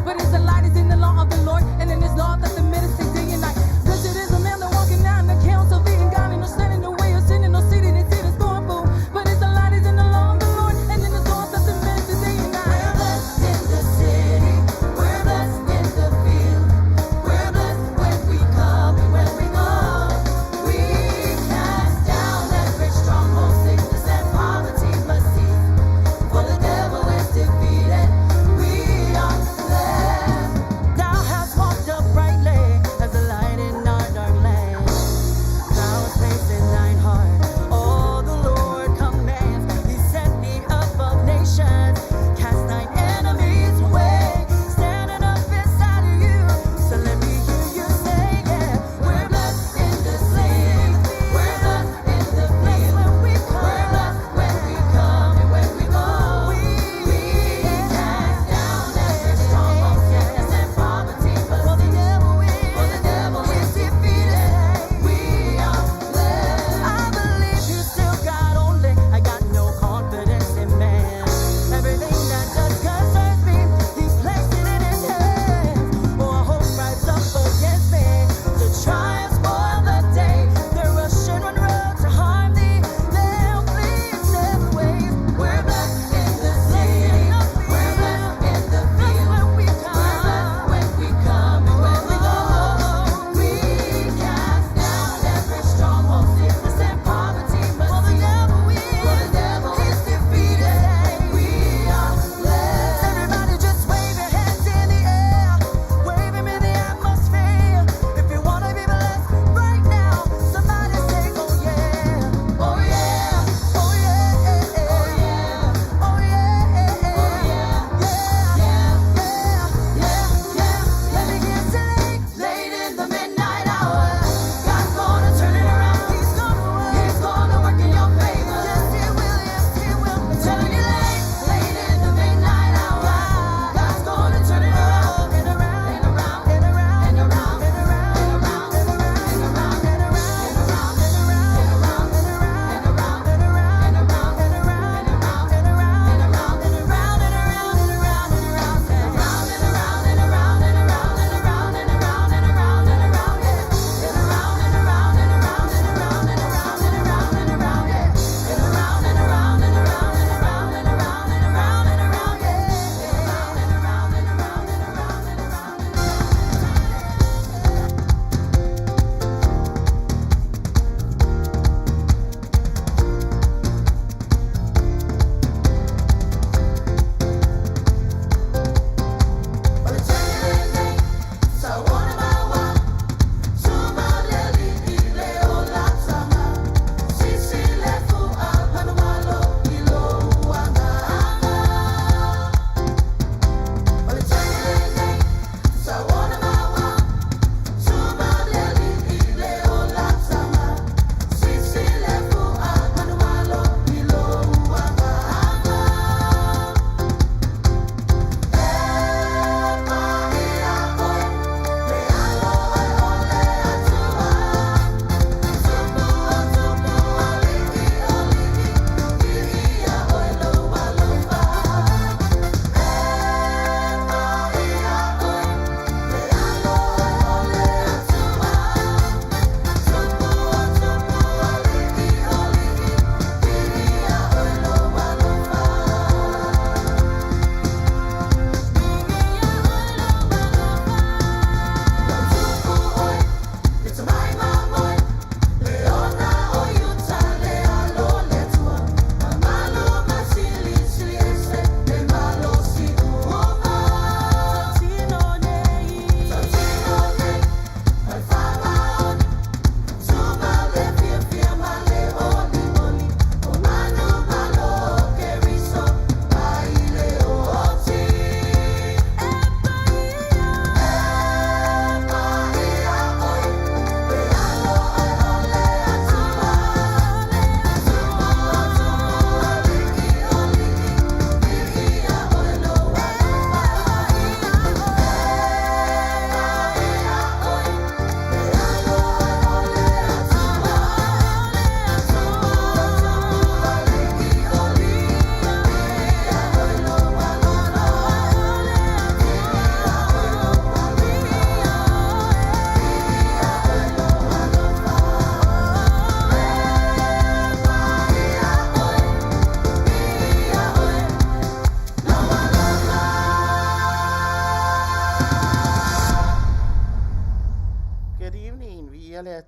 But his delight is in the law of the Lord, and in his law that the minister day and night. Blessed is the man that walking down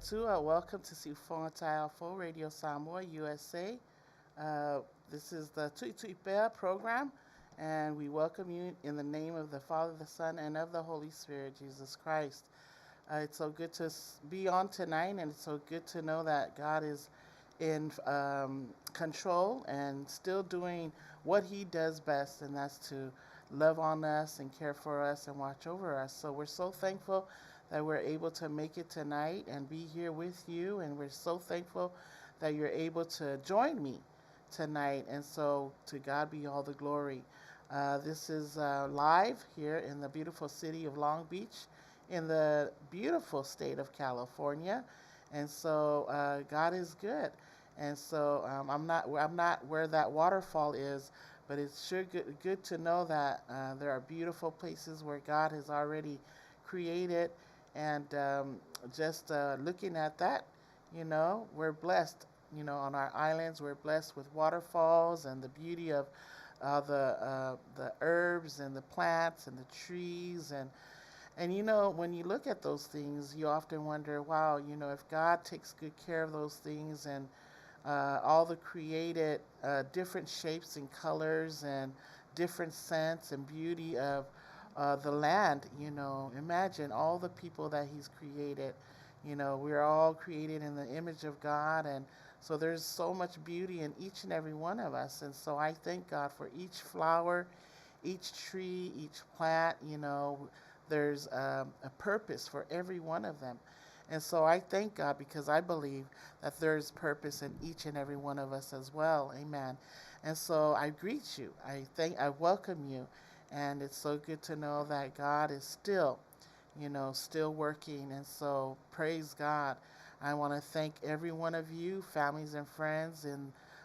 atua. Welcome to Sifonga Full Radio Samoa, USA. Uh, this is the Tui Tui Pea program, and we welcome you in the name of the Father, the Son, and of the Holy Spirit, Jesus Christ. It's so good to be on tonight, and it's so good to know that God is in control and still doing what He does best, and that's to love on us and care for us and watch over us. So we're so thankful that we're able to make it tonight and be here with you, and we're so thankful that you're able to join me tonight. And so to God be all the glory. This is live here in the beautiful city of Long Beach in the beautiful state of California. And so God is good. And so I'm not where that waterfall is, but it's sure good to know that there are beautiful places where God has already created. And just looking at that, we're blessed. On our islands, we're blessed with waterfalls and the beauty of the herbs and the plants and the trees and when you look at those things, you often wonder, wow, if God takes good care of those things and all the created different shapes and colors and different scents and beauty of the land, imagine all the people that He's created. We're all created in the image of God, and so there's so much beauty in each and every one of us. And so I thank God for each flower, each tree, each plant. There's a purpose for every one of them. And so I thank God because I believe that there's purpose in each and every one of us as well. Amen. And so I greet you. I welcome you. And it's so good to know that God is still working. And so praise God. I want to thank every one of you, families and friends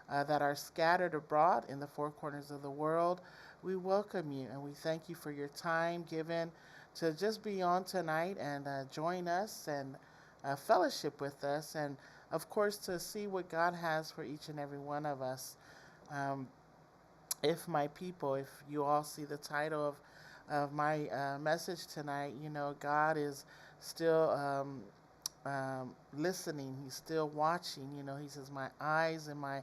that are scattered abroad in the four corners of the world. We welcome you and we thank you for your time given to just be on tonight and join us and fellowship with us, and of course to see what God has for each and every one of us. Um, if my people, if you all see the title of my message tonight, God is still listening. He's still watching. He says, my eyes and my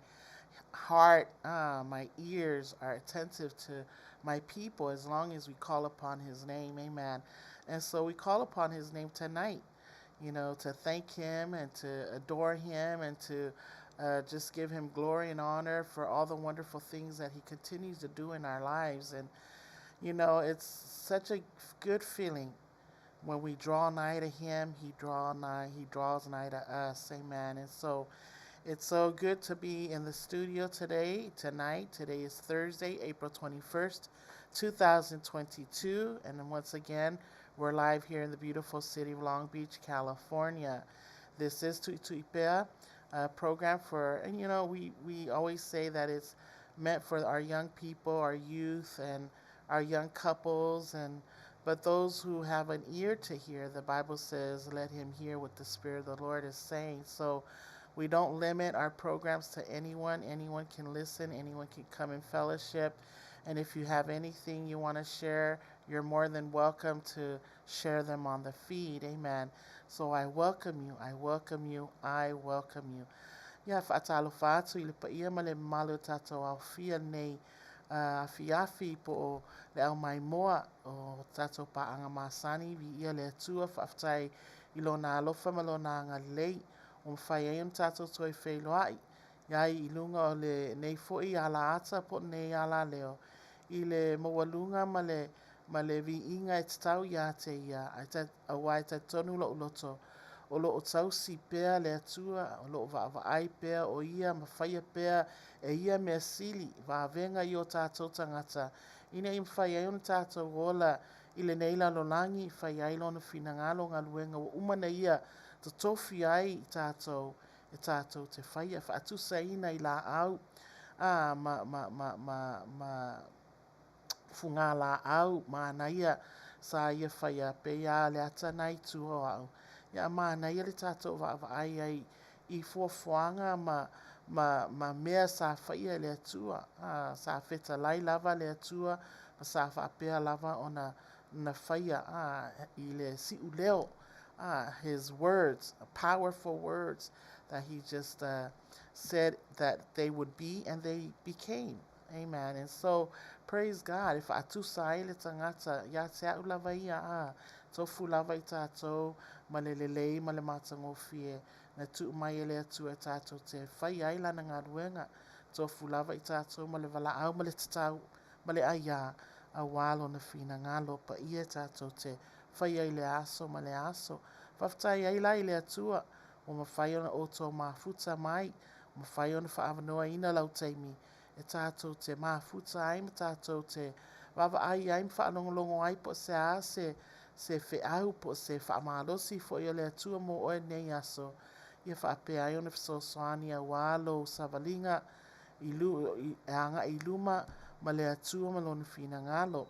heart, my ears are attentive to my people as long as we call upon His name. Amen. And so we call upon His name tonight, to thank Him and to adore Him and to just give Him glory and honor for all the wonderful things that He continues to do in our lives. And, it's such a good feeling when we draw nigh to Him, He draws nigh to us. Amen. And so it's so good to be in the studio tonight. Today is Thursday, April 21st, 2022. And then once again, we're live here in the beautiful city of Long Beach, California. This is Tui Tui Pea program we always say that it's meant for our young people, our youth, and our young couples, but those who have an ear to hear, the Bible says, let him hear what the Spirit of the Lord is saying. So we don't limit our programs to anyone. Anyone can listen. Anyone can come in fellowship. And if you have anything you want to share, you're more than welcome to share them on the feed. Amen. So I welcome you. I welcome you. I welcome you. Ya whaatalo whaatu I le paia ma le malo tātou au fia nei afiafi po o le au mai moa o tātou paanga masani vi ia le atua whaafatai I lona alofa ma lona ngalei. O mwhai ai am tātou toi whailoai. Iai I lunga o le nei fōi ala ata po nei ala leo. I le mawalunga ma le vi inga e tatau ia te ia. A wai ta tonu lo uloto. O lo o tau si pea le atua. O lo o va ai pea o ia ma whaia pea e ia mea sili. Va venga I o tātou tangata. Ina I mwhai ai on tātou wola I le neila lo langi. Whai ai lona finangalo ngā luenga o umana ia. To tofi ai I tātou, e tātou te whaia, whaatusa ina I la au, funga la au, Manuia, sa ia whaia, pe ia le ata nei tu o au. Ia Manuia le tātou wa ai I fuafuanga ma mea sa whaia le atua, sa wheta lai lava le atua, ma sa whaapea lava o na whaia, I le si uleo. his words, powerful words that he just said that they would be, and they became. Amen. And so, praise God. If atu saile tangata ya te au lava ia a tofu lava i tātou ma le lelei ma le matango fie na tu mai ele atu e tātou te whai aila na ngā ruenga tofu lava i tātou ma le wala au ma le tatau ma le aia a walo na fina ngalo pa ia tātou te whai ai le aso ma le aso whaftai ai lai le atua o ma whai ona oto ma futa mai ma whai ona whaavanoa ina lau teimi e tātou te mafuta ai ma tātou te wawa ai ai ma whaanongolongo ai po se a se whe au po se whaamalosi fo i le atua mo oe nei aso ia whaapea ai ona whasosoani a walo savalinga anga i luma ma le atua ma lona fina ngalo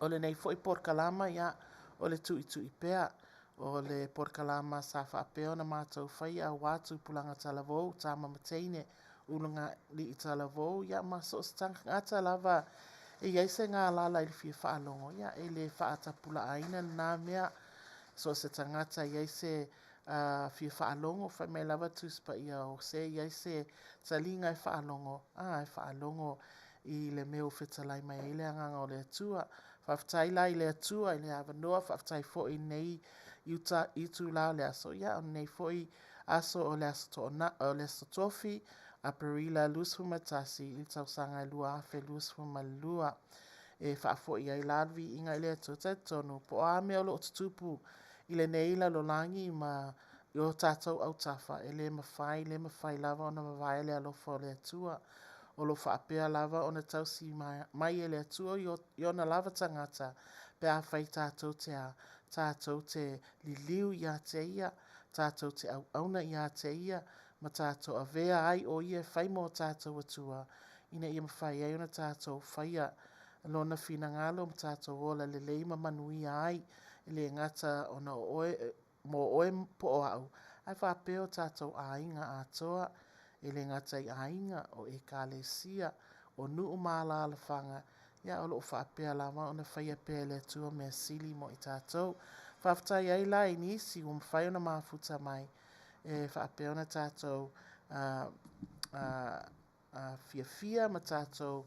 o le nei fo i porkalama ia o le tui pea o le porkalama sa whaapea ona mātou whai a watu pulanga talavou tā mamateine ulunga li i talavou ia ma so stang ngata lava e iaise ngā lala i fia whaalongo ia e le whaatapula aina nā mea so se tangata iaise fia whaalongo whai mai lava tuspa ia o se iaise talinga e whaalongo e whaalongo i le meo whetalai mai e le anganga o le atua whaftai lai le atua i le awanoa whaftai fo i nei i tu lao le aso ia o nei fo i aso o le aso tofi a perila lusu matasi i tausanga i lua afe lusu malua e whaafo i ai larvi inga i le atua tonu po a mea o lo tutupu i le neila lo langi ma i o tātou au tafa e le mawhai lava ona mawai le alofa o le atua o lo whaapea lava ona tausi mai e le atua i ona lava tangata pe a whai tātou te liliu ia te ia tātou te auna ia te ia ma tātou a vea ai o ia whai mo tātou atua ina ia mawhai ai ona tātou whaia lona fina ngalo ma tātou ola le leima manuia ai le ngata ona mo oe po o au ai whapeo tātou ainga atoa le ngata i ainga o e kālesia o nuu māla ala whanga ia o lo whapea lama ona whaia pea le atua mea sili mo i tātou whaftai ai la i nisi o mwhai ona mafuta mai e whapea ona tātou fia ma tātou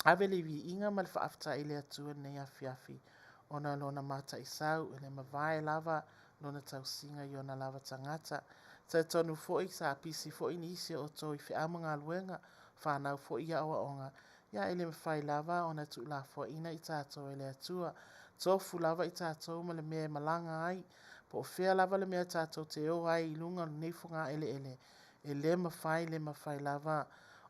avelevi inga ma le whaaftai le atua nei a fiafi ona lona mata i sau e le mawai lava lona tausinga i ona lava tangata ta tonu foi sa pisi foi nisi o toi fe amanga luenga whanau foi ia oa onga ia ele mawhai lava ona tu la foi ina i tātou ele atua tofu lava i tātou ma le mea malanga ai po o fea lava le mea tātou te o ai i lunga nefunga ele e le mawhai lava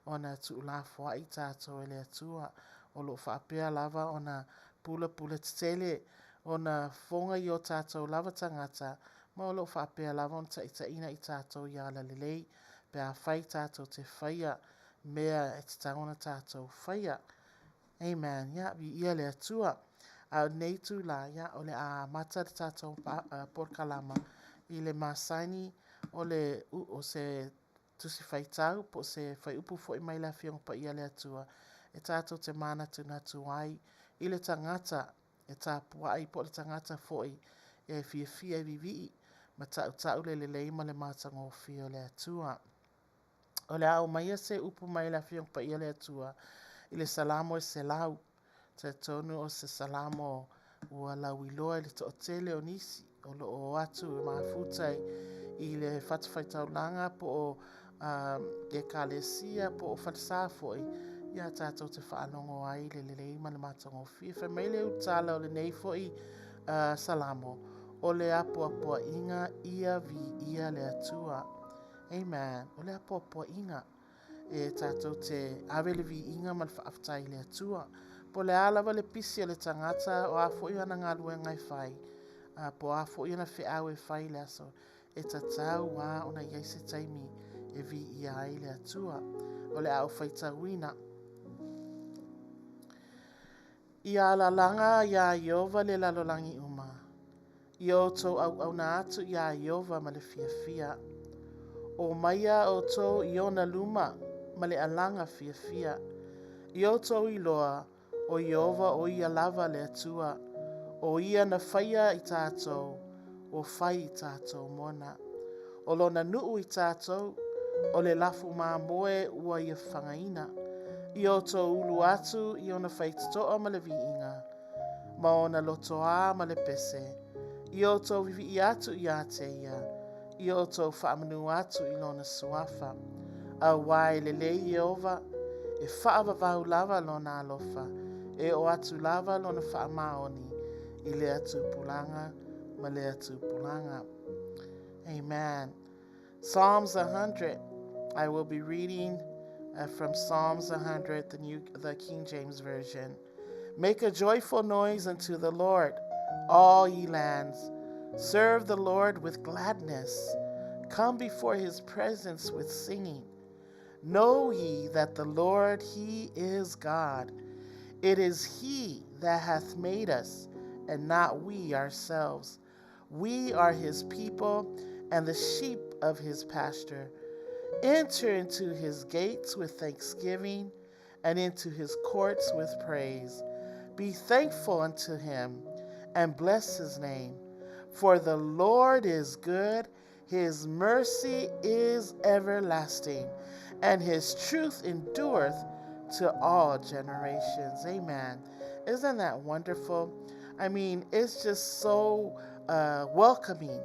ona tu la foi i tātou ele atua o lo whaapea lava ona pula tele ona fonga i o tātou lava tangata ma o lo whaapea lava ona ta ina i tātou i ala lelei pe a whai tātou te whaia mea e te tangona tātou whaia. Amen. Ia, vi ia le atua. A nei tu la, ia, o le a mata te tātou porkalama i le masaini o se tusi whai tau po se whai upu fo i mai la fiong pa ia le atua. E tātou te mana tuna tu ai i le tangata e tāpua ai po le tangata fo i e fia vivi ma tau le leima le matango fio le atua. O le au mai se upu mai la fiong pa ia le atua i le salamo e se lau te tonu o se salamo ua lau iloa i le to tele o nisi o lo o atu e mafutai i le fatawhaitau langa po o e kalesia po o fatasafo ia tātou te whaanongo ai le leima le matango fio fa mai le utala o le neifo i salamo o le apo inga ia vi ia le atua. Amen. O le apo inga e tātou te awele vi inga ma le whaaftai le atua. Po le alawa le pisi o le tangata o afo i ana ngā lue ngai whai. Po afo i ana whiau e whai le aso. E tatau wā ona iai se taimi e vi ia ai le atua. O le au whaitawina. Ia la langa ia Iova le lalolangi uma. Io tō au na atu ia Iova ma le fia. O maia o tō iona luma ma le alanga fia. Io tō iloa o Iova o ia lava le atua. O ia na whaia I tātou, o whai I tātou mona. O lona nuu I tātou, o le lafu mā moe ua ia whangaina. I o tō ulu atu I ona whaititoa ma le viinga. Ma ona lotoa ma le pese. I o tō vivi atu I a te ia. I o tō whaamanu atu I lona suafa. A wai le lei Jehova, e whaavavau lava lona alofa. E o atu lava lona whaamaoni. I le atu pulanga, ma le atu pulanga. Amen. Psalms 100. I will be reading from Psalms 100, the King James Version. Make a joyful noise unto the Lord, all ye lands. Serve the Lord with gladness. Come before his presence with singing. Know ye that the Lord, he is God. It is he that hath made us, and not we ourselves. We are his people, and the sheep of his pasture. Enter into his gates with thanksgiving, and into his courts with praise. Be thankful unto him, and bless his name. For the Lord is good, his mercy is everlasting, and his truth endureth to all generations. Amen. Isn't that wonderful? I mean, it's just so welcoming,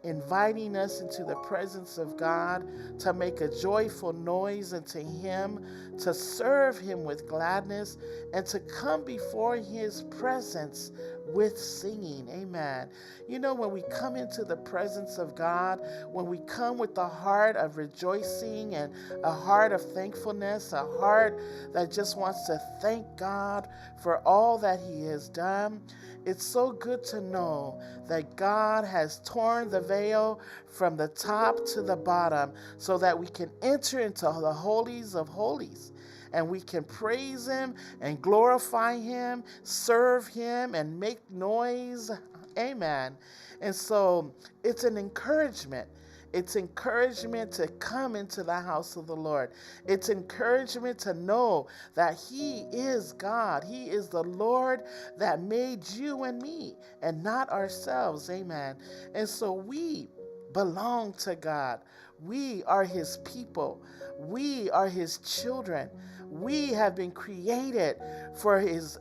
inviting us into the presence of God to make a joyful noise unto him, to serve him with gladness, and to come before his presence with singing. Amen. You know, when we come into the presence of God, when we come with a heart of rejoicing and a heart of thankfulness, a heart that just wants to thank God for all that he has done, it's so good to know that God has torn the veil from the top to the bottom so that we can enter into the holies of holies. And we can praise him and glorify him, serve him, and make noise. Amen. And so it's an encouragement. It's encouragement to come into the house of the Lord. It's encouragement to know that he is God. He is the Lord that made you and me, and not ourselves. Amen. And so we belong to God. We are his people. We are his children. We have been created for his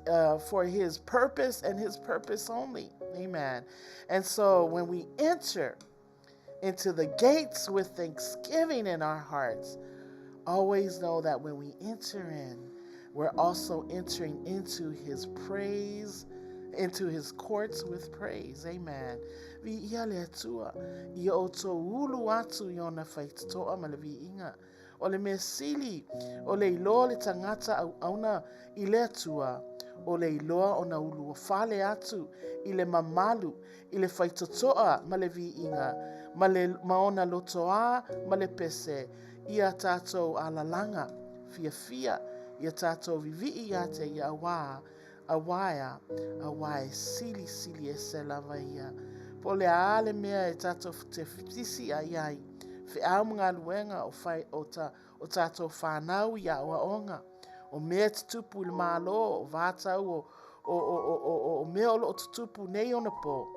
purpose and his purpose only. Amen. And so when we enter into the gates with thanksgiving in our hearts, always know that when we enter in, we're also entering into his praise, into his courts with praise. Amen. O le mesili, o le iloa le tangata au auna I le atua, o le iloa o na ulu fale atu, I le mamalu, I le whaitotoa ma le viinga, ma le maona lotoa ma le pese, ia tātou alalanga, fia fia, ia tātou vivi ia te ia awaia, sili sili e se lava ia. Po le aale mea e tātou te fitisi ai, fe au mga luenga o fai o tātou whanau ia o aonga. O mea tutupu le malo, o vātau o mea o tutupu nei ona po.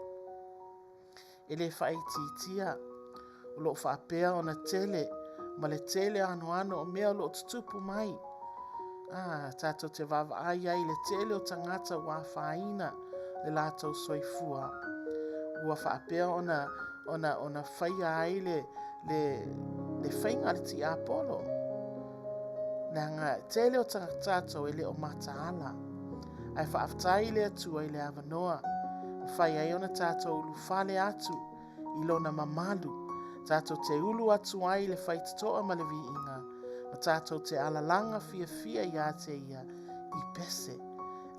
E le whai titia, o lo whaapea o na tele, ma le tele ano o mea o tutupu mai. Tātou te vava ai le tele o tangata wā whaina le lātou soifua. Ua whaapea ona whaia ai le whainga le ti Apollo. Nanga tele o tātou ele o mataala. Ai whaaftai le atua I le avanoa. Whai ai ona tātou ulu whale atu I lona mamalu. Tātou te ulu atu ai le whaititoa ma le viinga. Ma tātou te alalanga fia ia te ia I pese.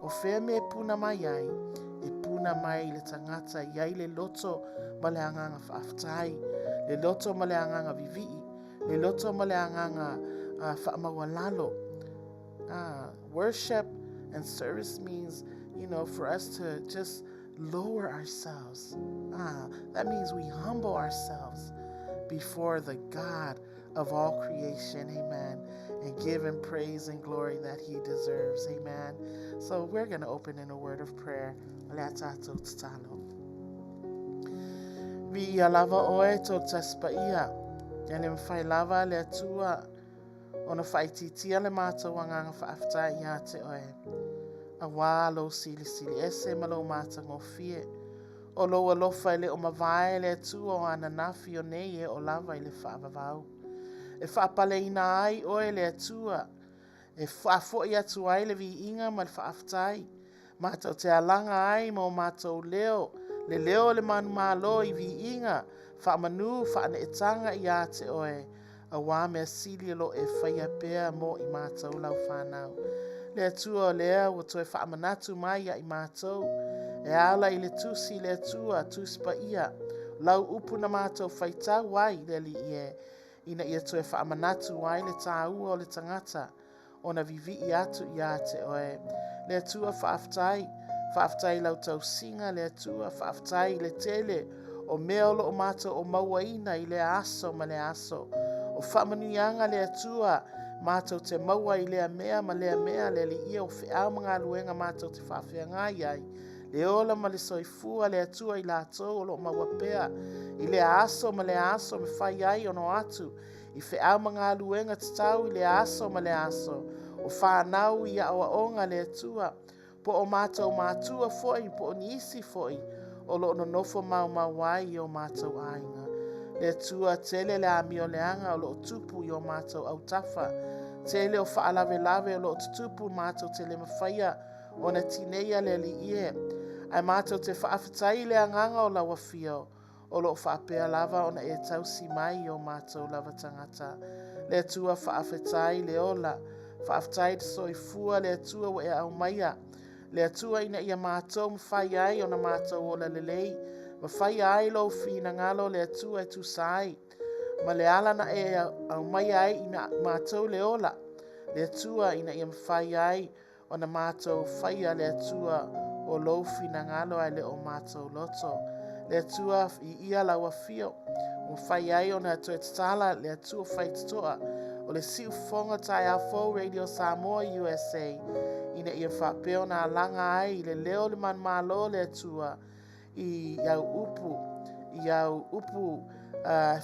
O whea me puna mai ai, e puna mai le tangata iai le loto ma le anganga whaaftai, le loto ma le anganga vivii, le loto ma le anganga whaamawalalo. Worship and service means, for us to just lower ourselves. That means we humble ourselves before the God of all creation. Amen. And give him praise and glory that he deserves. Amen. So we're going to open in a word of prayer. le a tātou te tālo. Vi ia lava oe tō taspa ia, e le mwhai lava le atua o na whaititia le mātou anganga whaaftai ia te oe. A wā lo sili sili ese ma lo māta ngofie, o lo alofa le o mawai le atua o ana nafi o nei o lava i le whaavavau. E whaapale ina ai oe le atua, e whaafo i atu ai le vi inga ma le whaaftai, mātou te alanga ai mo mātou leo, le leo le manu malo i vi inga, whaamanu whaane etanga i a te oe, a wā mea sili lo e whaia pēr mo i mātou lau whanau. Le atua o lea o toi whaamanatu mai i mātou, e ala i le tusi le atua tuspa ia, lau upu na mātou whaitau wai le li ie, ina ia toi whaamanatu wai le tāua o le tangata, o na vivi i atu i a te oe. Le atua whaaftai lau tau singa, le atua whaaftai le tele, o mea o mātou o mauaina i le aso ma le aso, o whaamanuianga le atua, mātou te maua i lea mea ma lea mea le li ia o whiau mga luenga mātou te whawhia ngai ai. Le ola ma le soifua le atua i lātou o lo maua pea. I le aso ma le aso me whai ai ono atu. I whiau mga luenga te tau i le aso ma le aso. O whanau i a onga le atua. Po o mātou mātua foi, po o nisi foi. O lo no nofo mau wai i o mātou ainga. Le tua tele le amio leanga o lo tupu i o mātou au tafa. Tele o whaalawe lawe o lo tupu mātou tele mawhaia o na tineia le li ie. Ai mātou te whaafitai le anganga o lawa fio. O lo whaapea lava o na e tausi mai o mātou lava tangata. Le tua whaafitai le ola. Whaafitai te soifua le tua wa e au maia. Le tua ina ia mātou mwhai ai o na mātou o la lelei. Ma whai ai lo whina ngalo le atua e tu sai. Ma le ala na e au mai ai ina mātou le ola. Le atua ina ia mwhai ai o na mātou whai a le atua o lo whina ngalo ai le o mātou loto. Le atua i ia laua fio. O whai ai o na atua e tala le atua whai tatoa. O le siu fonga tai a fo Radio Samoa USA. Ina ia whapeo na langa ai le leo le man malo le atua. I iau upu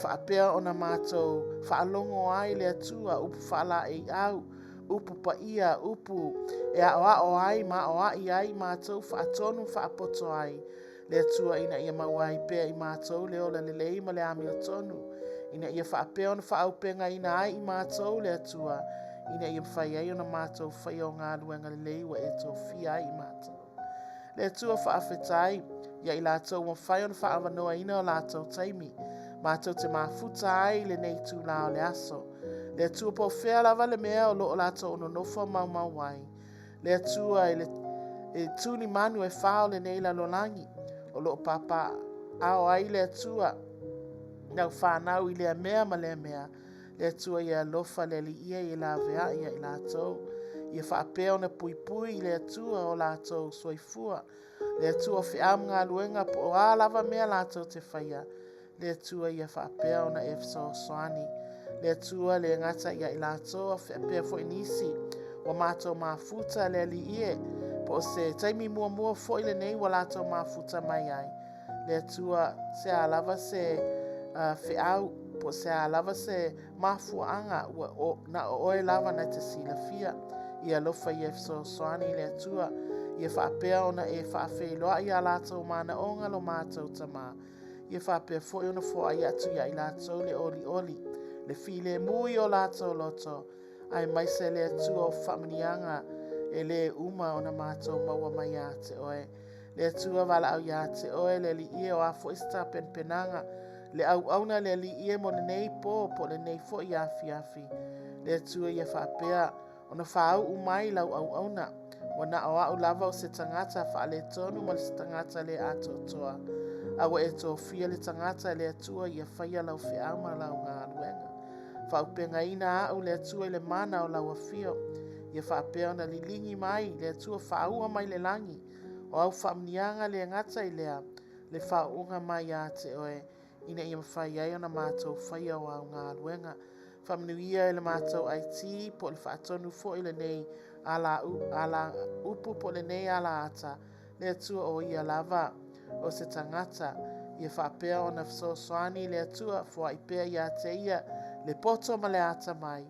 whaapea o na mātou whaalongo ai le atua, upu whaala e au, upu pa ia, upu e o ai, ma o ai mātou whaatonu whaapoto ai. Le atua ina ia mawai pēr i mātou le ola le leima le ami o tonu. Ina ia whaapea o na whaaupenga ina ai i mātou le atua. Ina ia mwhai ai o na mātou whai o ngā luenga le leiwa e tō fia i mātou. Le atua whaafetai, ia i lātou mo whai o na whaawanoa ina o lātou taimi. Mātou te mafuta ai le nei tū lao le aso. Le atua po whea lava le mea o loo lātou ono nofo mau wai. Le atua e tūni manu e whao le nei la lolangi. O loo papa ao ai le atua. Nau whanau i lea mea ma lea mea. Le atua ia lofa le li ia i la vea ia i lātou. Ia whaapea o na pui pui le atua o lātou soifua. Le atua whiam ngā luenga po o ālava mea lātou te whaia. Le atua ia whaapea o na efso soani. Le atua le ngata ia i lātou a whaapea fo inisi. Wa mātou mafuta le li ie. Po se taimi mua fo ile nei wa lātou mafuta mai ai. Le atua se ālava se whiau. Po se ālava se mafuanga na oe lava na te sila fia. Ia lofa i efso soani le atua. Ia whaapea ona e whaafeiloa i a lātou mana onga lo mātou tamā. Ia whaapea fo i ona fo ai atu ia i lātou le oli. Le file mui o lātou loto. Ai mai se le atua o whamanianga e le uma o na mātou maua mai a te oe. Le atua wala au ia te oe le li ie o a fo ista penpenanga. Le au auna le li ie mo le nei po le nei fo i afi. Le atua ia whaapea o na whaau umai lau au auna. Wana o au lava o se tangata whaale tonu ma le se tangata le ato toa. Awa e tō fia le tangata le atua ia whaia lau whiauma lau ngā luenga. Whaupenga ina au le atua le mana o lau a fio. Ia whaapea na lilingi mai le atua whaua mai le langi. O au whamnianga le ngata i lea le whaunga mai a te oe. Ina ia mawhai ai o na mātou whaia o au ngā luenga. Whamnuia le mātou IT po le whaatonu fo i le nei ala upu po le nei ala ata. le atua o ia lava o se tangata ia whaapea o na fesoasoani le atua fua i pea ia te ia le poto ma le ata mai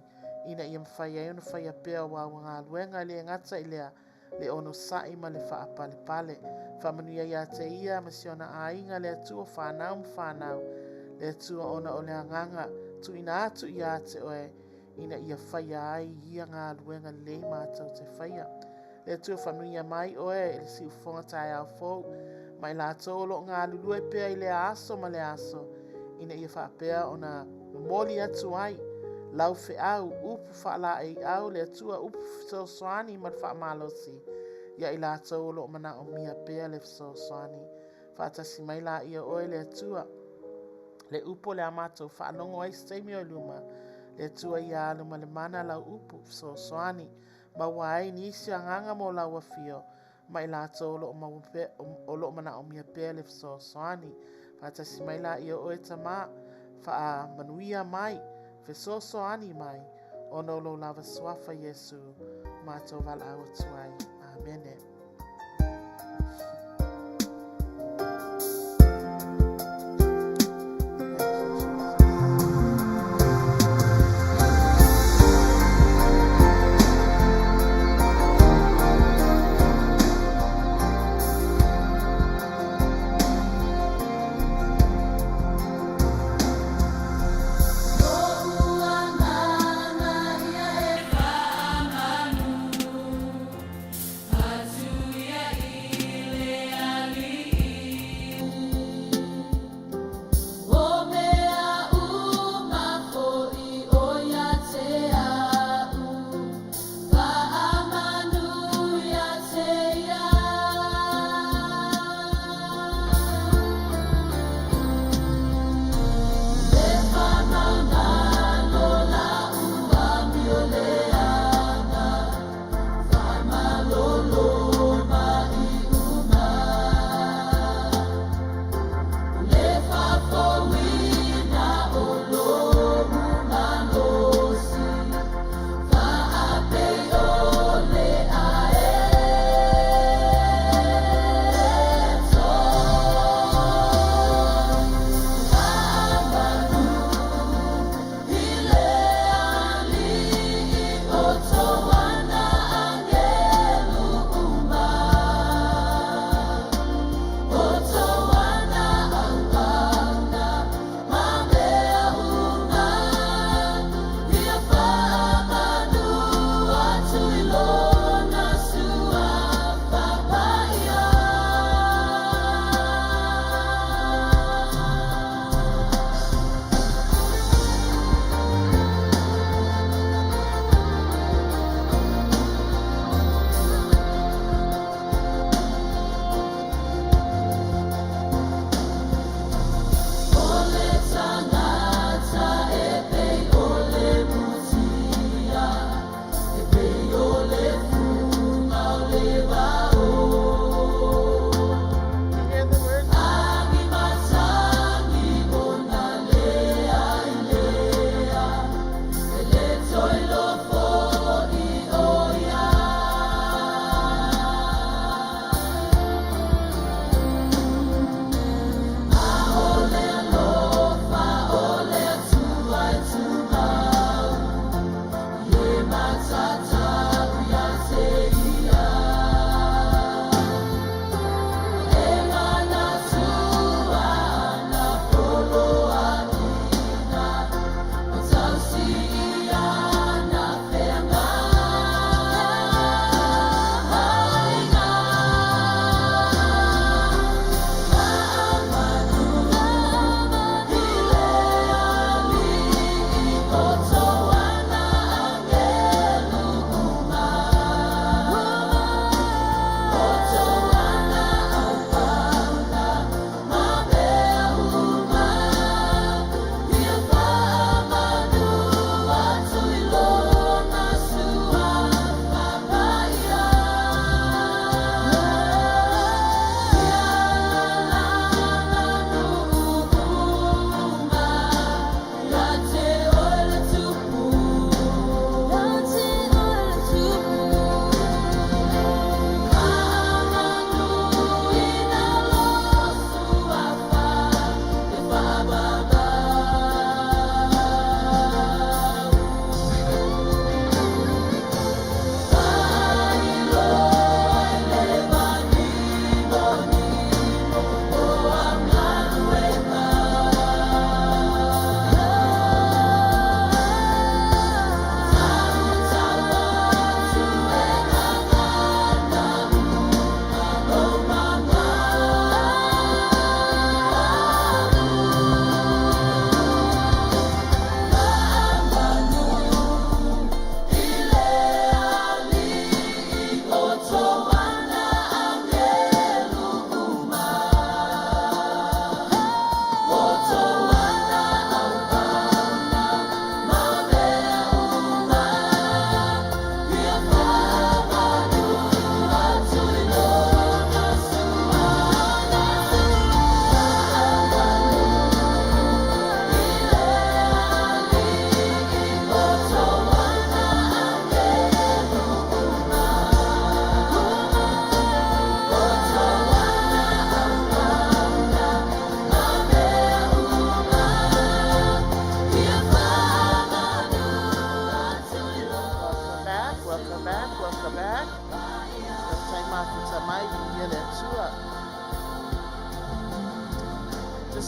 ina ia mwhai ai ona whai a pea wa ngā luenga le ngata i lea le ono sai ma le whaapale pale whamanuia ia te ia ma si ona ainga le atua whanau le atua ona o le anganga tu ina atu ia te oe ina ia whai ai ia ngā luenga le mātou te whaia le atua whanuia mai oe le si ufonga tai au fau mai la tolo ngā lulue pea i le aso ma le aso ina ia whaapea o na moli atu ai lau fe au upu whaala ei au le atua upu so soani ma wha malosi ia i la tolo mana o mia pea le so soani whaatasi mai la ia oe le atua le upo le amato whaanongo ai steimi o luma le atua ia aluma le mana lau upu so soani ma wai nisi anganga mo lau afio mai la tolo o lo mana o mia pea le so soani whaatasi mai la ia oe tama wha manuia mai fe so soani mai ono lo lava swafa Yesu mato vala au tuai amene. To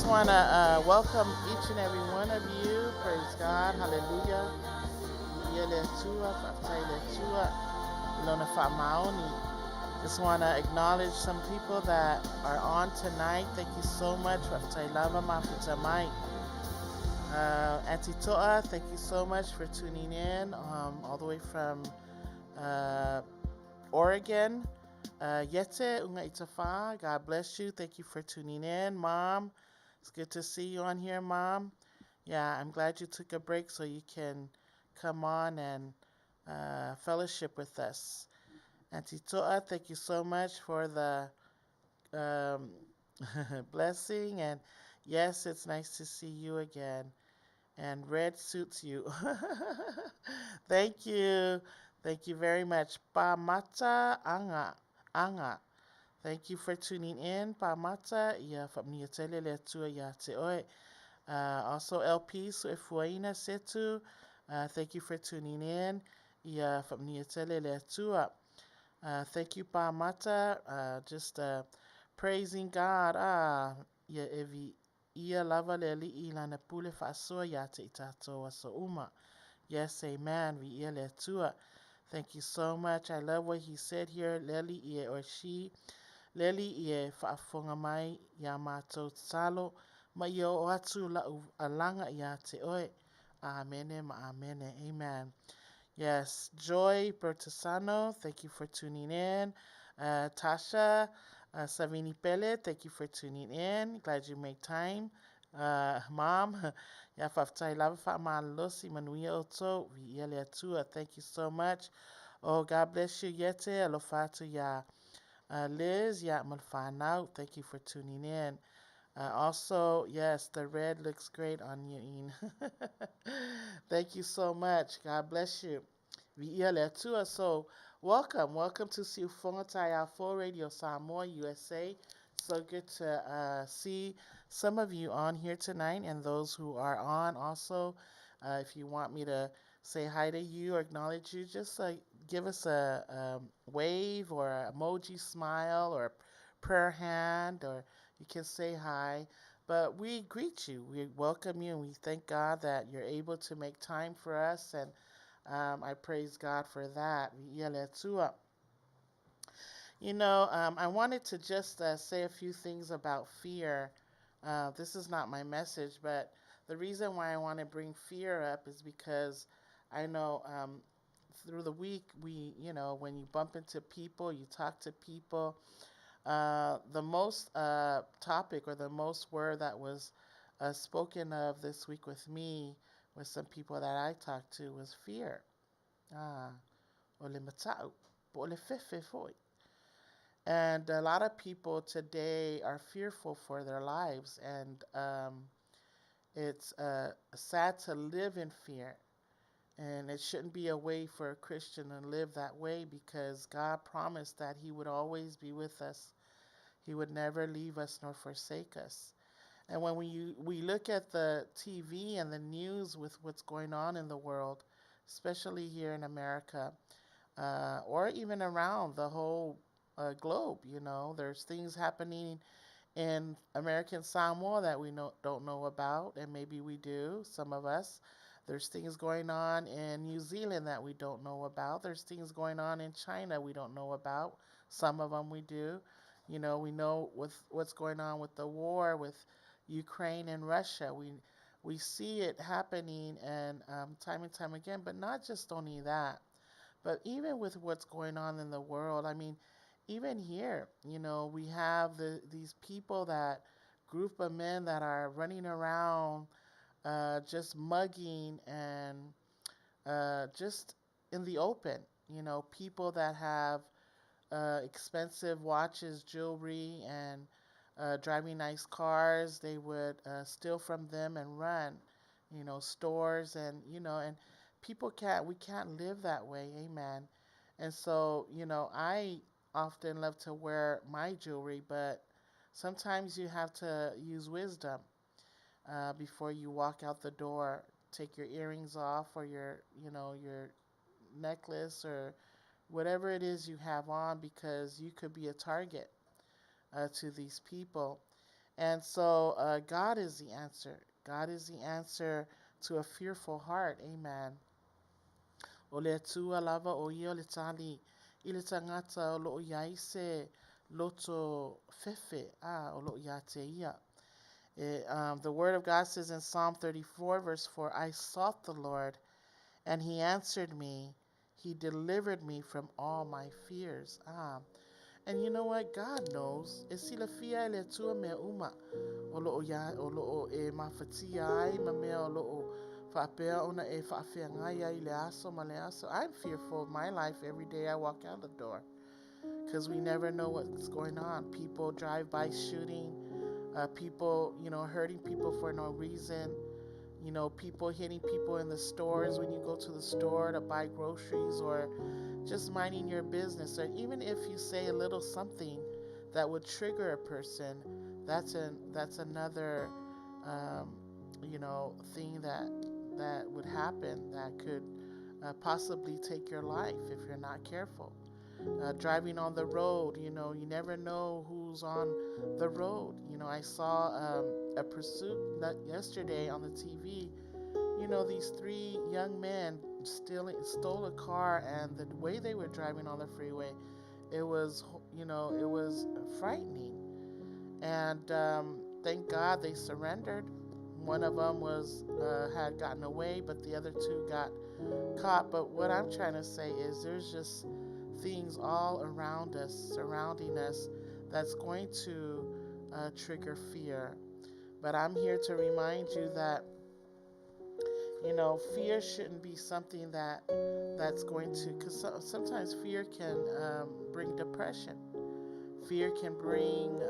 just want to welcome each and every one of you. Praise God. Hallelujah. Iele tua, whakataile tua, ilona whamaoni. Just want to acknowledge some people that are on tonight. Thank you so much. Whakatailava mafuta mai. Auntie Toa, thank you so much for tuning in all the way from Oregon. Yete unga itafa, God bless you. Thank you for tuning in, Mom. It's good to see you on here, Mom. Yeah, I'm glad you took a break so you can come on and fellowship with us. Auntie Toa, thank you so much for the um, blessing. And yes, it's nice to see you again. And red suits you. Thank you. Thank you very much. Pa mata anga. Anga. Thank you for tuning in. Pa mata. Ia whamniatele le tua ia te oe. Also LP Suefuaina Setu. Thank you for tuning in. Ia whamniatele le tua. Thank you, Pa mata. Just praising God. Ia evi ia lava le li'i lana pule whaasoa ia te itatoa so uma. Yes, amen. Vi ia le tua. Thank you so much. I love what he said here. Leli ie or she. Leli ie whaafonga mai ia mātou talo. Ma ia o atu la alanga ia te oe. Amene ma amene. Amen. Yes. Joy Bertasano, thank you for tuning in. Tasha Savini Pele, thank you for tuning in. Glad you make time. Mom, ya whaftai lava wha losi Manuia oto, vi ia lea tua. Thank you so much. Oh, God bless you, Yete. Alofatu ya Liz, ya malfanau. Thank you for tuning in. Also, yes, the red looks great on you, Ian. Thank you so much. God bless you. Vi ia lea tua. So, welcome to Siufongatai Full Radio Samoa, USA. So good to see some of you on here tonight, and those who are on also. If you want me to say hi to you or acknowledge you, just give us a wave or an emoji smile or a prayer hand, or you can say hi. But we greet you, we welcome you, and we thank God that you're able to make time for us, and I praise God for that. You know, I wanted to just say a few things about fear. This is not my message, but the reason why I want to bring fear up is because I know through the week, when you bump into people, you talk to people, the most topic or the most word that was spoken of this week with me, with some people that I talked to, was fear. O le matau, po le fefe foi. And a lot of people today are fearful for their lives, and it's sad to live in fear. And it shouldn't be a way for a Christian to live that way, because God promised that He would always be with us. He would never leave us nor forsake us. And when we look at the TV and the news with what's going on in the world, especially here in America, or even around the whole globe, there's things happening in American Samoa that we don't know about, and maybe we do, some of us. There's things going on in New Zealand that we don't know about. There's things going on in China we don't know about. Some of them we do. We know what's going on with the war with Ukraine and Russia. We see it happening and time and time again, but not just only that, but even with what's going on in the world. I mean, even here, we have these people, that group of men that are running around just mugging and just in the open. People that have expensive watches, jewelry, and driving nice cars. They would steal from them and run, stores, and we can't live that way. Amen. And so, I often love to wear my jewelry, but sometimes you have to use wisdom before you walk out the door. Take your earrings off, or your necklace, or whatever it is you have on, because you could be a target to these people. And so God is the answer. God is the answer to a fearful heart. Amen. O le atua lava o ia o le tali i le tangata o loo iai se loto fefe o loo ia te ia. The word of God says in Psalm 34 verse 4, I sought the Lord and he answered me. He delivered me from all my fears. And you know what? God knows. E sila fia le tua mea uma. O loo e mafatia ai ma mea o loo whaapea ona e whaafea ngai ai le aso ma le aso. I'm fearful of my life every day I walk out the door. Because we never know what's going on. People drive by shooting. People, hurting people for no reason. People hitting people in the stores when you go to the store to buy groceries or just minding your business. Or even if you say a little something that would trigger a person, that's another, thing that would happen that could possibly take your life if you're not careful. Driving on the road, you never know who's on the road. I saw a pursuit yesterday on the TV. These 3 young men stole a car, and the way they were driving on the freeway, it was frightening. And thank God they surrendered. One of them had gotten away, but the other 2 got caught. But what I'm trying to say is there's just things all around us, surrounding us, that's going to trigger fear. But I'm here to remind you that, fear shouldn't be something that's going to, because sometimes fear can bring depression. Fear can bring,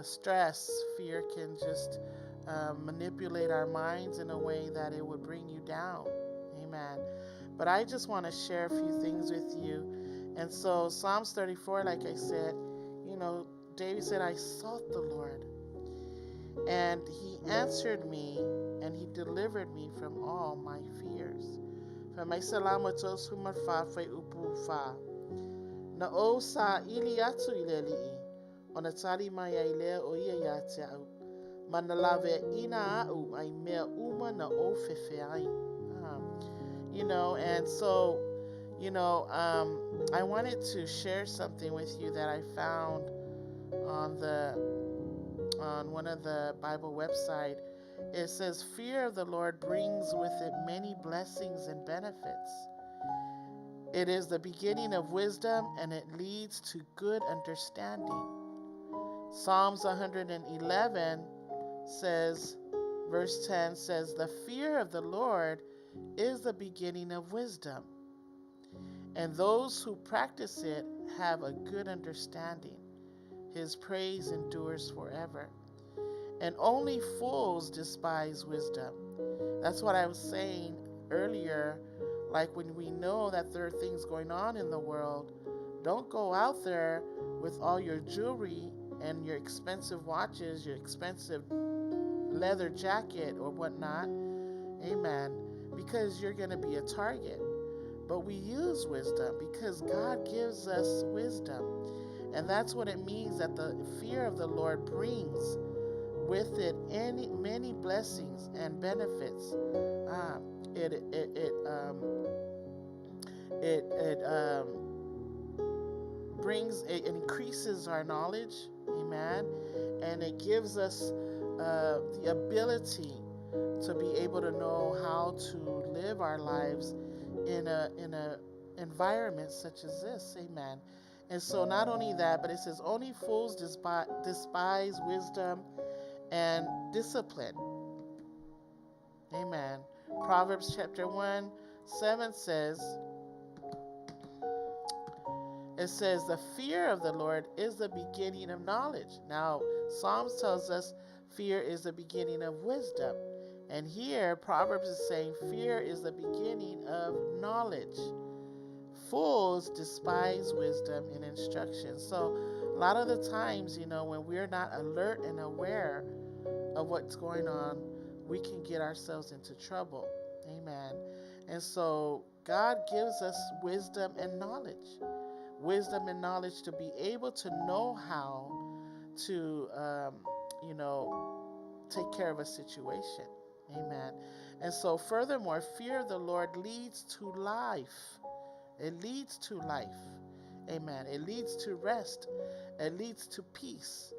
stress. Fear can just manipulate our minds in a way that it would bring you down. Amen. But I just want to share a few things with you. And so Psalms 34, like I said, David said, I sought the Lord and he answered me and he delivered me from all my fears. Famai salama tos humarfa fai upu fa. Na o sa ili atu ileli ona tali mai ai lea o ia ia te au. Manalave ina au ai mea uma na o fefe ai. And so, I wanted to share something with you that I found on one of the Bible website. It says, fear of the Lord brings with it many blessings and benefits. It is the beginning of wisdom and it leads to good understanding. Psalms 111 says, verse 10 says, the fear of the Lord is the beginning of wisdom, and those who practice it have a good understanding. His praise endures forever. And only fools despise wisdom. That's what I was saying earlier. Like when we know that there are things going on in the world, don't go out there with all your jewelry and your expensive watches, your expensive leather jacket or whatnot. Amen. Because you're going to be a target. But we use wisdom because God gives us wisdom. And that's what it means that the fear of the Lord brings with it many blessings and benefits. It increases our knowledge, amen, and it gives us the ability to be able to know how to live our lives in a environment such as this, amen. And so not only that, but it says only fools despise wisdom and discipline. Amen. Proverbs chapter 1:7 says, the fear of the Lord is the beginning of knowledge. Now, Psalms tells us fear is the beginning of wisdom. And here, Proverbs is saying fear is the beginning of knowledge. Fools despise wisdom and instruction. So a lot of the times, when we're not alert and aware of what's going on, we can get ourselves into trouble. Amen. And so God gives us wisdom and knowledge. wisdom and knowledge to be able to know how to, take care of a situation. Amen. And so, furthermore, fear of the Lord leads to life. It leads to life. Amen. It leads to rest. It leads to peace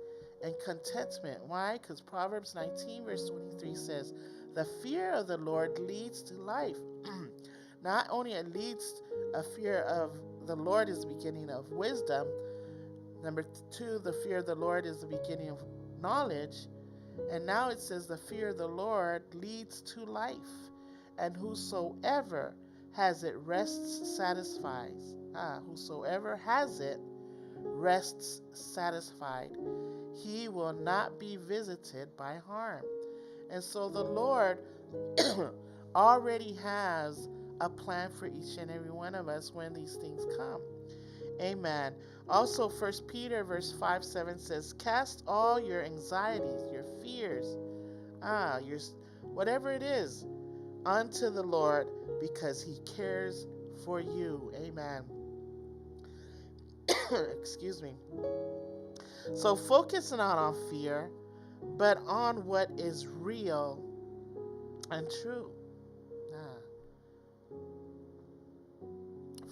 and contentment. Why? Because Proverbs 19, verse 23 says, the fear of the Lord leads to life. Not only it leads, a fear of the Lord is the beginning of wisdom. Number 2, the fear of the Lord is the beginning of knowledge. And now it says the fear of the Lord leads to life. And whosoever has it rests satisfies. Whosoever has it rests satisfied. He will not be visited by harm. And so the Lord already has a plan for each and every one of us when these things come. Amen. Also, 1 Peter verse 5-7 says, cast all your anxieties, your fears, your whatever it is, unto the Lord, because he cares for you. Amen. Excuse me. So focus not on fear, but on what is real and true.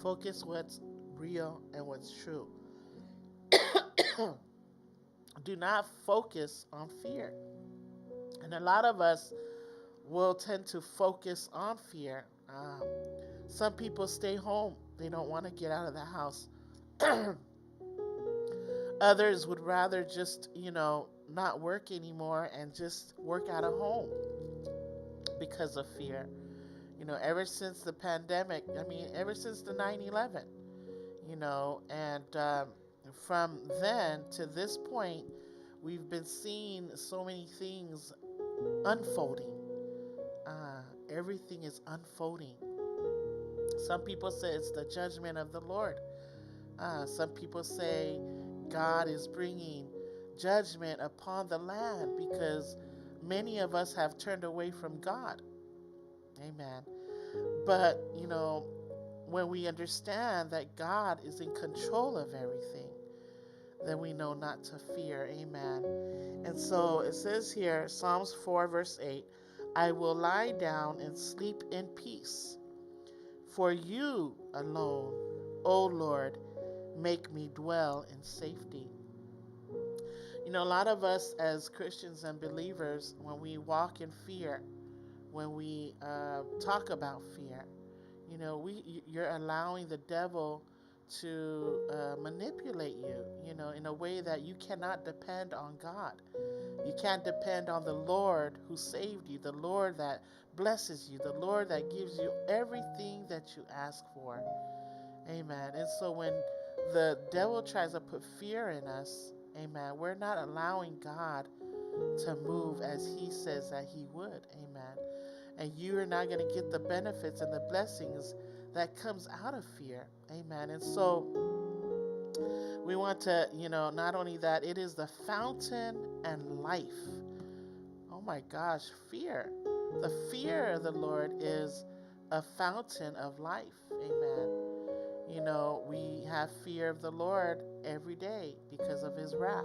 Focus what's real and what's true. Do not focus on fear. And a lot of us will tend to focus on fear. Some people stay home. They don't want to get out of the house. Others would rather just, not work anymore and just work out of home because of fear. Ever since the pandemic, ever since the 9/11, and from then to this point, we've been seeing so many things unfolding. Everything is unfolding. Some people say it's the judgment of the Lord. Some people say God is bringing judgment upon the land because many of us have turned away from God. Amen. But, when we understand that God is in control of everything, then we know not to fear. Amen. And so it says here, Psalms 4 verse 8, I will lie down and sleep in peace. For you alone, O Lord, make me dwell in safety. A lot of us as Christians and believers, when we walk in fear, when we talk about fear, you're allowing the devil to manipulate you, in a way that you cannot depend on God. You can't depend on the Lord who saved you, the Lord that blesses you, the Lord that gives you everything that you ask for. Amen. And so when the devil tries to put fear in us, amen, we're not allowing God to move as he says that he would. Amen. And you are not going to get the benefits and the blessings that comes out of fear. Amen. And so we want to, not only that, it is the fountain and life. Oh my gosh, fear. The fear of the Lord is a fountain of life. Amen. We have fear of the Lord every day because of his wrath,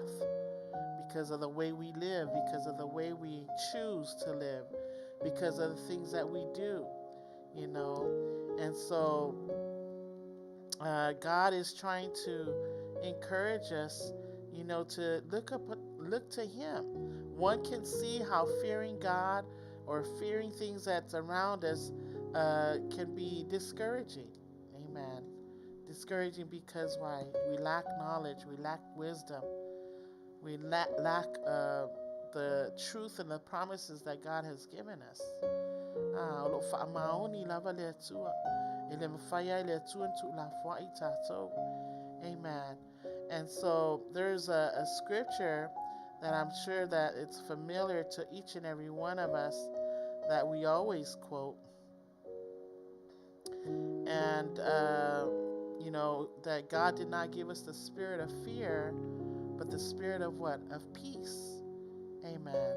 because of the way we live, because of the way we choose to live, because of the things that we do, And so God is trying to encourage us, to look to him. One can see how fearing God or fearing things that's around us can be discouraging. Amen. Discouraging because why? We lack knowledge, we lack wisdom, we lack the truth and the promises that God has given us. Amen. And so there's a scripture that I'm sure that it's familiar to each and every one of us that we always quote. And, that God did not give us the spirit of fear, but the spirit of what? Of peace. Amen.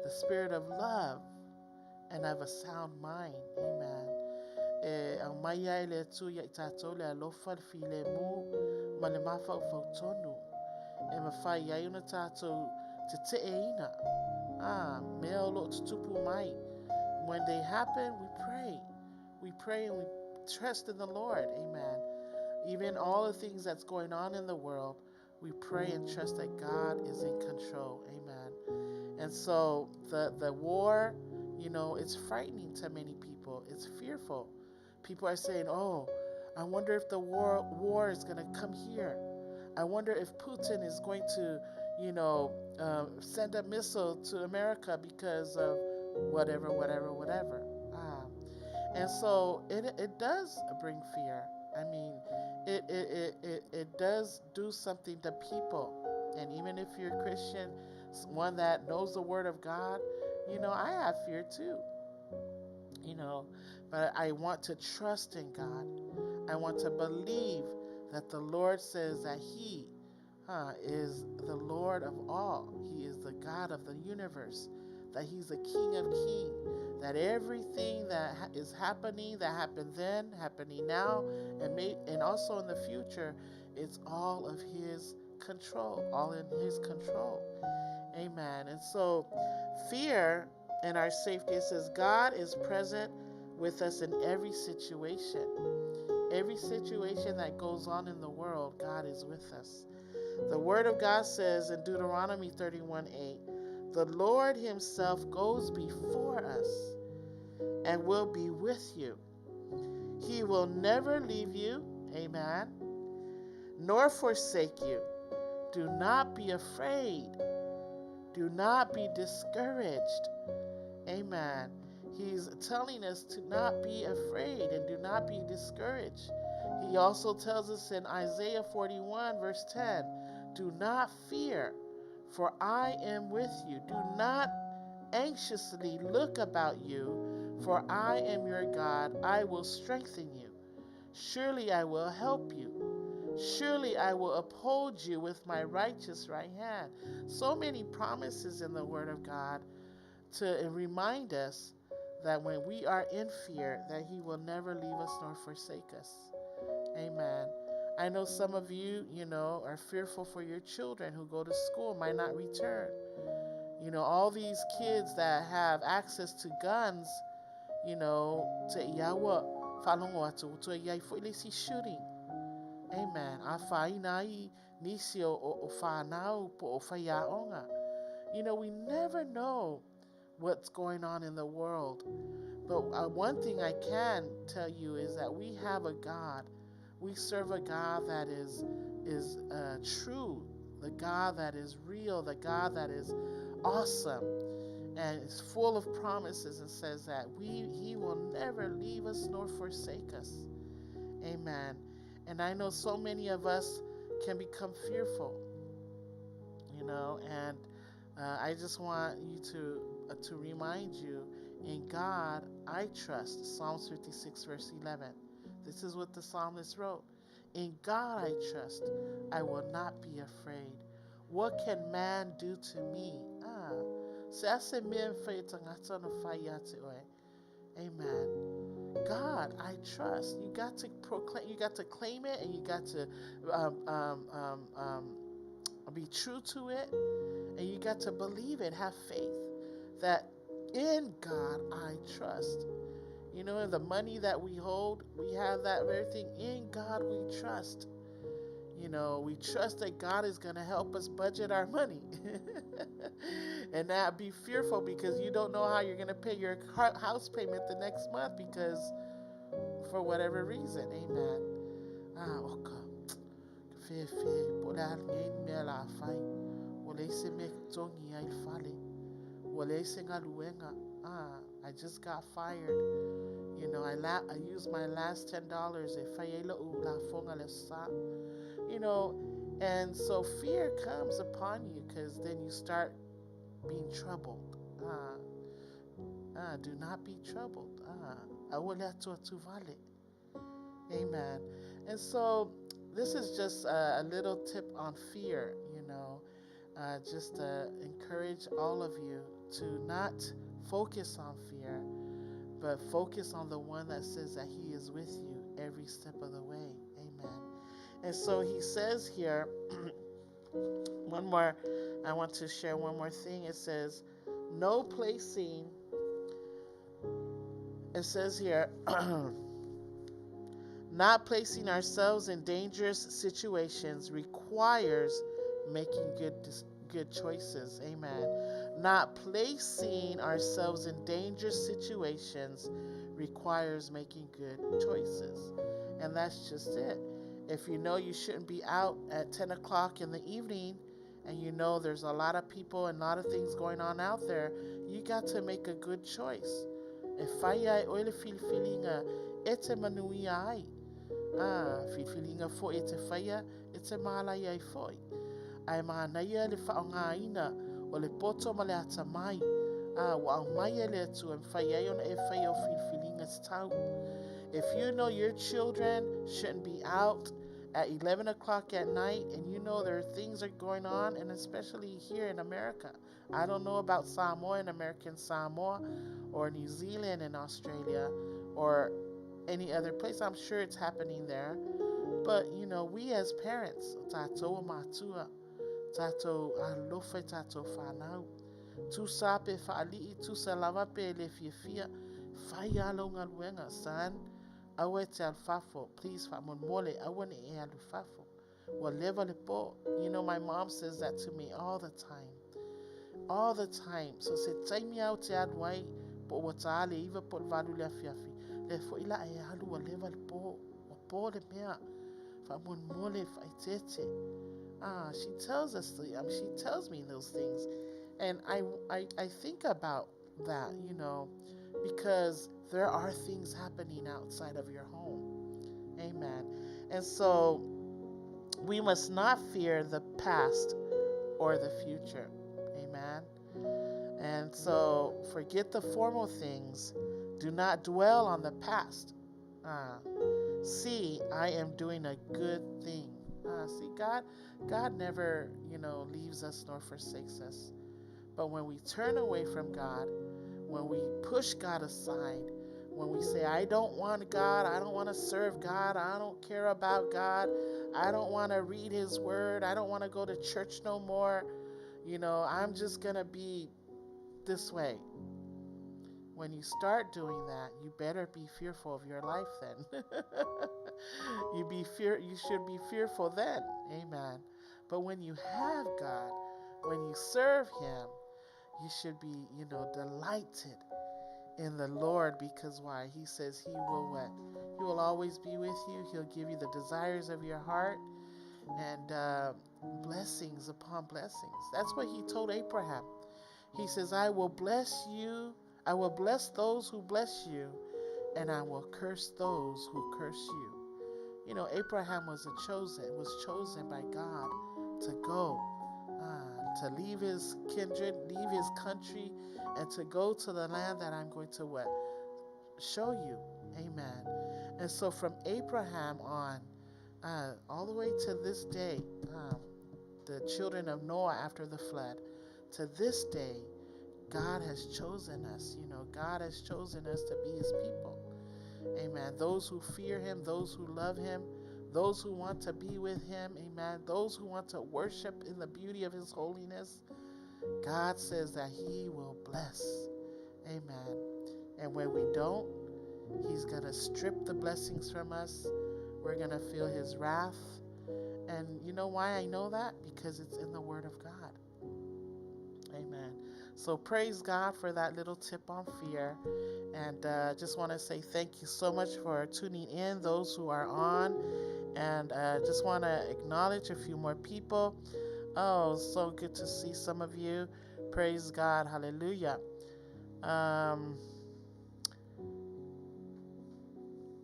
The spirit of love and of a sound mind. Amen. ang maya le tu ya tato le alofa fi le mu ma le mafa tonu e mawhai ai una tato te ina. Mea lo tutupu mai. When they happen, we pray. We pray and we trust in the Lord. Amen. Even all the things that's going on in the world, we pray and trust that God is in control. Amen. And so the war, it's frightening to many people. It's fearful. People are saying, oh, I wonder if the war is going to come here. I wonder if Putin is going to, send a missile to America because of whatever. And so it does bring fear. I mean, it does do something to people. And even if you're a Christian, one that knows the Word of God, I have fear too. But I want to trust in God. I want to believe that the Lord says that He is the Lord of all. He is the God of the universe, that He's the King of kings, that everything that is happening, that happened then, happening now, and also in the future, it's all of His control, all in His control. Amen. And so fear and our safety, it says God is present with us in every situation. Every situation that goes on in the world, God is with us. The Word of God says in Deuteronomy 31:8, the Lord Himself goes before us and will be with you. He will never leave you, amen, nor forsake you. Do not be afraid. Do not be discouraged. Amen. He's telling us to not be afraid and do not be discouraged. He also tells us in Isaiah 41, verse 10, do not fear, for I am with you. Do not anxiously look about you, for I am your God. I will strengthen you. Surely I will help you. Surely I will uphold you with my righteous right hand. So many promises in the Word of God to remind us that when we are in fear, that He will never leave us nor forsake us. Amen. I know some of you, are fearful for your children who go to school, might not return. All these kids that have access to guns, to iawa, falongo to iai foilesi shooting. Amen. Afainai nisio o whanau po o whaiaonga. We never know what's going on in the world. But one thing I can tell you is that we have a God. We serve a God that is true, the God that is real, the God that is awesome, and is full of promises, and says that He will never leave us nor forsake us. Amen. And I know so many of us can become fearful, and I just want you to remind you, in God I trust. Psalms 56 verse 11. This is what the psalmist wrote. In God I trust. I will not be afraid. What can man do to me? Amen. God, I trust. You got to proclaim. You got to claim it, and you got to be true to it, and you got to believe it. Have faith that in God I trust. In the money that we hold, we have that very thing. In God we trust. We trust that God is going to help us budget our money. And not be fearful because you don't know how you're going to pay your house payment the next month because for whatever reason. Amen. I just got fired. I used my last $10. And so fear comes upon you because then you start being troubled. Do not be troubled. Amen. And so this is just a little tip on fear, just to encourage all of you to not focus on fear, but focus on the one that says that he is with you every step of the way. Amen. And so he says here, I want to share one more thing. It says, no placing, it says here, not placing ourselves in dangerous situations requires making good choices. Amen. Not placing ourselves in dangerous situations requires making good choices. And that's just it. If you know you shouldn't be out at 10 o'clock in the evening, and you know there's a lot of people and a lot of things going on out there, you got to make a good choice. If I oil filfilinga, it's a Manuia. Filfilinga fo it's a fire, it's a malaya foi. Ai manaya le faongaina o le poto ma le atamai. Wa maya le tu and fire on e fire filfilinga's town. If you know your children shouldn't be out at 11 o'clock at night, and you know there are things are going on, and especially here in America. I don't know about Samoa and American Samoa, or New Zealand and Australia, or any other place. I'm sure it's happening there. But, you know, we as parents, tato matua, tato alofe tato whanau, tu sape whaali'i, tu salama pe le fiafia, whai alonga luenga, son. Awe te alfafo, please famon mole, awane e alufafo. Whatever le po. You know, my mom says that to me all the time. All the time. So se taimi au te adwai, po wata ale iwa po valu le afiafi. Le fo ila e alu whatever le po. Wa po le mea. Famon mole faitete. She tells us, she tells me those things. And I think about that, you know, because there are things happening outside of your home. Amen. And so we must not fear the past or the future. Amen. And so forget the formal things. Do not dwell on the past. See, I am doing a good thing. See, God never, leaves us nor forsakes us. But when we turn away from God, when we push God aside, when we say, I don't want God, I don't want to serve God, I don't care about God, I don't want to read his word, I don't want to go to church no more, I'm just going to be this way. When you start doing that, you better be fearful of your life then. You should be fearful then. Amen. But when you have God, when you serve him, you should be, delighted in the Lord, because why? He says he will what? He will always be with you. He'll give you the desires of your heart and blessings upon blessings. That's what he told Abraham. He says, I will bless you. I will bless those who bless you, and I will curse those who curse you. Abraham was chosen by God to go, to leave his kindred, leave his country, and to go to the land that I'm going to show you. Amen. And so from Abraham on, all the way to this day, the children of Noah after the flood, to this day, God has chosen us. God has chosen us to be his people. Amen. Those who fear him, those who love him, those who want to be with him. Amen. Those who want to worship in the beauty of his holiness. God says that he will bless. Amen. And when we don't, he's going to strip the blessings from us. We're going to feel his wrath. And you know why I know that? Because it's in the Word of God. Amen. So praise God for that little tip on fear. And just want to say thank you so much for tuning in, those who are on. And just want to acknowledge a few more people. Oh, so good to see some of you. Praise God. Hallelujah.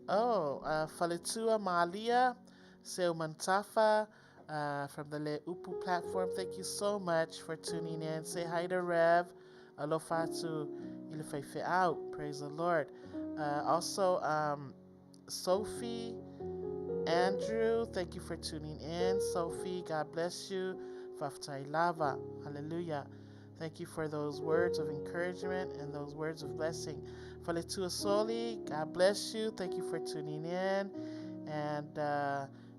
Falitua Malia, Seu Mantafa, from the Le Upu platform. Thank you so much for tuning in. Say hi to Rev. Alofatu Ilifefe out. Praise the Lord. Also, Sophie, Andrew, thank you for tuning in. Sophie, God bless you. Faftai Lava. Hallelujah. Thank you for those words of encouragement and those words of blessing. Faletua Soli, God bless you. Thank you for tuning in. And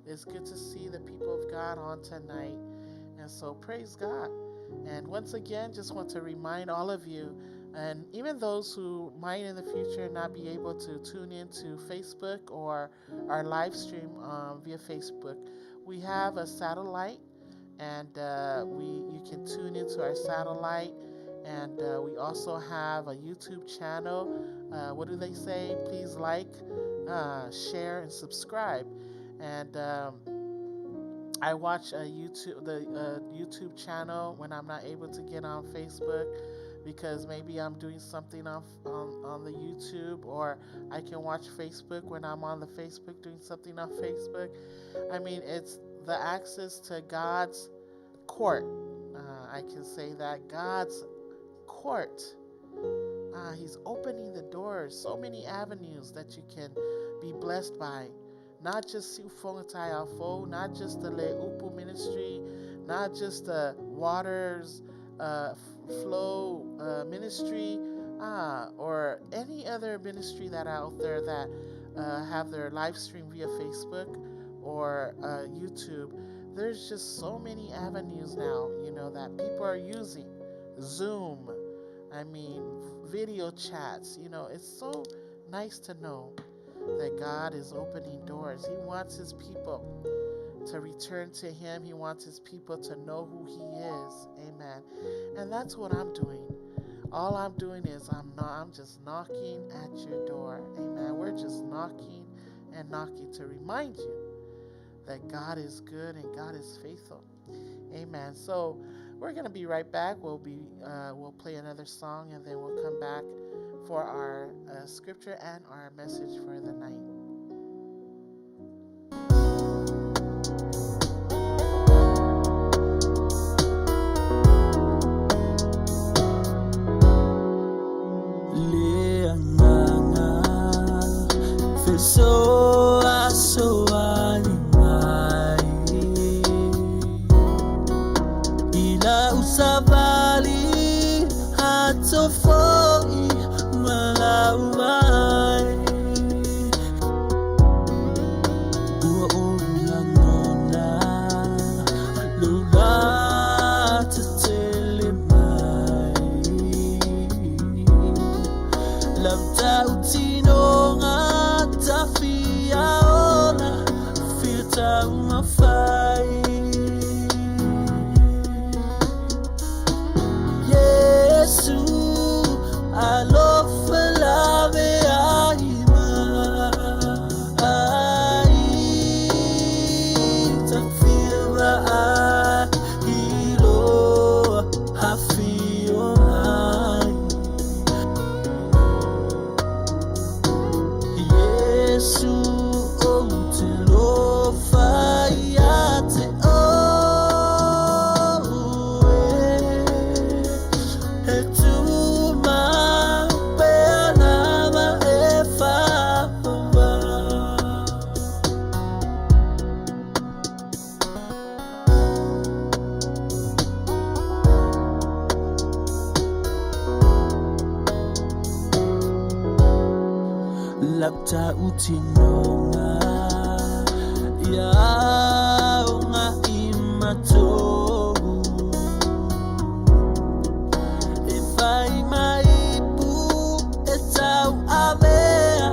it's good to see the people of God on tonight. And so praise God. And once again, just want to remind all of you, and even those who might in the future not be able to tune into Facebook or our live stream via Facebook, we have a satellite, and you can tune into our satellite. And we also have a YouTube channel. What do they say? Please like, share, and subscribe. And I watch the YouTube channel when I'm not able to get on Facebook, because maybe I'm doing something on the YouTube, or I can watch Facebook when I'm on the Facebook doing something on Facebook. I mean, it's the access to God's court. I can say that God's court. He's opening the doors, so many avenues that you can be blessed by. Not just Suluvale Alfo, not just the Le Upu ministry, not just the Waters Flow ministry, or any other ministry that are out there that have their live stream via Facebook or YouTube. There's just so many avenues now, that people are using. Zoom, video chats, it's so nice to know that God is opening doors. He wants his people to return to him. He wants his people to know who he is. Amen. And that's what I'm doing. All I'm doing is I'm just knocking at your door. Amen. We're just knocking and knocking to remind you that God is good and God is faithful. Amen. So we're going to be right back. We'll play another song, and then we'll come back for our scripture and our message for the night. Lapta utinonga ya nga imato ifai maipu etau avea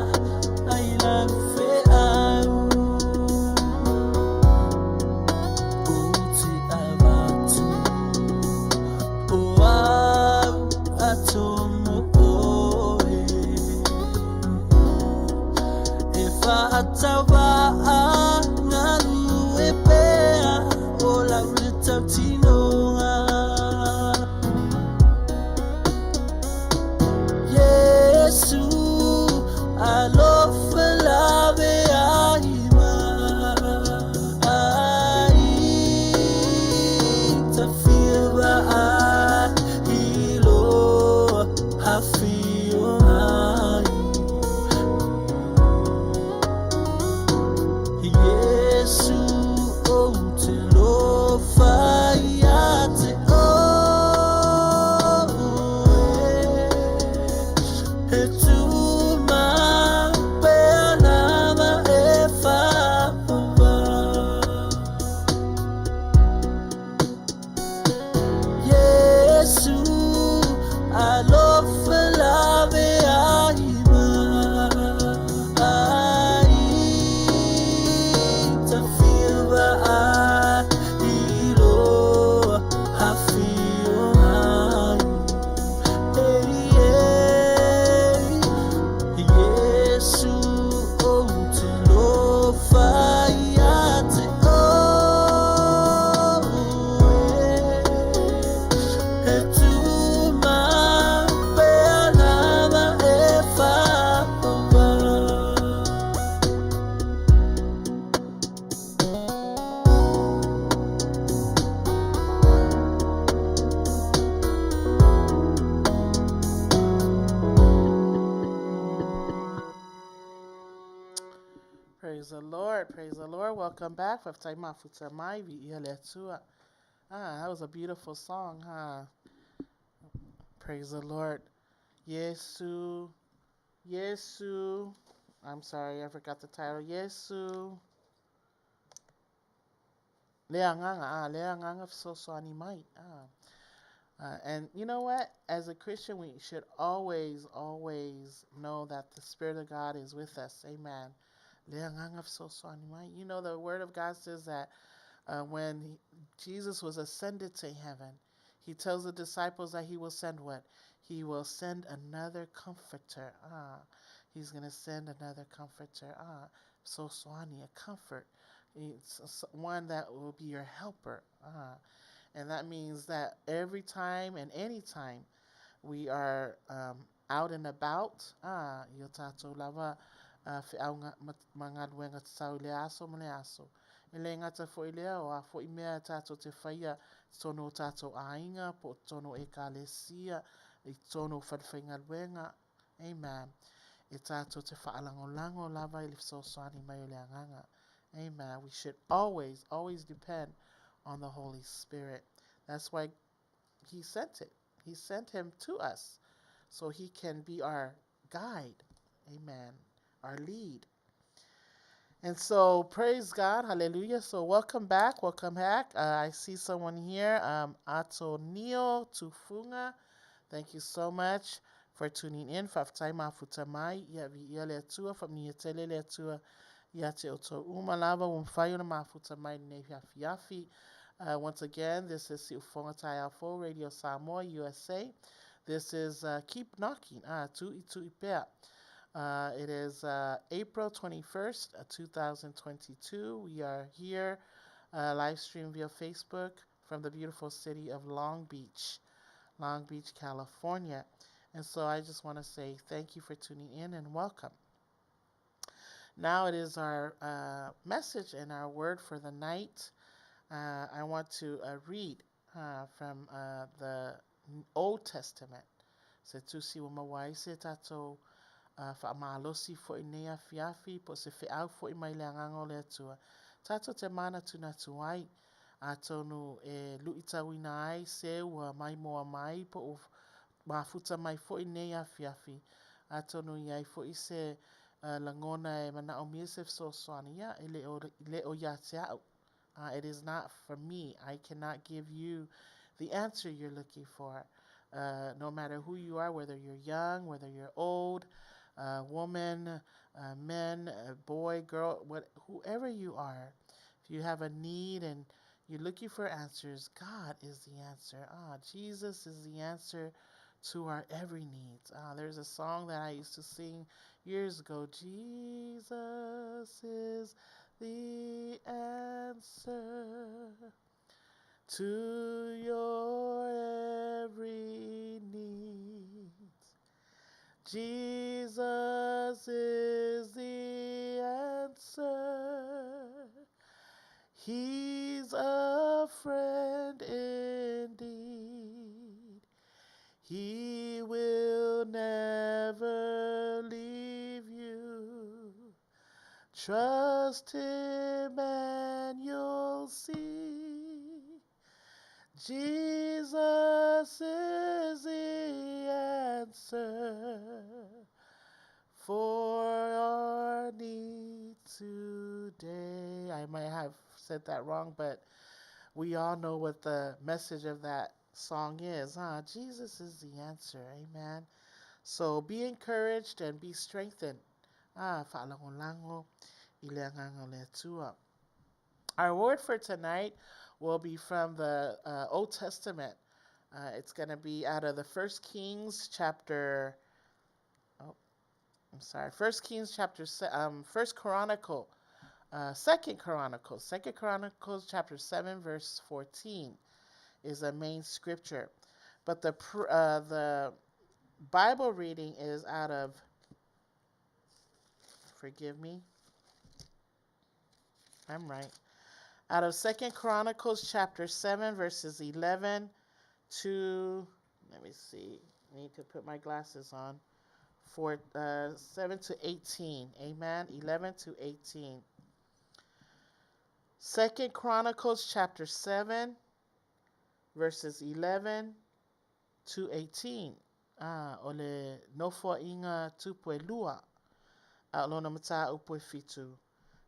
ailafe au uti avatu oau atomo Atawa ngalu epea ola ulitautinonga Yesu alofalabe aima tafira hilo hafio Praise the Lord. Praise the Lord. Welcome back. That was a beautiful song, huh? Praise the Lord. Yesu. Yesu. I'm sorry, I forgot the title. Yesu. Leanganga. Leanganga Soswani Might. And you know what? As a Christian, we should always, always know that the Spirit of God is with us. Amen. You know, the Word of God says that when Jesus was ascended to heaven, he tells the disciples that he will send what? He will send another comforter. He's going to send another comforter. Soswani, a comfort. It's one that will be your helper. And that means that every time and any time we are out and about, yotato lava fi'au mga duenga tsau leaso maleaso. Ele ngata fo ilea o a fo imea tato te whaia tono tato ainga po tono e kalesia i tono whadwhainga duenga. Amen. E tato te whaalangolango lava i so swani mai o leanganga. Amen. We should always, always depend on the Holy Spirit. That's why he sent it. He sent him to us so he can be our guide. Amen. Our lead. And so praise God. Hallelujah. So welcome back. Welcome back. I see someone here. Atonio Tufunga. Thank you so much for tuning in. Faftai mafutamai. Yavi yale tua from Niatele tua. Yate oto umalava umfayo na mafutamai nefiafi. Once again, this is Suluvale Alpha Radio Samoa, USA. This is Keep Knocking. Tu'ipea. It is April 21st, 2022. We are here, live stream via Facebook from the beautiful city of Long Beach, California. And so I just want to say thank you for tuning in and welcome. Now it is our message and our word for the night. I want to read from the Old Testament. Se tu si wamawai se tato whaamalosi fo i nea fiafi po se whiau fo i mai leangango le atua. Tato te mana tuna tuai a tonu e luitau ina ai se ua mai moa mai po o mafuta mai fo i nea fiafi. A tonu iai fo i se langona e mana o miesef so soania e le o ya te au. It is not for me. I cannot give you the answer you're looking for. No matter who you are, whether you're young, whether you're old, woman, men, boy, girl, whoever you are, if you have a need and you're looking for answers, God is the answer. Jesus is the answer to our every need. There's a song that I used to sing years ago. Jesus is the answer to your every need. Jesus is the answer. He's a friend indeed. He will never leave you. Trust him and you'll see. Jesus is the answer for our need today. I might have said that wrong, but we all know what the message of that song is. Jesus is the answer. Amen. So be encouraged and be strengthened. Our word for tonight will be from the Old Testament. It's going to be out of the First Kings chapter. First Kings chapter. First Chronicle. Second Chronicles chapter 7 verse 14 is a main scripture, but the Bible reading is out of. Forgive me. I'm right. Out of 2 Chronicles chapter 7 verses 11 to, let me see, I need to put my glasses on, for 7 to 18. Amen. 11 to 18. 2 Chronicles chapter 7, verses 11 to 18. Ole nofo inga tupue lua. Lona mata upue fitu.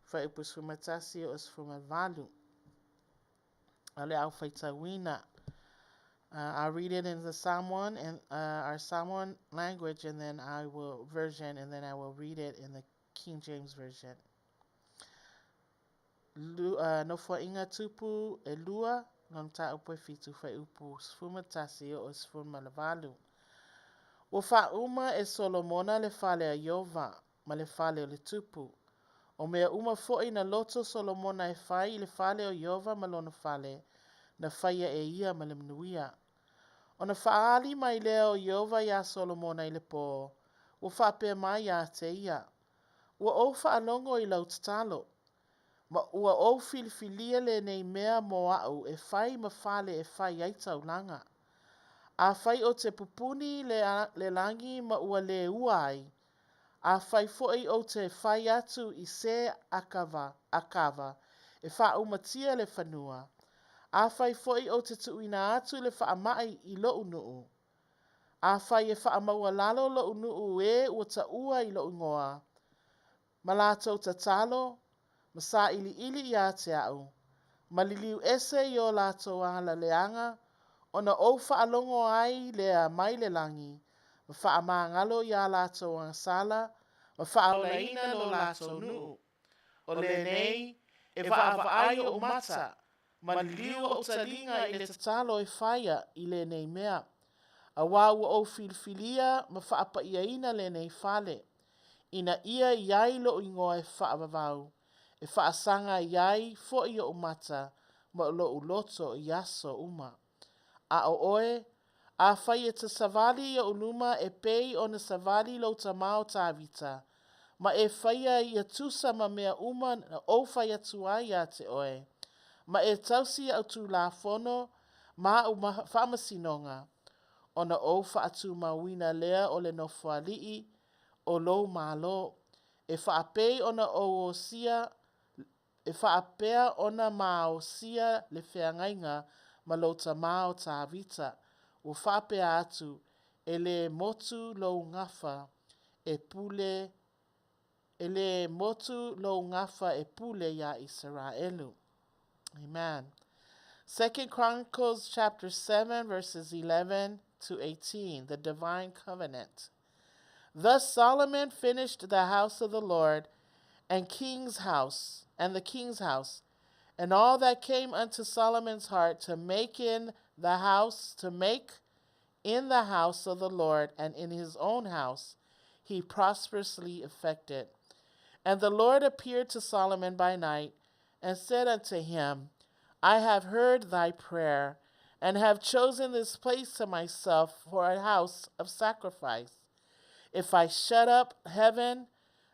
Fa upus fumatasi os fumavalu. Ale au faitawina. I'll read it in the Samoan and our Samoan language, and then I will read it in the King James version. No fo inga tupu e lua, non ta upo fitu fa upu sfuma tasio o sfuma lavalu. O fa uma e Solomona le fale a Yova, ma le fale o le tupu. O mea uma fo'i na loto Solomona e fai le fale o Yova ma lona fale, na faia e ia ma le Manuia. O na faali mai leo Yova ya Solomona i le pō, o fa pe mai ya te ia. Ua o fa alongo i lau tatalo. Ma ua o filifilia le nei mea mo au e fai ma fale e fai ai taulanga. A fai o te pupuni le langi ma ua le uai. A fai foi o te fai atu i se akava e fa umatia le fanua. A fai foi o te tuina atu le fa mai i lo unuu. A fai e fa maua lalo lo unuu e ua ta ua i lo ungoa. Malato ta talo, masa ili ia te au. Maliliu ese i o lato ala leanga, ona o whaalongo ai lea mai le langi, ma whaamangalo ia lato ang sala, ma whaolaina lo lato nuu. O le nei, e whaai o mata, maliliu o talinga i le tatalo e whaia i le nei mea. A wau o filfilia, ma whaapaiaina le nei fale. Ina ia iai lo ingoa e whaavavau. E whaasanga iai fo i o mata, ma lo uloto i aso uma. A o oe, a whai e te savali i o uluma e pei o na savali lo ta mao ta vita. Ma e whaia i a tusa ma mea uma na o whai atu ai a te oe. Ma e tausi au tu la fono, ma u whamasinonga. O na o wha atu mawina lea o le nofua lii, o lo malo. E whaapei o na o sia, e whaapea o na mao sia le whiangainga ma lo ta mao ta vita. O whaapea atu e le motu lo ngafa e pule, ya Israelu. Amen. 2 Chronicles chapter 7 verses 11 to 18, the divine covenant. Thus Solomon finished the house of the Lord and the king's house, and all that came unto Solomon's heart to make in the house of the Lord and in his own house, he prosperously effected. And the Lord appeared to Solomon by night, and said unto him, I have heard thy prayer, and have chosen this place to myself for a house of sacrifice. If I shut up heaven,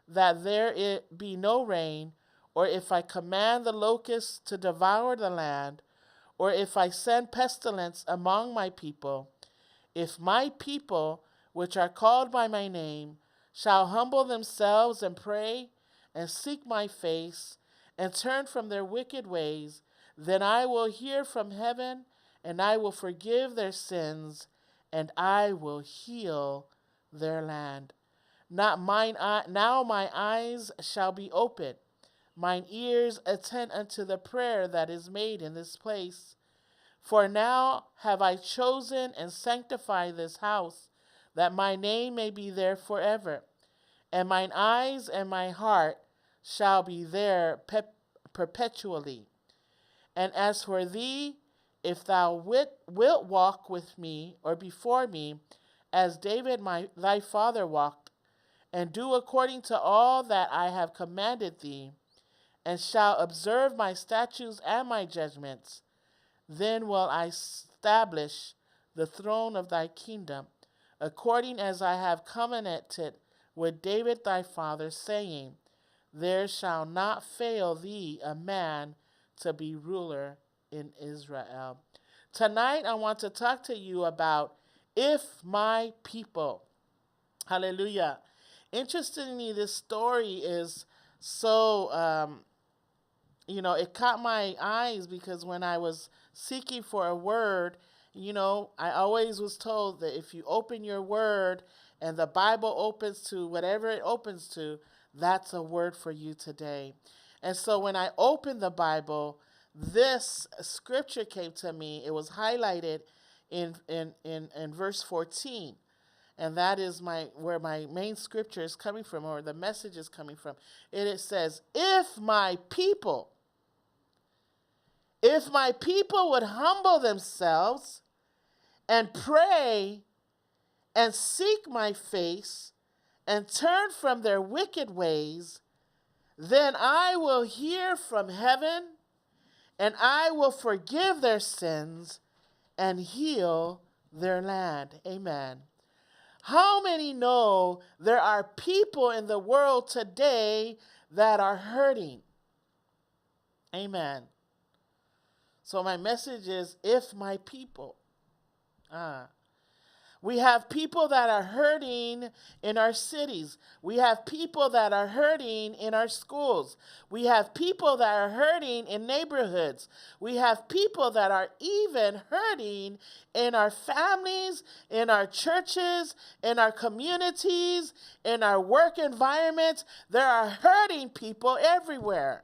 that there be no rain, or if I command the locusts to devour the land, or if I send pestilence among my people, if my people, which are called by my name, shall humble themselves and pray, and seek my face, and turn from their wicked ways, then I will hear from heaven, and I will forgive their sins, and I will heal their land. Now my eyes shall be open, mine ears attend unto the prayer that is made in this place. For now have I chosen and sanctified this house, that my name may be there forever, and mine eyes and my heart shall be there perpetually. And as for thee, if thou wilt walk with me, or before me, as David thy father walked, and do according to all that I have commanded thee, and shall observe my statutes and my judgments, then will I establish the throne of thy kingdom, according as I have covenanted with David thy father, saying, there shall not fail thee a man to be ruler in Israel. Tonight I want to talk to you about if my people. Hallelujah. Interestingly, this story is so it caught my eyes because when I was seeking for a word, I always was told that if you open your word and the Bible opens to whatever it opens to, that's a word for you today. And so when I opened the Bible, this scripture came to me. It was highlighted in verse 14. And that is where my main scripture is coming from, or the message is coming from. And it says, if my people would humble themselves and pray and seek my face and turn from their wicked ways, then I will hear from heaven and I will forgive their sins and heal their land. Amen. How many know there are people in the world today that are hurting? Amen. So my message is, if my people. We have people that are hurting in our cities. We have people that are hurting in our schools. We have people that are hurting in neighborhoods. We have people that are even hurting in our families, in our churches, in our communities, in our work environments. There are hurting people everywhere.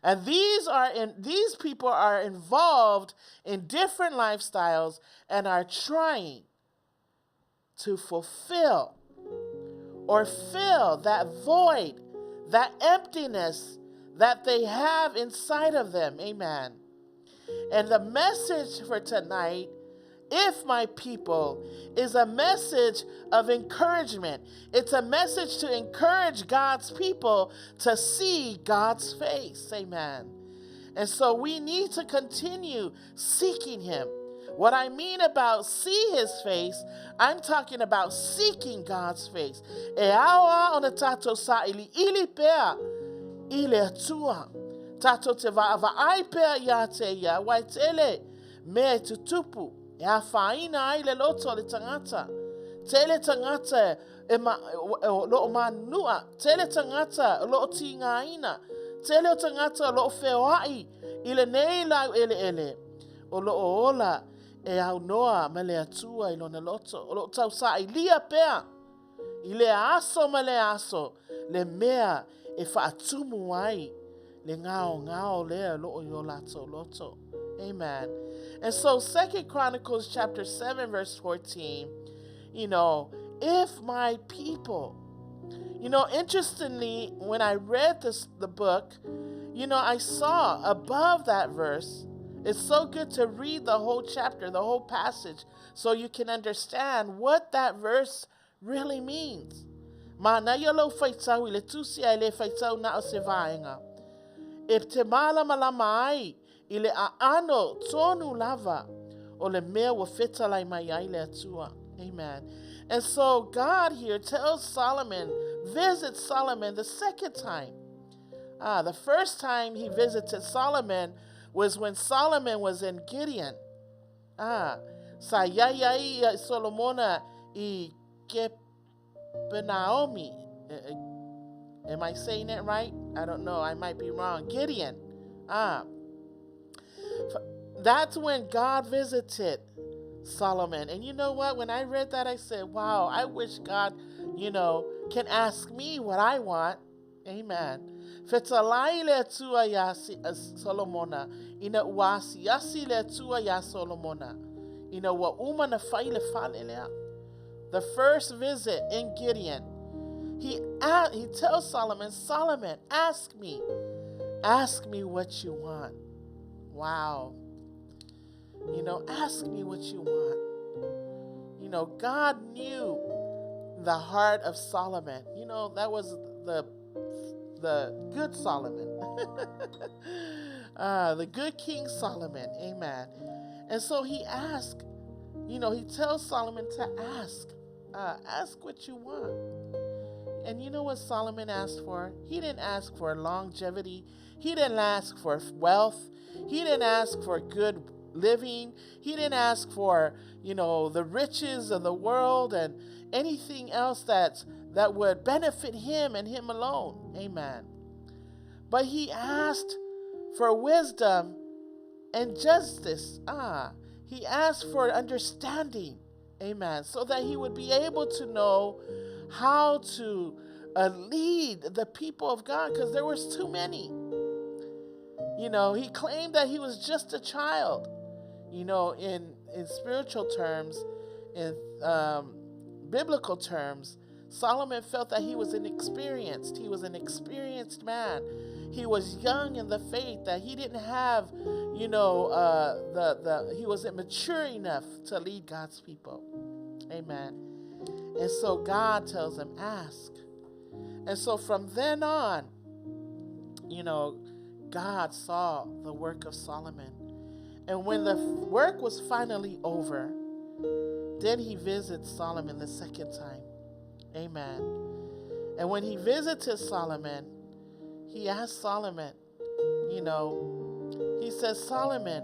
And these people are involved in different lifestyles and are trying to fulfill or fill that void, that emptiness that they have inside of them. Amen. And the message for tonight, if my people, is a message of encouragement. It's a message to encourage God's people to see God's face. Amen. And so we need to continue seeking Him. What I mean about see His face, I'm talking about seeking God's face. E awa ona tato sa ili pea ile atua. Tato te va ai pea ya te ya waitele me tutupu. E a whaina ai le loto le tangata. Tele tangata lo manua. Tele tangata lo tingaina. Tele tangata lo whewai. Ile nei lau ele. O lo ola. E au noa ma le atua I lona loto. O lo tau sa I lia pea. I le aso ma le aso. Le mea e whaatumu ai. Le ngao lea lo o yo lato loto. Amen. And so 2 Chronicles chapter 7 verse 14, if my people, interestingly, when I read the book, I saw above that verse, it's so good to read the whole chapter, the whole passage, so you can understand what that verse really means. Mana yolo faitau ile tusi ile faitau na o se vaenga. If te mala malamai ile a ano tonu lava o le mea wa fetalai mai ai le atua. Amen. And so God here tells Solomon, visit Solomon the second time. The first time he visited Solomon was when Solomon was in Gideon. Sayayai Solomona I Kepenaomi. Am I saying it right? I don't know. I might be wrong. Gideon. That's when God visited Solomon. And you know what? When I read that, I said, wow, I wish God, can ask me what I want. Amen. Fetalai le tua ya Solomona. Ina uasi yasi le tua ya Solomona. Ina wa uma na faile falelea. The first visit in Gideon, he tells Solomon, ask me what you want. Wow. Ask me what you want. God knew the heart of Solomon. That was the good Solomon. The good King Solomon. Amen. And so he asked, he tells Solomon to ask. Ask what you want. And you know what Solomon asked for? He didn't ask for longevity. He didn't ask for wealth. He didn't ask for good living. He didn't ask for, the riches of the world and anything else that would benefit him and him alone. Amen. But he asked for wisdom and justice. He asked for understanding. Amen. So that he would be able to know how to lead the people of God, because there was too many. He claimed that he was just a child. In spiritual terms, in biblical terms, Solomon felt that he was inexperienced. He was an experienced man. He was young in the faith, that he didn't have, he wasn't mature enough to lead God's people. Amen. And so God tells him, ask. And so from then on, God saw the work of Solomon. And when the work was finally over, then he visits Solomon the second time. Amen. And when he visited Solomon, he asked Solomon, he says, Solomon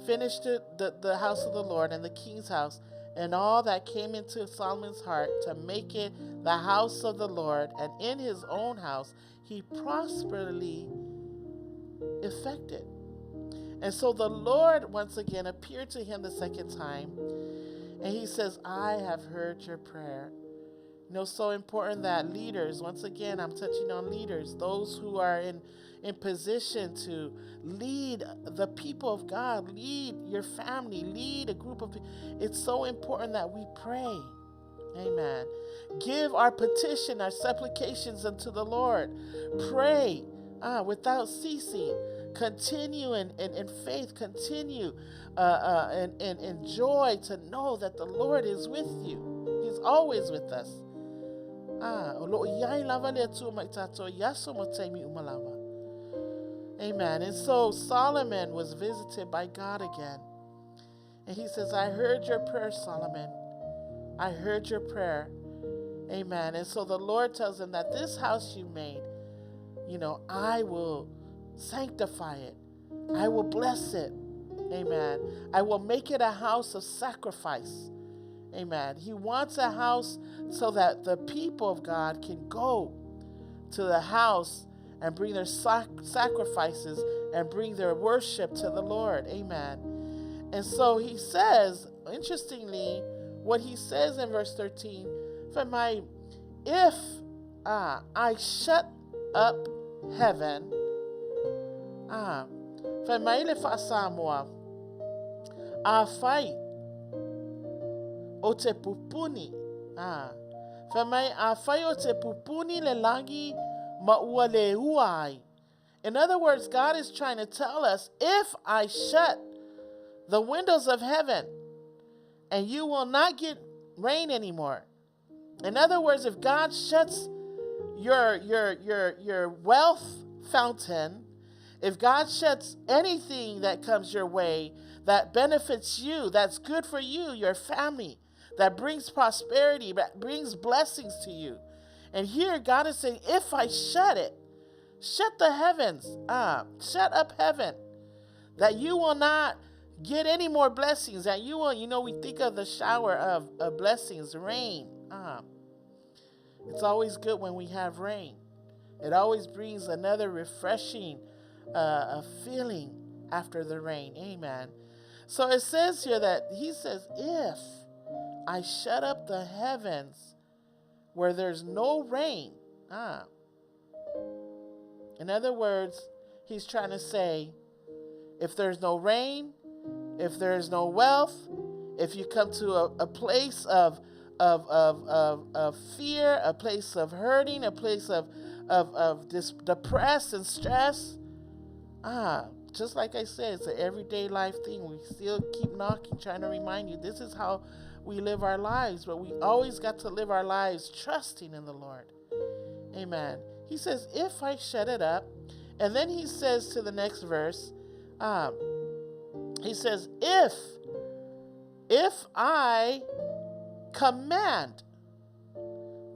finished the house of the Lord and the king's house and all that came into Solomon's heart to make it the house of the Lord, and in his own house he prosperously effected. And so the Lord once again appeared to him the second time, and he says, I have heard your prayer. So important that leaders, once again, I'm touching on leaders, those who are in position to lead the people of God, lead your family, lead a group of people. It's so important that we pray. Amen. Give our petition, our supplications unto the Lord. Pray without ceasing. Continue in faith. Continue in joy to know that the Lord is with you. He's always with us. Amen. And so Solomon was visited by God again. And he says, I heard your prayer, Solomon. I heard your prayer. Amen. And so the Lord tells him that this house you made, I will sanctify it. I will bless it. Amen. I will make it a house of sacrifice. Amen. He wants a house so that the people of God can go to the house and bring their sacrifices and bring their worship to the Lord. Amen. And so he says, interestingly, what he says in verse 13, if I shut up heaven, otepupuni. Otepupuni lelangi maualeuai. In other words, God is trying to tell us, if I shut the windows of heaven and you will not get rain anymore. In other words, if God shuts your wealth fountain, if God shuts anything that comes your way that benefits you, that's good for you, your family, that brings prosperity, that brings blessings to you. And here God is saying, if I shut it, shut the heavens, shut up heaven, that you will not get any more blessings, that you will, we think of the shower of blessings, rain. It's always good when we have rain. It always brings another refreshing feeling after the rain. Amen. So it says here that he says, if I shut up the heavens where there's no rain. In other words, he's trying to say, if there's no rain, if there's no wealth, if you come to a place of fear, a place of hurting, a place of depressed and stress, just like I said, it's an everyday life thing. We still keep knocking, trying to remind you, this is how we live our lives, but we always got to live our lives trusting in the Lord. Amen. He says, if I shut it up, and then he says to the next verse, he says, if I command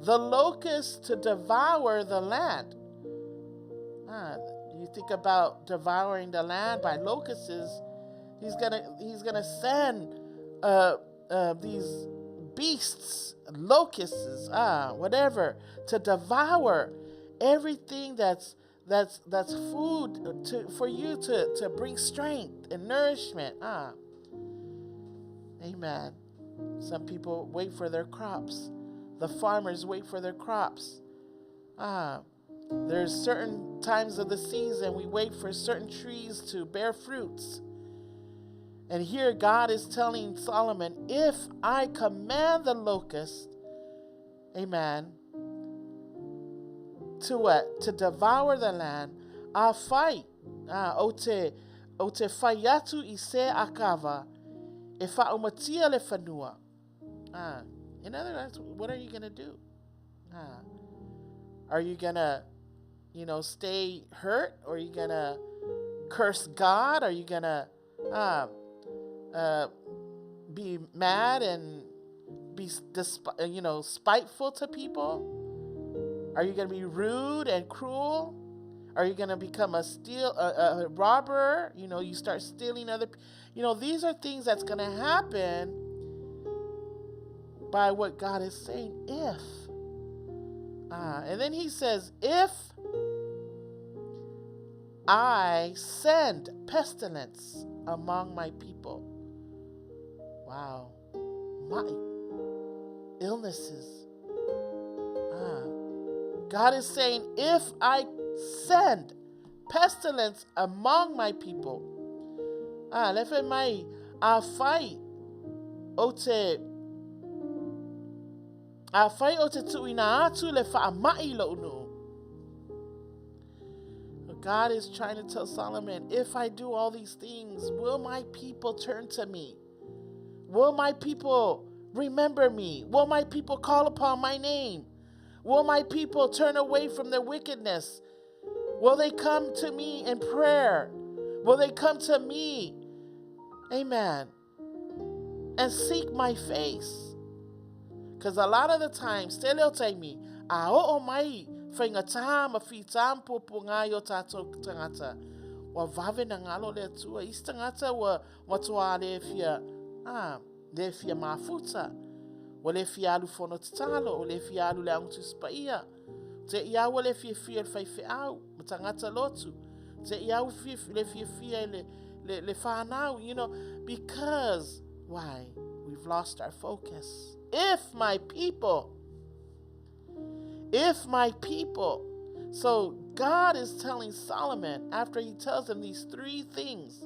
the locust to devour the land. You think about devouring the land by locusts. He's gonna send these beasts, locusts, whatever, to devour everything that's that's food for you to bring strength and nourishment. Amen. Some people wait for their crops. The farmers wait for their crops. There's certain times of the season we wait for certain trees to bear fruits. And here God is telling Solomon, if I command the locust, amen, to what? To devour the land, I'll fight. Ote fayatu ise akava, ifa umatia le fanua. In other words, what are you going to do? Are you going to, stay hurt? Or are you going to curse God? Are you going to be mad and be spiteful to people? Are you going to be rude and cruel? Are you going to become a robber? You start stealing other people. These are things that's going to happen by what God is saying, if. And then he says, if I send pestilence among my people. Wow. My illnesses. God is saying, if I send pestilence among my people, lefe mai a fight ote tuina atu le fa mai lo nu. God is trying to tell Solomon, if I do all these things, will my people turn to me? Will my people remember me? Will my people call upon my name? Will my people turn away from their wickedness? Will they come to me in prayer? Will they come to me, amen, and seek my face? Because a lot of the times, they'll tell me, mai whainga tā ma whi tāmpo po ngā i o tātou tangata. Wa vave na ngalo le tua. Is tangata wa toa le fia mafuta. Wa le fia alu fono tatalo. O le fia alu le angutu spaia. Te ia wa le fia fia le whaife au. Ma tangata lotu. Te ia wa le fia le whanau. Because, why? We've lost our focus. If my people. So God is telling Solomon, after he tells him these three things,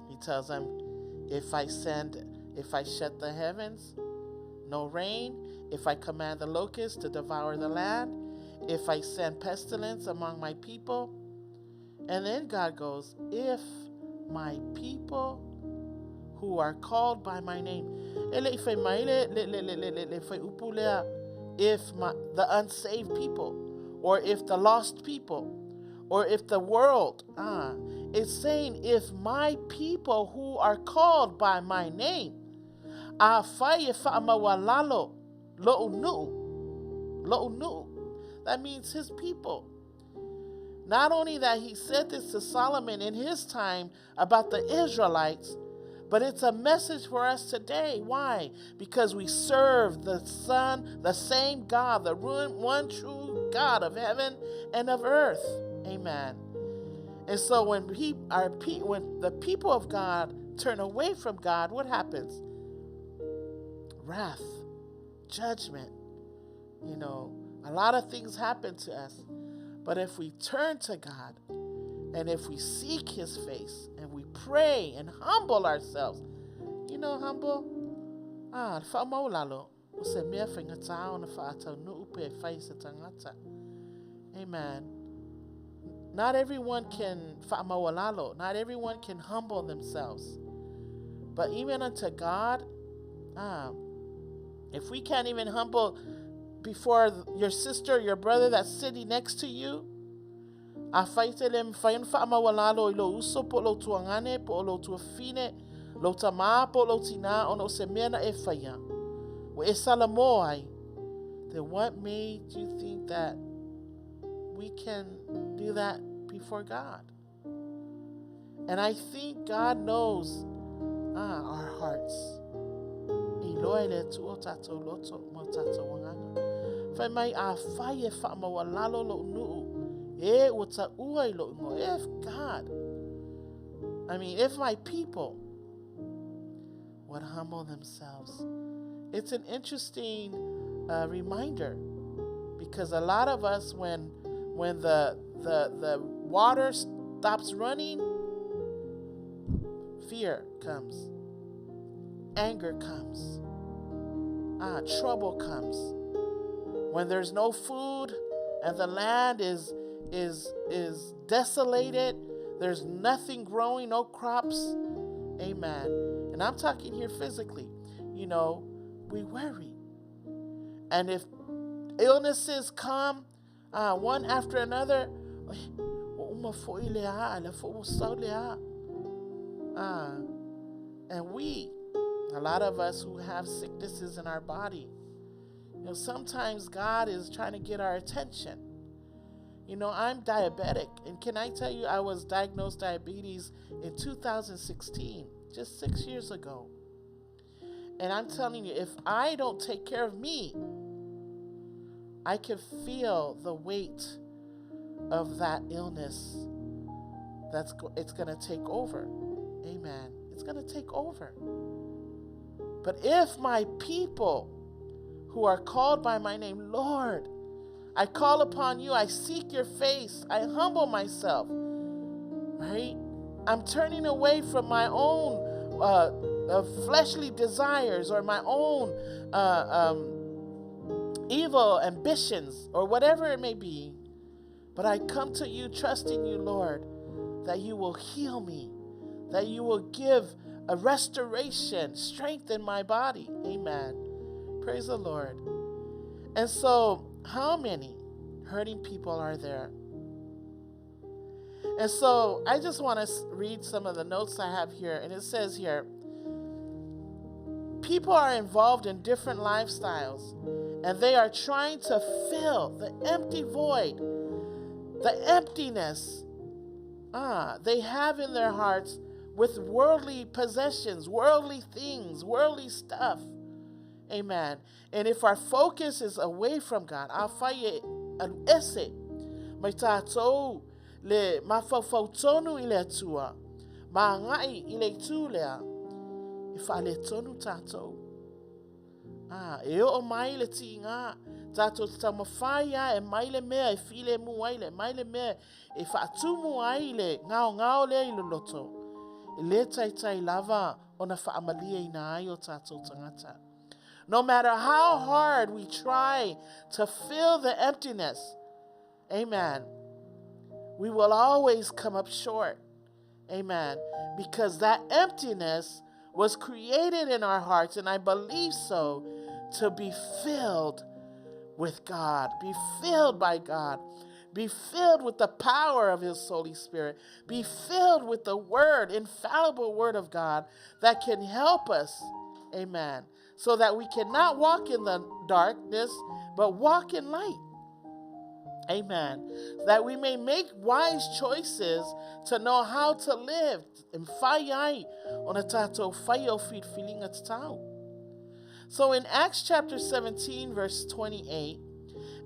he tells him, if I shut the heavens, no rain, if I command the locusts to devour the land, if I send pestilence among my people, and then God goes, if my people who are called by my name. If the unsaved people, or if the lost people, or if the world, it's saying, if my people who are called by my name, that means his people. Not only that he said this to Solomon in his time about the Israelites, but it's a message for us today. Why? Because we serve the Son, the same God, the one true God of heaven and of earth. Amen. And so when the people of God turn away from God, what happens? Wrath, judgment. A lot of things happen to us. But if we turn to God, and if we seek his face, and we pray and humble ourselves, humble? Amen. Not everyone can humble themselves. But even unto God, if we can't even humble before your sister, your brother that's sitting next to you, a faitelem fain fa mawalalo ilo uso po lo tuangane po lo tuafine lo tama po lo tina ono semena e faya we esalamoai. Then what made you think that we can do that before God? And I think God knows our hearts. Whai mai a whai e whaamawalalo lo nuu. E o ta ua I lo ingo. If God, if my people would humble themselves. It's an interesting reminder, because a lot of us, when the water stops running, fear comes, anger comes, trouble comes. When there's no food and the land is desolated, there's nothing growing, no crops. Amen. And I'm talking here physically. We worry. And if illnesses come, one after another, and a lot of us who have sicknesses in our body, sometimes God is trying to get our attention. I'm diabetic, and can I tell you, I was diagnosed diabetes in 2016, just 6 years ago. And I'm telling you, if I don't take care of me, I can feel the weight of that illness. It's going to take over. Amen. It's going to take over. But if my people who are called by my name, Lord, I call upon you, I seek your face, I humble myself, right? I'm turning away from my own fleshly desires or my own evil ambitions or whatever it may be. But I come to you trusting you, Lord, that you will heal me, that you will give a restoration, strength in my body. Amen. Praise the Lord. And so, how many hurting people are there? And so, I just want to read some of the notes I have here. And it says here, people are involved in different lifestyles, and they are trying to fill the empty void, the emptiness they have in their hearts with worldly possessions, worldly things, worldly stuff. Amen. And if our focus is away from God, afaye an ese mai tātou le mafautonu I le atua, ma ngai I le tūlea, I wha le tonu tātou. E o mai le ti ngā, tātou tamawhaia e mai le mea e file muaile, mai le mea e whaatumu aile, ngao le I loto. E le tai lava o na whaamalia I na ai o tātou tangata. No matter how hard we try to fill the emptiness, amen, we will always come up short. Amen. Because that emptiness was created in our hearts, and I believe so, to be filled with God, be filled by God, be filled with the power of His Holy Spirit, be filled with the Word, infallible Word of God that can help us, amen, so that we cannot walk in the darkness, but walk in light. Amen. That we may make wise choices to know how to live. So in Acts chapter 17, verse 28,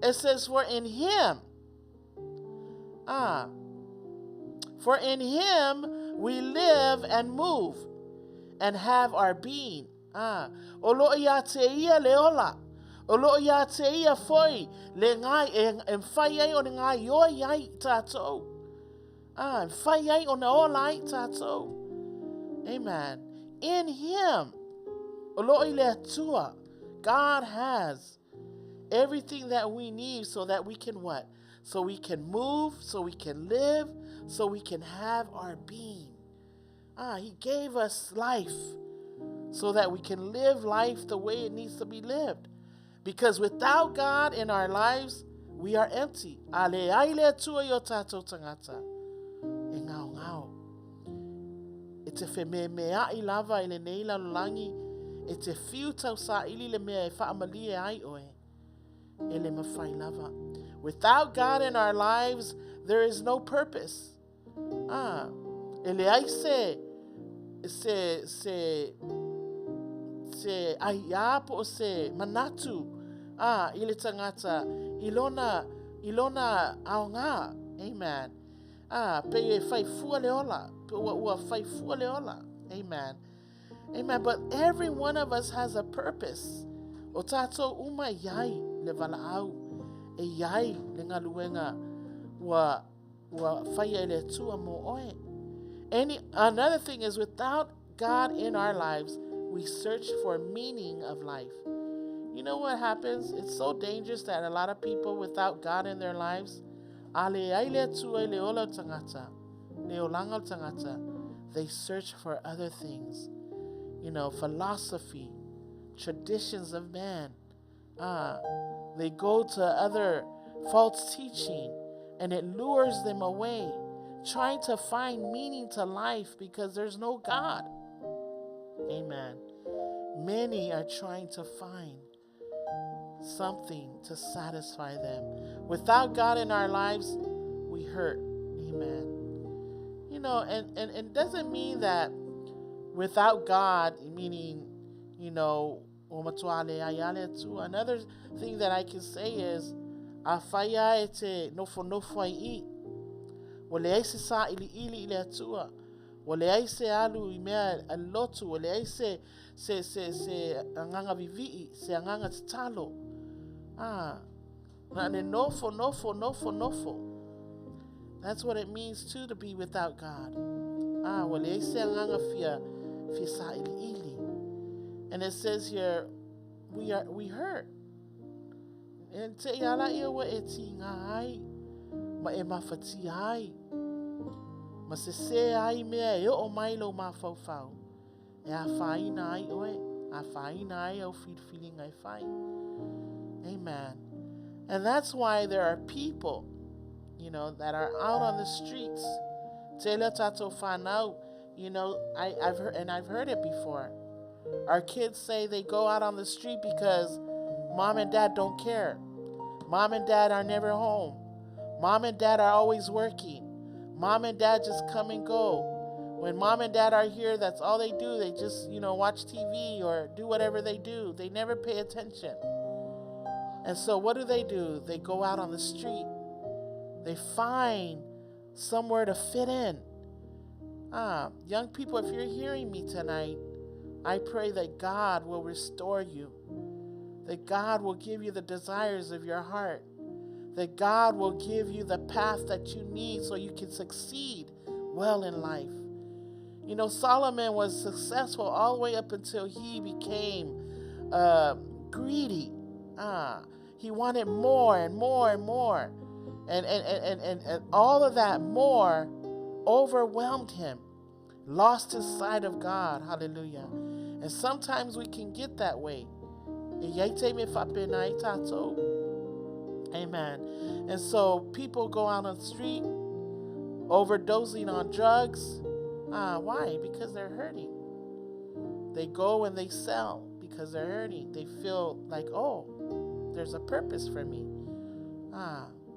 it says, For in Him we live and move and have our being. Olo ia te ia leola. Olo ia te ia foi. Le ngai e whai ai o ngai oi ai tātou. Whai ai o na ola ai tātou. Amen. In Him, olo I le atua, God has everything that we need so that we can what? So we can move, so we can live, so we can have our being. He gave us life, so that we can live life the way it needs to be lived. Because without God in our lives, we are empty. Ale aile tua yo tātou tangata. E ngao. E te whe mea I lava I le neila lulangi. E te whiu tau sa ili le mea e whaamalie ai oe. E le mawhai lava. Without God in our lives, there is no purpose. E le ai se ai apo se manatu Ili tangata, ilona aonga. Amen. Pe e fai fua leola. Pe ua fai fua leola. Amen. Amen. But every one of us has a purpose. O tato uma yai le valaau. E yai le ngaluenga wa fai ele tua mo oe. Another thing is, without God in our lives, we search for meaning of life. You know what happens? It's so dangerous that a lot of people without God in their lives, they search for other things. Philosophy, traditions of man. They go to other false teaching, and it lures them away, trying to find meaning to life because there's no God. Amen. Many are trying to find something to satisfy them. Without God in our lives, we hurt. Amen. And it doesn't mean that without God, meaning, another thing that I can say is, afaya ete nofo ai. Wale ai se sa ili atua. Wale ai se alu I mea alotu. Wale ai se anganga vivi'i. Se anganga tatalo. Nane nofo. That's what it means too to be without God. Wale ai se anganga fia sa ili. And it says here, we hurt. And te yala ia wa eti ngai. Ma e mawhati ai. Ma se ai mea e o mailo ma fau. E a whaina ai oe. A whaina ai au feeling ai whai. Amen. And that's why there are people, that are out on the streets. Te le tato whanau. I've heard it before. Our kids say they go out on the street because mom and dad don't care. Mom and dad are never home. Mom and dad are always working. Mom and dad just come and go. When mom and dad are here, that's all they do. They just, watch TV or do whatever they do. They never pay attention. And so what do? They go out on the street. They find somewhere to fit in. Young people, if you're hearing me tonight, I pray that God will restore you. That God will give you the desires of your heart. That God will give you the path that you need so you can succeed well in life. Solomon was successful all the way up until he became greedy. He wanted more and more and more. And all of that more overwhelmed him. Lost his sight of God. Hallelujah. And sometimes we can get that way. Amen. And so people go out on the street overdosing on drugs. Why? Because they're hurting. They go and they sell because they're hurting. They feel like, there's a purpose for me.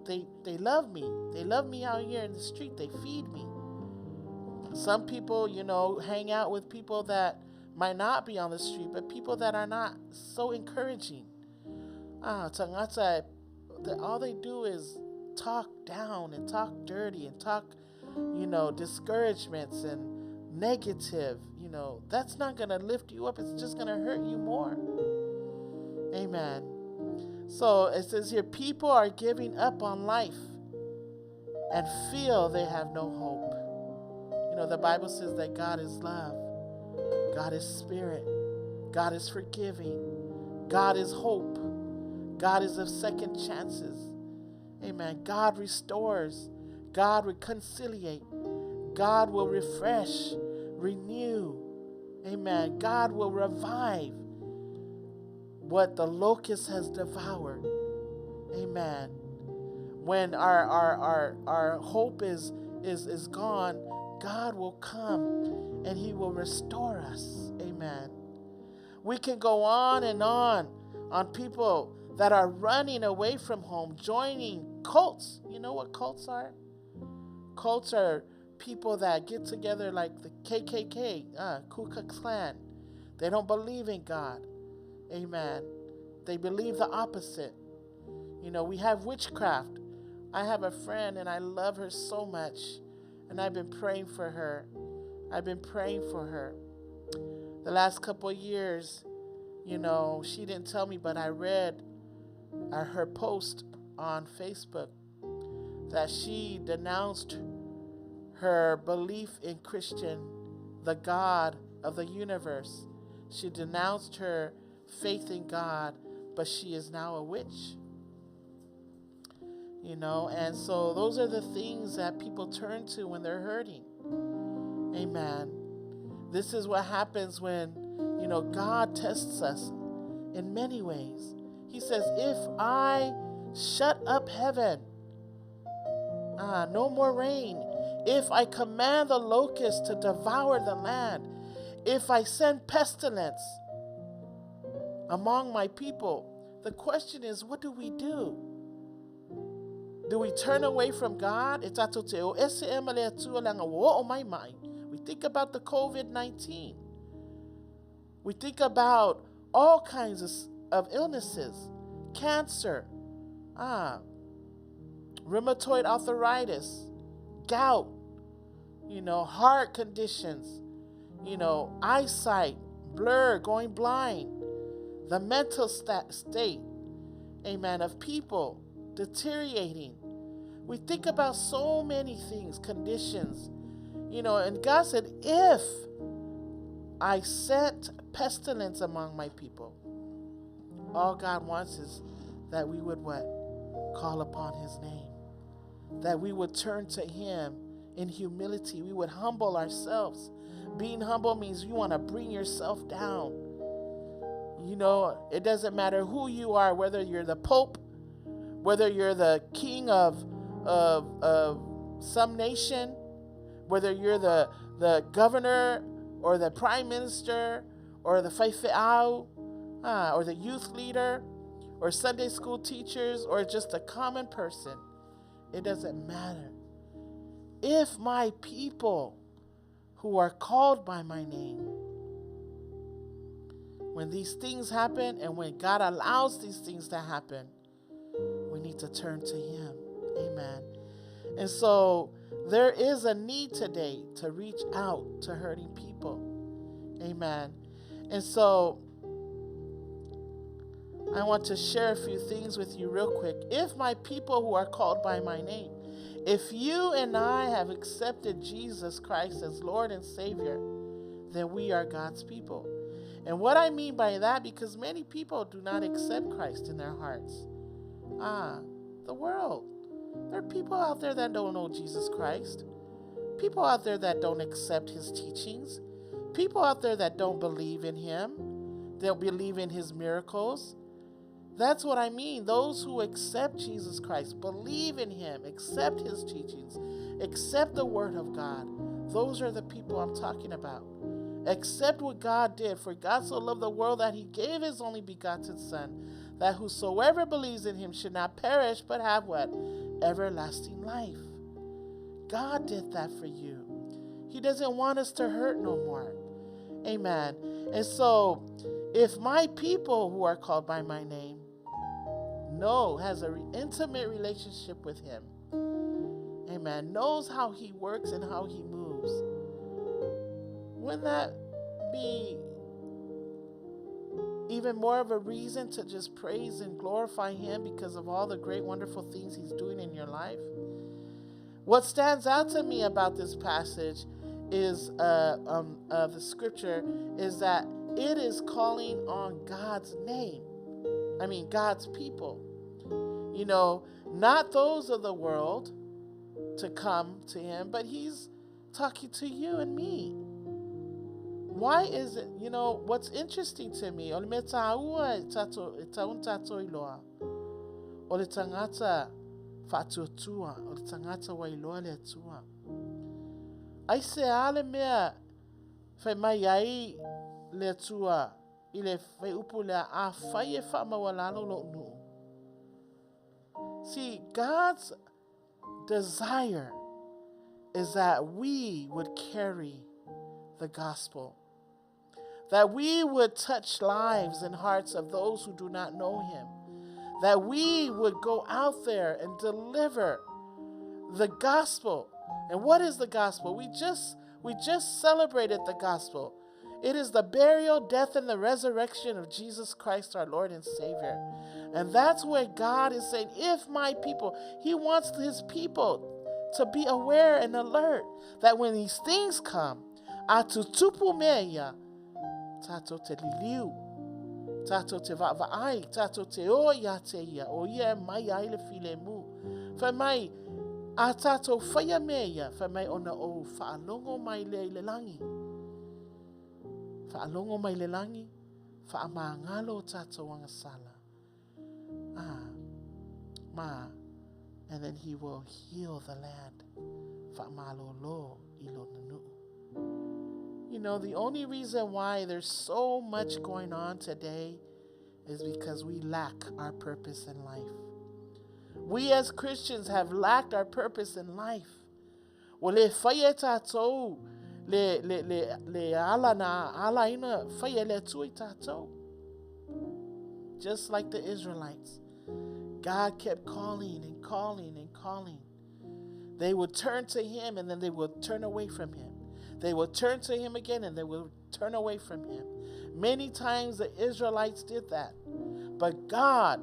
They love me. They love me out here in the street. They feed me. Some people, hang out with people that might not be on the street, but people that are not so encouraging. All they do is talk down and talk dirty and talk, discouragements and negative. That's not going to lift you up. It's just going to hurt you more. Amen. So it says here, people are giving up on life and feel they have no hope. The Bible says that God is love. God is spirit. God is forgiving. God is hope. God is of second chances. Amen. God restores. God reconciliate. God will refresh, renew. Amen. God will revive what the locust has devoured. Amen. When our hope is gone, God will come and he will restore us. Amen. We can go on and on people that are running away from home, joining cults. You know what cults are? Cults are people that get together like the KKK, Ku Klux Klan. They don't believe in God. Amen. They believe the opposite. We have witchcraft. I have a friend and I love her so much. And I've been praying for her. The last couple of years, she didn't tell me, but I read her post on Facebook that she denounced her belief in Christian, the God of the universe. She denounced her faith in God, but she is now a witch. And so those are the things that people turn to when they're hurting. Amen. This is what happens when, God tests us in many ways. He says, if I shut up heaven, no more rain. If I command the locusts to devour the land, if I send pestilence among my people, the question is, what do we do? Do we turn away from God? We think about the COVID-19. We think about all kinds of illnesses, cancer, rheumatoid arthritis, gout, heart conditions, eyesight, blur, going blind, the mental state, amen, of people deteriorating. We think about so many things, conditions, and God said, if I sent pestilence among my people, all God wants is that we would what? Call upon his name. That we would turn to him in humility. We would humble ourselves. Being humble means you want to bring yourself down. It doesn't matter who you are, whether you're the Pope, whether you're the king of some nation, whether you're the governor or the prime minister or the faifeau, or the youth leader or Sunday school teachers or just a common person. It doesn't matter. If my people who are called by my name, when these things happen and when God allows these things to happen, we need to turn to him. Amen. And so there is a need today to reach out to hurting people. Amen. And so I want to share a few things with you real quick. If my people who are called by my name, if you and I have accepted Jesus Christ as Lord and Savior, then we are God's people. And what I mean by that, because many people do not accept Christ in their hearts. The world. There are people out there that don't know Jesus Christ. People out there that don't accept his teachings. People out there that don't believe in him. They don't believe in his miracles. That's what I mean. Those who accept Jesus Christ, believe in him, accept his teachings, accept the word of God. Those are the people I'm talking about. Accept what God did. For God so loved the world that he gave his only begotten Son, that whosoever believes in him should not perish, but have what? Everlasting life. God did that for you. He doesn't want us to hurt no more. Amen. And so, if my people who are called by my name has an intimate relationship with him, amen, knows how he works and how he moves, wouldn't that be even more of a reason to just praise and glorify him because of all the great, wonderful things he's doing in your life? What stands out to me about this passage is the scripture is that it is calling on God's name. God's people. Not those of the world to come to him, but he's talking to you and me. Why is it, what's interesting to me, I say ale mea fai mai ai le tua I le fai upu le a fai e wha mawalalo lo nu. See, God's desire is that we would carry the gospel. that we would touch lives and hearts of those who do not know him, that we would go out there and deliver the gospel. And what is the gospel? We just celebrated the gospel. It is the burial, death, and the resurrection of Jesus Christ, our Lord and Savior. And that's where God is saying, if my people, he wants his people to be aware and alert that when these things come, atutupu meya, tato te liliu, tato te va'ai, tato te oia te ia, o ia mai aile file mu. Fa mai, a tato whaia meia, fa mai ona o whaalongo mai le langi. Whaalongo mai le langi, whaamangalo tato wangasala. And then he will heal the land. Whaamalolo ilo nanu. You know, the only reason why there's so much going on today is because we lack our purpose in life. We as Christians have lacked our purpose in life. Le faye tato, le ala na ala ina faye le tui tato. Just like the Israelites, God kept calling and calling and calling. They would turn to him and then they would turn away from him. They would turn to him again and they would turn away from him. Many times the Israelites did that. But God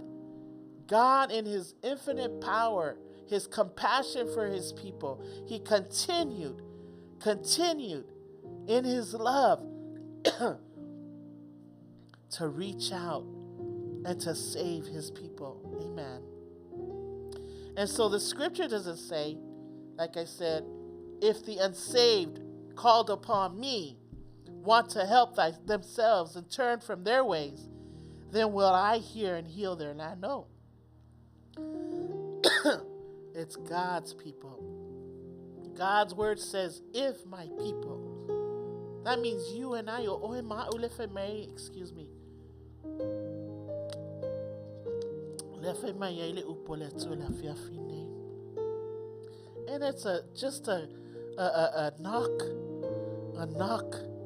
in his infinite power, his compassion for his people, he continued in his love to reach out and to save his people. Amen. And so the scripture doesn't say, like I said, if the unsaved called upon me want to help themselves and turn from their ways, then will I hear and heal their land? No. It's God's people. God's word says, if my people. That means you and I. Excuse me. And it's just a knock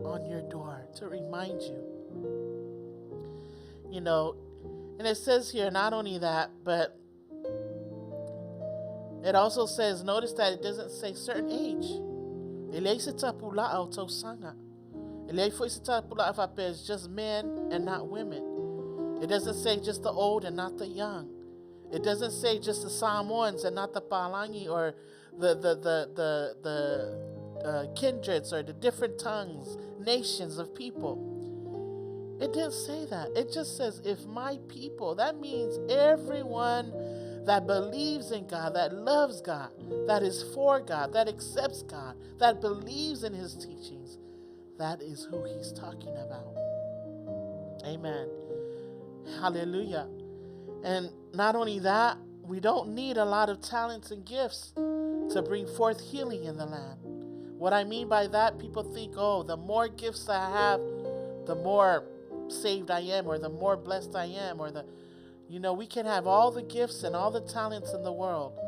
on your door to remind you. You know, and it says here not only that, but it also says, notice that it doesn't say certain age. It's just men and not women. It doesn't say just the old and not the young. It doesn't say just the Samoans and not the Palangi or the kindreds or the different tongues, nations of people. It didn't say that. It just says, if my people, that means everyone that believes in God, that loves God, that is for God, that accepts God, that believes in his teachings, that is who he's talking about. Amen. Hallelujah. And not only that, we don't need a lot of talents and gifts to bring forth healing in the land. What I mean by that, people think, the more gifts I have, the more saved I am, or the more blessed I am, or we can have all the gifts and all the talents in the world,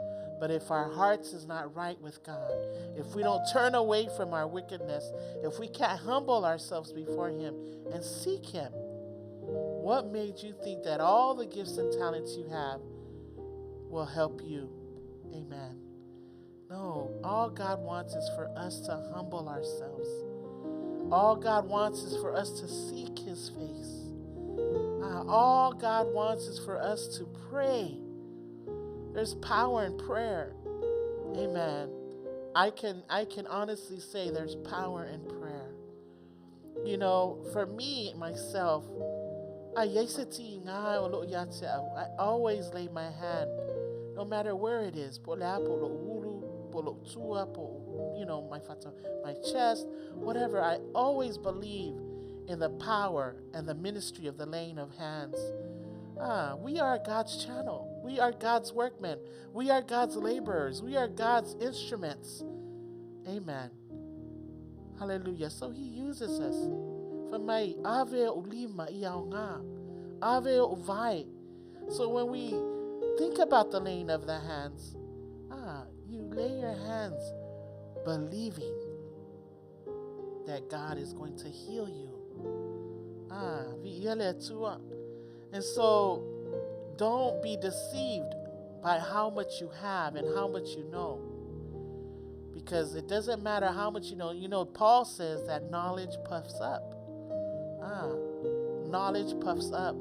but if our hearts is not right with God, if we don't turn away from our wickedness, if we can't humble ourselves before him and seek him, what made you think that all the gifts and talents you have will help you? Amen. No, all God wants is for us to humble ourselves. All God wants is for us to seek his face. All God wants is for us to pray. There's power in prayer. Amen. I can honestly say there's power in prayer. You know, for me, myself, I always lay my hand, no matter where it is, my chest, whatever. I always believe in the power and the ministry of the laying of hands. We are God's channel. We are God's workmen. We are God's laborers. We are God's instruments. Amen. Hallelujah. So he uses us. For my ave ulima iaonga, ave uvai. So when we think about the laying of the hands, you lay your hands believing that God is going to heal you. And so don't be deceived by how much you have and how much you know. Because it doesn't matter how much you know. You know, Paul says that knowledge puffs up. Knowledge puffs up.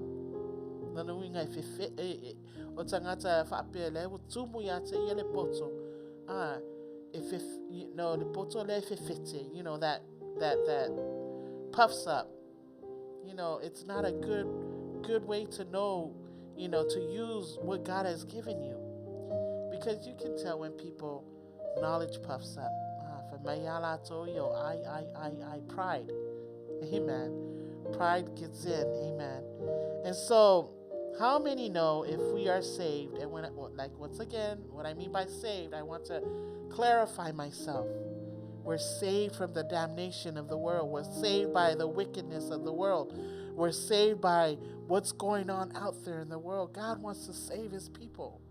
If you know the poto le fifty, you know that puffs up. You know, it's not a good way to know, you know, to use what God has given you. Because you can tell when people knowledge puffs up. For Mayala Toyo, I pride. Amen. Pride gets in. Amen. And so, how many know if we are saved? And when, like, once again, what I mean by saved, I want to clarify myself. We're saved from the damnation of the world. We're saved by the wickedness of the world. We're saved by what's going on out there in the world. God wants to save his people.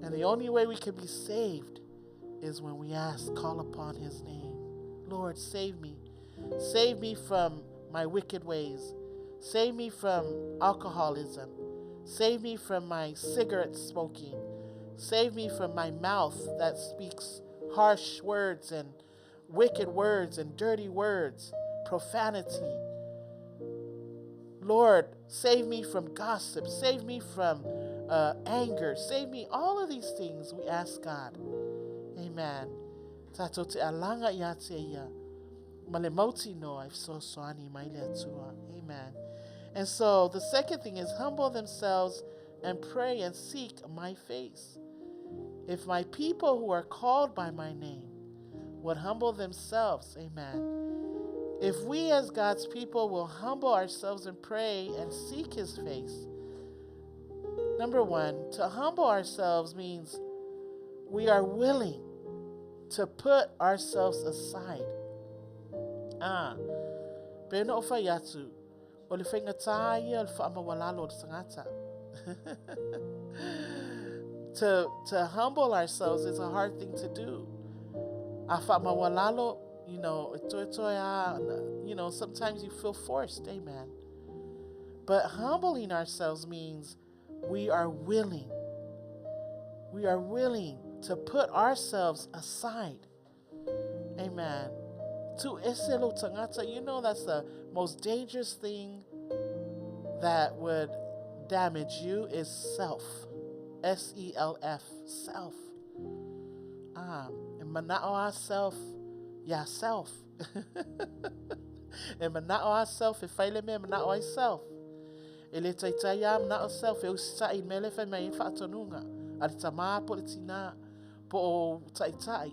And the only way we can be saved is when we call upon his name. Lord, save me. Save me from my wicked ways. Save me from alcoholism. Save me from my cigarette smoking. Save me from my mouth that speaks harsh words and wicked words and dirty words, profanity. Lord, save me from gossip. Save me from anger. Save me. All of these things we ask God. Amen. Amen. And so the second thing is humble themselves and pray and seek my face. If my people who are called by my name would humble themselves, amen. If we as God's people will humble ourselves and pray and seek his face. Number one, to humble ourselves means we are willing to put ourselves aside. Beno fayatu. To humble ourselves is a hard thing to do. You know, sometimes you feel forced, amen. But humbling ourselves means we are willing to put ourselves aside. Amen. You know, that's the most dangerous thing that would damage you is self. SELF, self. And manao self, self. And manao self, if I let me manao self. Ele taitaya manao self, eu sai mele fa mai fa tonunga. Al tama politina po taitai.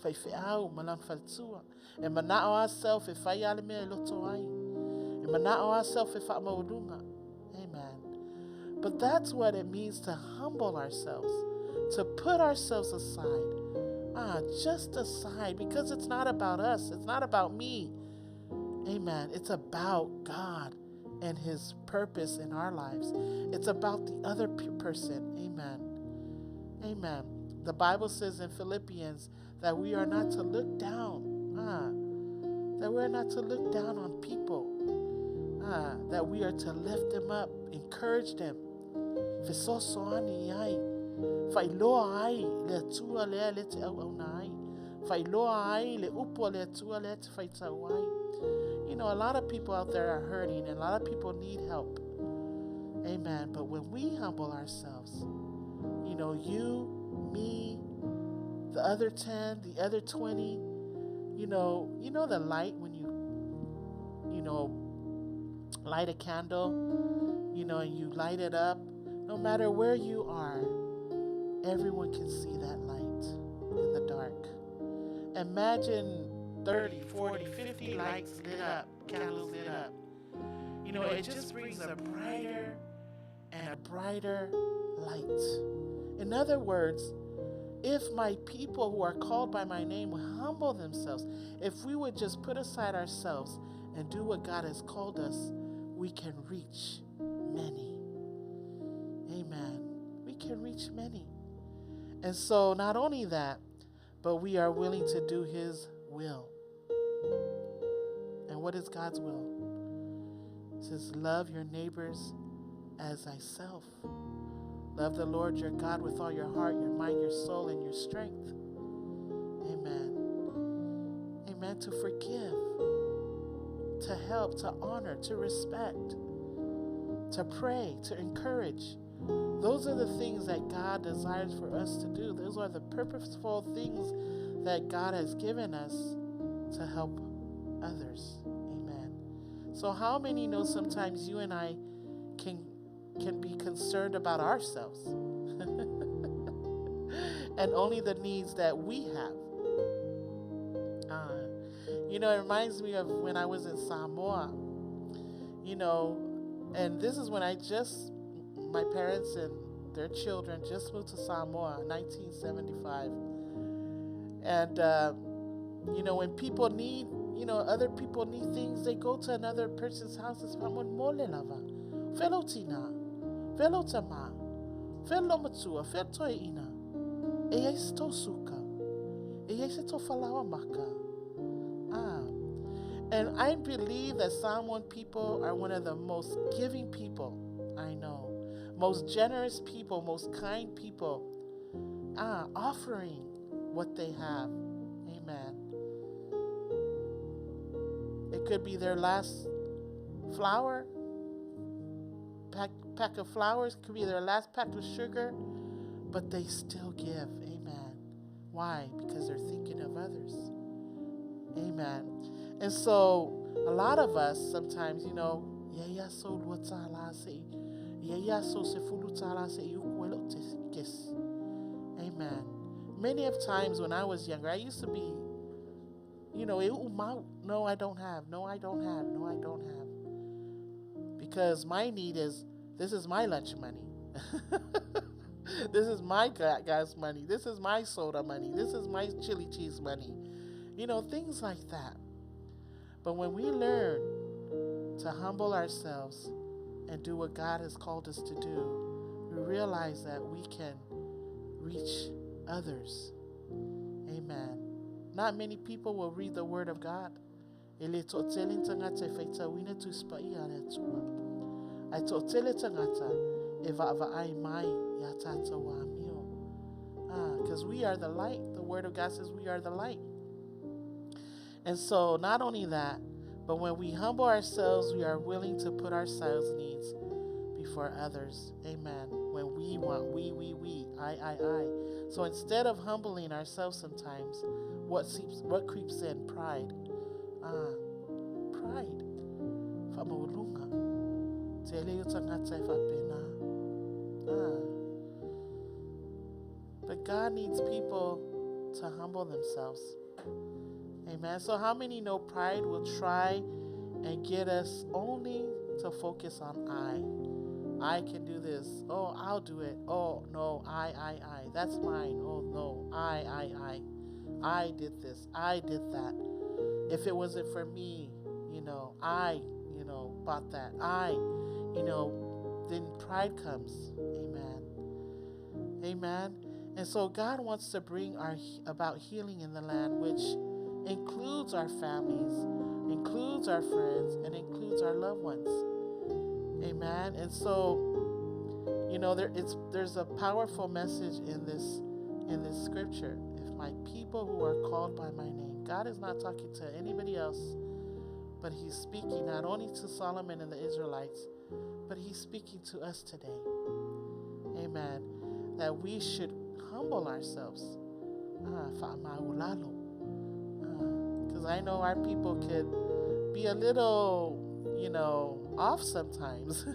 Fa au malam faltua. And manao self, if I ale me loto ai. And manao self, if I maudunga. Amen. But that's what it means to humble ourselves, to put ourselves aside. Just aside, because it's not about us. It's not about me. Amen. It's about God and his purpose in our lives. It's about the other person. Amen. Amen. The Bible says in Philippians that we are not to look down. That we're not to look down on people. That we are to lift them up, encourage them. You know, a lot of people out there are hurting and a lot of people need help. Amen. But when we humble ourselves, you know, you, me, the other 10, the other 20, you know the light when you light a candle, and you light it up. No matter where you are, everyone can see that light in the dark. Imagine 30, 40, 50 lights lit up, candles lit up. It just brings a brighter and a brighter light. In other words, if my people who are called by my name will humble themselves, if we would just put aside ourselves and do what God has called us, we can reach many. Amen. We can reach many. And so not only that, but we are willing to do his will. And what is God's will? It says, love your neighbors as thyself. Love the Lord your God with all your heart, your mind, your soul, and your strength. Amen. Amen. To forgive, to help, to honor, to respect, to pray, to encourage. Those are the things that God desires for us to do. Those are the purposeful things that God has given us to help others. Amen. So how many know sometimes you and I can be concerned about ourselves and only the needs that we have? It reminds me of when I was in Samoa, and this is when my parents and their children just moved to Samoa in 1975. And, when people need, other people need things, they go to another person's house. It's and I believe that Samoan people are one of the most giving people I know. Most generous people, most kind people. Offering what they have. Amen. It could be their last flour, pack of flowers, could be their last pack of sugar, but they still give. Amen. Why? Because they're thinking of others. Amen. And so a lot of us sometimes, amen. Many of times when I was younger, I used to be, no, I don't have. No, I don't have. No, I don't have. Because my need is, this is my lunch money. This is my gas money. This is my soda money. This is my chili cheese money. Things like that. But when we learn to humble ourselves and do what God has called us to do, we realize that we can reach others. Amen. Not many people will read the Word of God. Because we are the light. The Word of God says we are the light. And so not only that, but when we humble ourselves, we are willing to put ourselves' needs before others. Amen. When we want, we, I. So instead of humbling ourselves sometimes, what creeps in? Pride. Pride. But God needs people to humble themselves. Amen. So how many know pride will try and get us only to focus on I can do this. Oh, I'll do it. Oh, no, I. That's mine. Oh, no, I did this. I did that. If it wasn't for me, I, bought that. Then pride comes. Amen. Amen. And so God wants to bring about healing in the land, which includes our families, includes our friends, and includes our loved ones. Amen. And so, there's a powerful message in this scripture. If my people who are called by my name, God is not talking to anybody else, but He's speaking not only to Solomon and the Israelites, but He's speaking to us today. Amen. That we should humble ourselves. Because I know our people could be a little, off sometimes.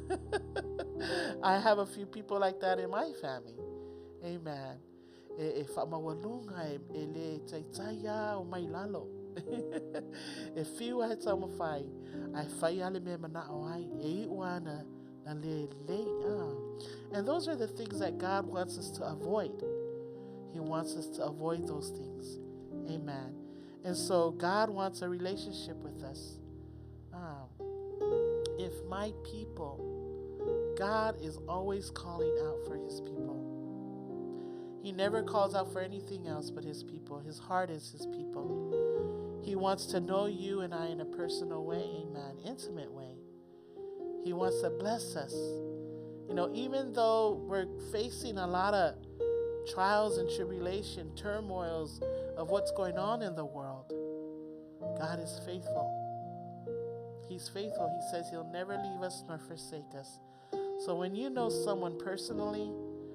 I have a few people like that in my family. Amen. If you had some fight, I and those are the things that God wants us to avoid. He wants us to avoid those things. Amen. And so God wants a relationship with us. If my people, God is always calling out for His people. He never calls out for anything else but His people. His heart is His people. He wants to know you and I in a personal way, amen, intimate way. He wants to bless us. Even though we're facing a lot of trials and tribulation, turmoils of what's going on in the world, God is faithful. He's faithful. He says He'll never leave us nor forsake us. So when you know someone personally,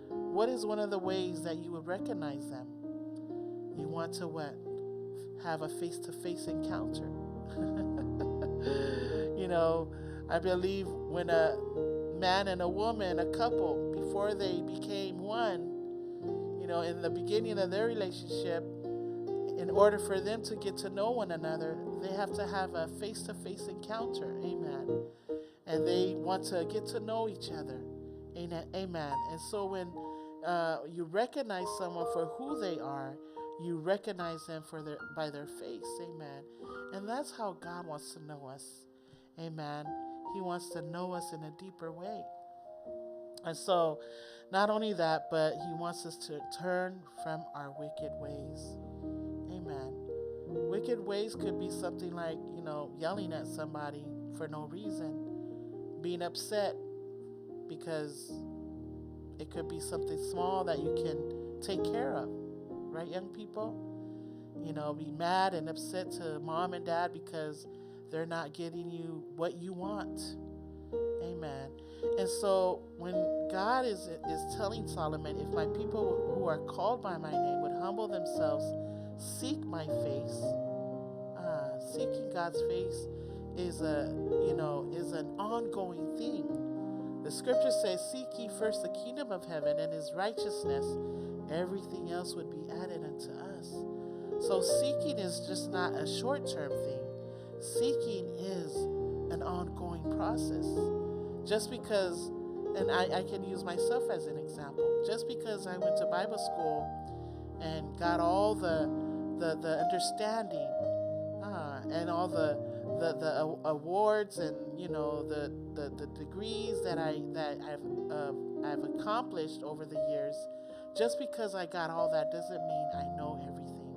what is one of the ways that you would recognize them? You want to what? Have a face-to-face encounter. I believe when a man and a woman, a couple, before they became one, in the beginning of their relationship, in order for them to get to know one another, they have to have a face-to-face encounter. Amen. And they want to get to know each other. Amen. And so when you recognize someone for who they are, you recognize them by their face. Amen. And that's how God wants to know us. Amen. He wants to know us in a deeper way. And so, not only that, but He wants us to turn from our wicked ways. Amen. Wicked ways could be something like, yelling at somebody for no reason, being upset because it could be something small that you can take care of. Right, young people? Be mad and upset to mom and dad because they're not getting you what you want. Amen. And so when God is telling Solomon, if my people who are called by my name would humble themselves, seek my face, seeking God's face is an ongoing thing. The scripture says, seek ye first the kingdom of heaven and His righteousness, everything else would be added unto us. So seeking is just not a short-term thing. Seeking is an ongoing process. Just because, and I can use myself as an example, just because I went to Bible school and got all the understanding and all the awards and the degrees that I've accomplished over the years, just because I got all that doesn't mean I know everything.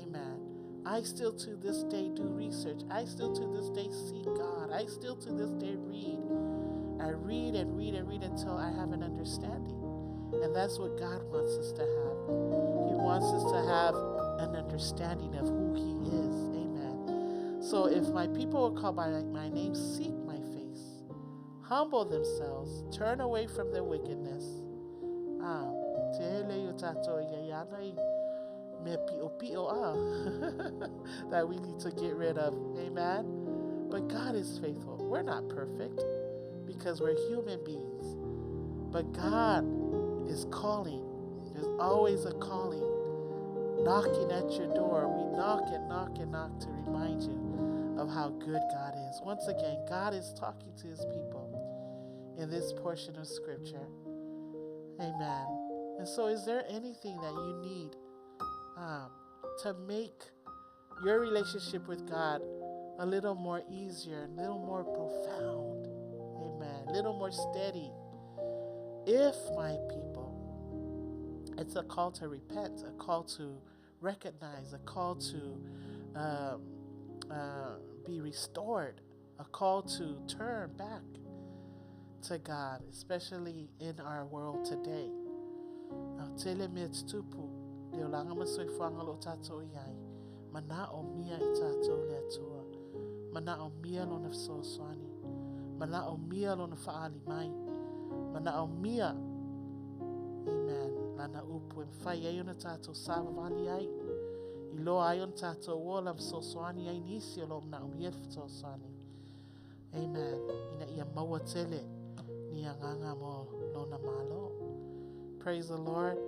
Amen. I still to this day do research. I still to this day seek God. I still to this day read. I read and read and read until I have an understanding. And that's what God wants us to have. He wants us to have an understanding of who He is. Amen. So if my people will call by my name, seek my face, humble themselves, turn away from their wickedness. That we need to get rid of. Amen. But God is faithful. We're not perfect because we're human beings. But God is calling. There's always a calling knocking at your door. We knock and knock and knock to remind you of how good God is. Once again, God is talking to His people in this portion of scripture. Amen. And so is there anything that you need to make your relationship with God a little more easier, a little more profound? Amen. A little more steady. If my people, it's a call to repent, a call to recognize, a call to be restored, a call to turn back to God, especially in our world today. Amen. Lana upwem faya yona tato savavani ai. Ilo ayon tato wolam so swani ai nisi olom na yefto swani. Amen. Ina ia mawatele ni anganga mo lona malo. Praise the Lord.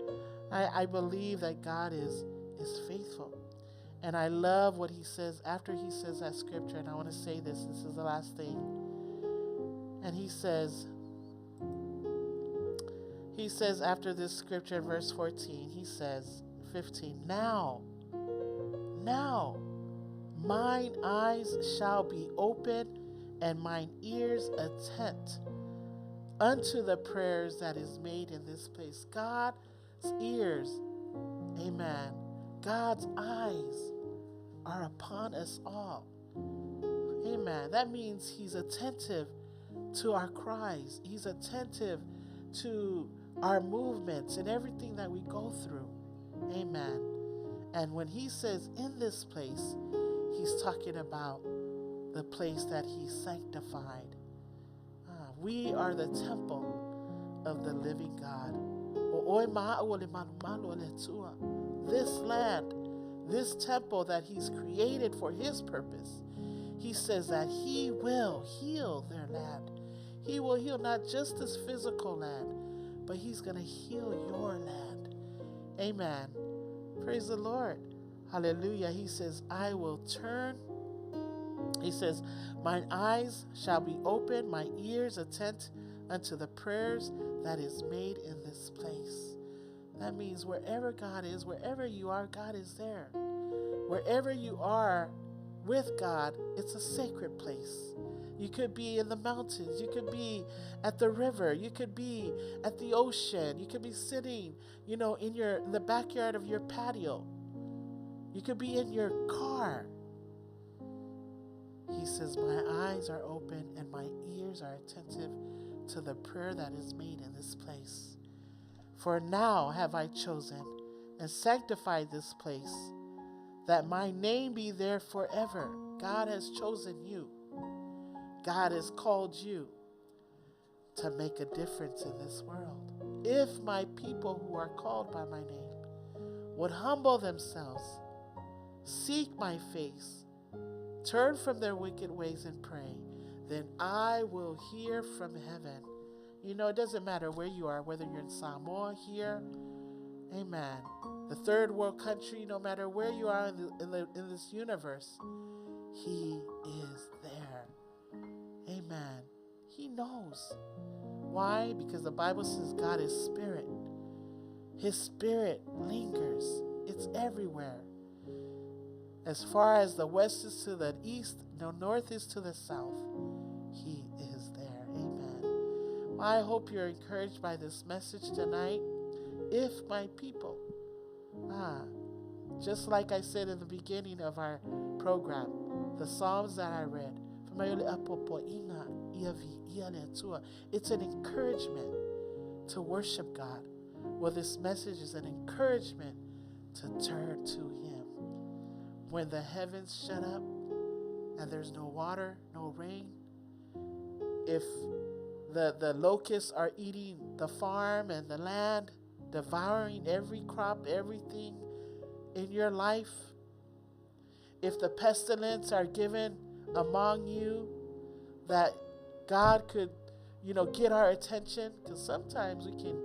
I believe that God is faithful. And I love what He says after He says that scripture. And I want to say this. This is the last thing. And He says after this scripture in verse 14, He says, 15, Now, mine eyes shall be open and mine ears attent unto the prayers that is made in this place. God's ears, amen. God's eyes are upon us all. Amen. That means He's attentive to our cries. He's attentive to our movements and everything that we go through. Amen. And when he says in this place, he's talking about the place that he sanctified. We are the temple of the living God. This land, this temple that he's created for his purpose, he says that he will heal their land. He will heal not just this physical land, but he's going to heal your land. Amen. Praise the Lord. Hallelujah. He says, I will turn. He says, mine eyes shall be open, my ears attent unto the prayers that is made in this place. That means wherever God is, wherever you are, God is there. Wherever you are with God, it's a sacred place. You could be in the mountains. You could be at the river. You could be at the ocean. You could be sitting, in the backyard of your patio. You could be in your car. He says, my eyes are open and my ears are attentive to the prayer that is made in this place. For now have I chosen and sanctified this place, that my name be there forever. God has chosen you. God has called you to make a difference in this world. If my people who are called by my name would humble themselves, seek my face, turn from their wicked ways and pray, then I will hear from heaven. It doesn't matter where you are, whether you're in Samoa, here, amen, the third world country, no matter where you are in this universe, he is there. Amen. He knows. Why? Because the Bible says God is spirit. His spirit lingers. It's everywhere. As far as the west is to the east, the north is to the south, he is there. Amen. Well, I hope you're encouraged by this message tonight. If my people, just like I said in the beginning of our program, the Psalms that I read, it's an encouragement to worship God. Well, this message is an encouragement to turn to him. When the heavens shut up and there's no water, no rain, if the locusts are eating the farm and the land, devouring every crop, everything in your life, if the pestilence are given among you, that God could, get our attention, because sometimes we can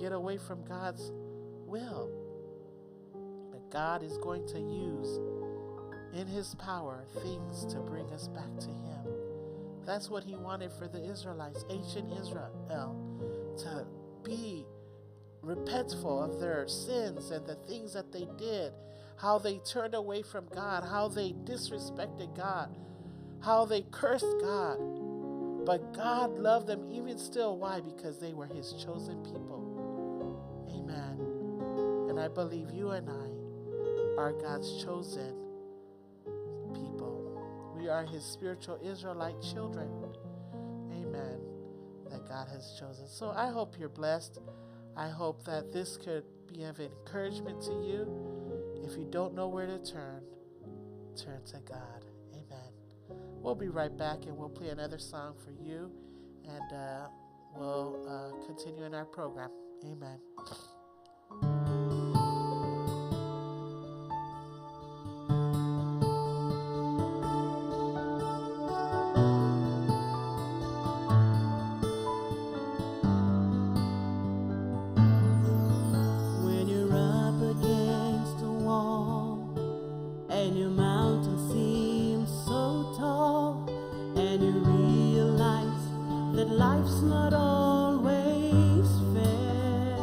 get away from God's will. But God is going to use, in his power, things to bring us back to him. That's what he wanted for the Israelites, ancient Israel, to be repentful of their sins and the things that they did, how they turned away from God, how they disrespected God, how they cursed God. But God loved them even still. Why? Because they were his chosen people. Amen. And I believe you and I are God's chosen people. We are his spiritual Israelite children. Amen. That God has chosen. So I hope you're blessed. I hope that this could be of encouragement to you. If you don't know where to turn to God. Amen. We'll be right back and we'll play another song for you, and we'll continue in our program. Amen. When you're up against a wall and your mountain seems so tall, and you realize that life's not always fair,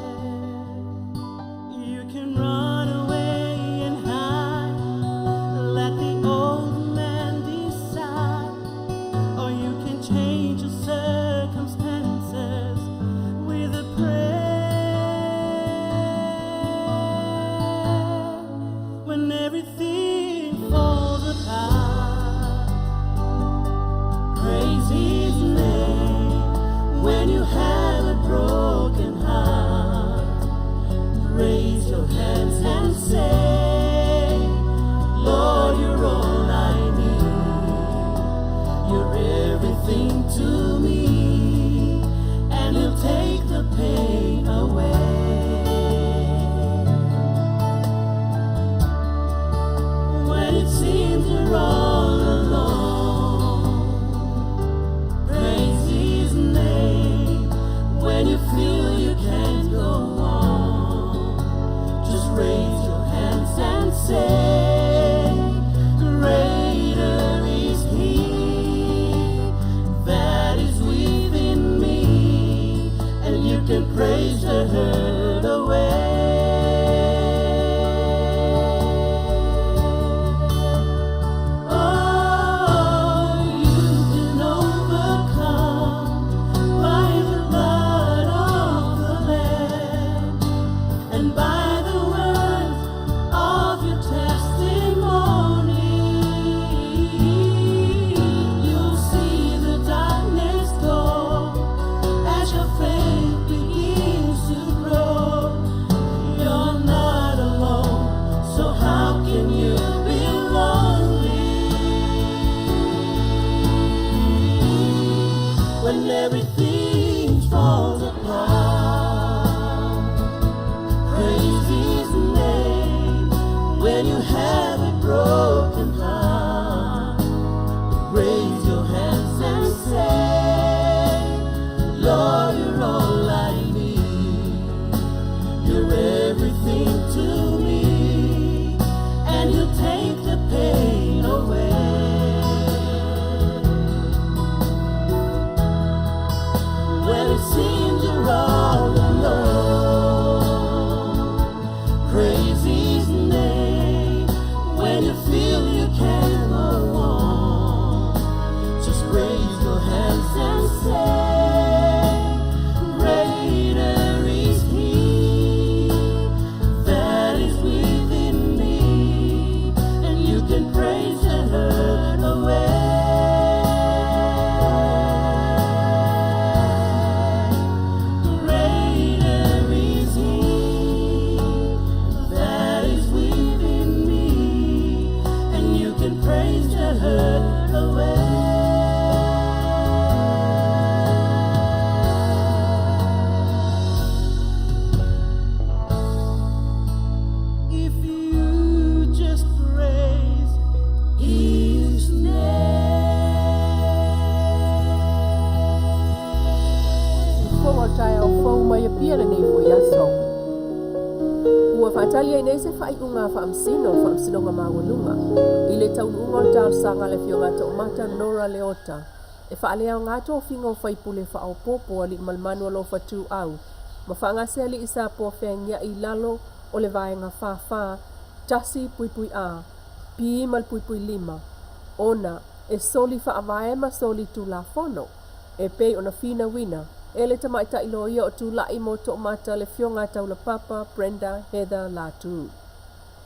praise the hurt away. When everything falls apart, praise His name. When you have a broken heart, raise your hands and say, Lord, you're all I need. You're everything to me, and you take the pain away. When it seems you're all alone, praise His name. When you feel you can't go on, just raise your hands and say, greater is He that is within me, and you can praise the hurt away. Talia nei se fai unga fa amsino nga mawalunga. Ile taununga o tal sanga le fionga to mata nora leota. E fa alea ngā tō finga o fai pule fa au popo ali malmanu alo fa tu au. Ma fa ngase ali isa po fengia I lalo o le vaenga fa tasi pui pui a. Pi mal pui pui lima. Ona e soli fa avaema soli tu la fono. E pei ona fina wina. Ele ta mai ta ilo ia o tu lai mo to mata le fionga tau la papa, Brenda, Heather, la tu.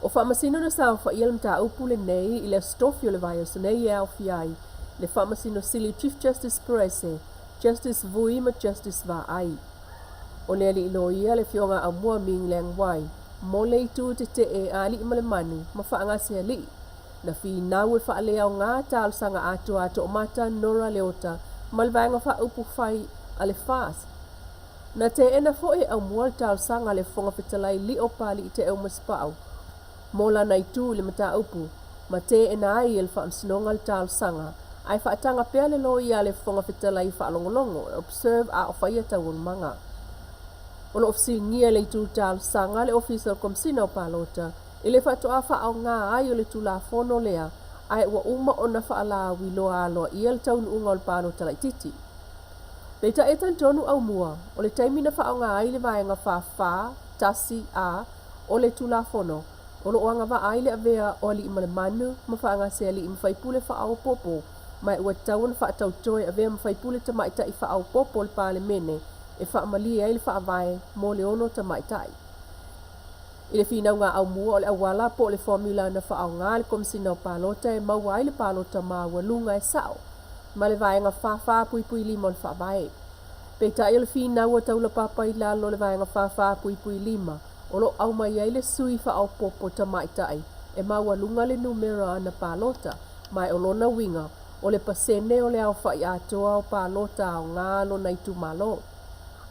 O fa masino na sao fa ielm ta upule nei I le stofio le vai o nei e au fiai. Le fa masino sili Chief Justice Perese, Justice Vui ma Justice va ai. O le ali ilo ia le fionga a mua ming leng wai. Mo le tu te e ali male manu, ma fa ngasi ali. Na fi nau e fa alea o ngā tal sanga ato ato mata nora leota, malvaenga fa upu fai ale fas. Na te ena foe au mual tal sanga le fonga fitalai li o pali I te au maspau. Mola nai tu le mata upu, ma te ena ai el fa amsinonga le tal sanga, ai fa atanga pea le lo ia le fonga fitalai fa alongolongo, observe a o faia tawun manga. Ono ofisi ngia le tu tal sanga le official komsina o palota, ile fa toa fa au ngā ai o le tu la fono lea, ai wa uma ona fa ala wiloa aloa ia le taun unga o le palota lai titi. Pei ta etan tonu au mua, o le taimina fa au ngā ai le vaenga fa, tasi a, o le tula fono, o lo oanga va ai le avea o li ima le manu, ma fa anga se ali ima faipule fa au popo, mai ua tauan fa atau toi avea ma faipule ta maita I fa au popo le pale mene, e fa amalia ai le fa avae, mo le ono ta maitai. I le fina ngā au mua o le awala po le formula na fa au ngā le komsina o palota e mau ai le palota ma walunga e sao. Ma le vaenga fa pui pui lima o le fa vae. Pei ta ele fina ua tau la papa I lalo le vaenga fa pui pui lima. O lo au mai ai le sui fa au popo ta maitai. E maua lunga le numera ana palota. Mai o lona winga. O le pasene o le au fa I atoa o palota o ngalo na itu malo.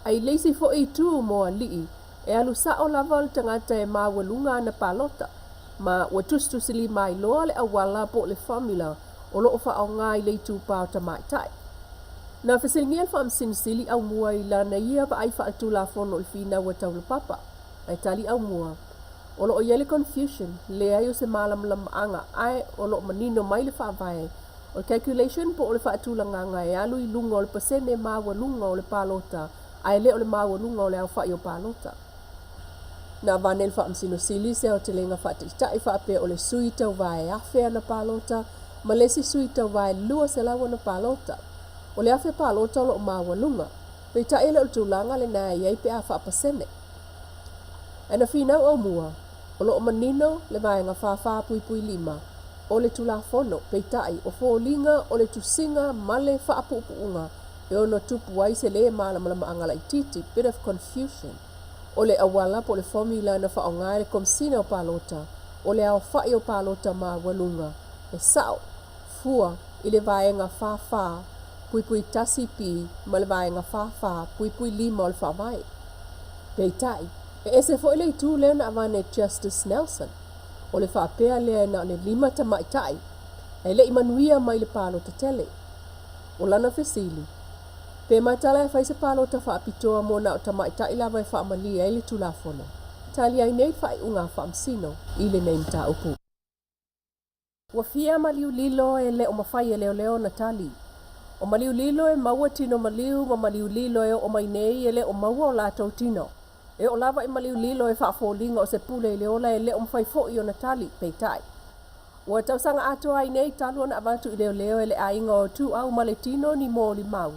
Ai leisi fo I tu moa lii. E alu sa o lava le tangata e maua lunga ana palota. Ma ua tustusili mai loa le awala po le formula. O loo fa au ngā I leitu pāo ta maitai. Na whasilngia fa am sinsili au mua I la na ia pa ai fa atu la fono I fina wa tau le papa. Ai tali au mua. O loo yele confusion, le ai o se malam lam anga, ai o loo manino mai le fa vai. O calculation po o le fa atu la nganga e alu I lunga o le pasene ma wa lunga o le palota, Ai le o le maualunga o le au whai o pālota. Na vanel wha amsino sili se o te lenga wha te itai wha apea o le sui tau vae awhea na pālota, ma lesi sui tau vae lua se lawa na pālota. O le awhea pālota o lo o maualunga, pe itai le o tūlanga le nā iai pe a wha apasene. Ana finau au mua, o lo o manino le vaenga wha pui pui lima, o le tula fono, pe itai o fōlinga o le tusinga ma le wha apuupuunga, e ono tupu wai se le malama angala ititi, bit of confusion. O le awala po le formula na whaongai le komsina o pālota, o le au whai o pālota ma walunga, e sao, fua, i le vaenga wha, pui pui tasi pi, ma le vaenga wha, pui pui lima o le whawai. Peitai, e ese fo ile itu leo na avane Justice Nelson, o le whapea lea na le lima ta maitai, e le i Manuia mai le pālota tele. O lana fesili, pe matala e whaise pālota whaapitoa mo na o ta maitai lawa e whaamalia e le tulafona. Tali ai nei whai unga whaamsino, i le nei mta upu. Wa fia maliu lilo e le o mawhai e leo na tali. O maliu lilo e maua tino maliu, ma maliu lilo e o mai nei e le o maua o lātou tino. E o lava e maliu lilo e whaafōlinga o se pule le ola e le o mwhai fo i o na tali, peitai. Ua tausanga ato ai nei talu ana avatu i leo e le ainga o tu au maletino ni mo li mau.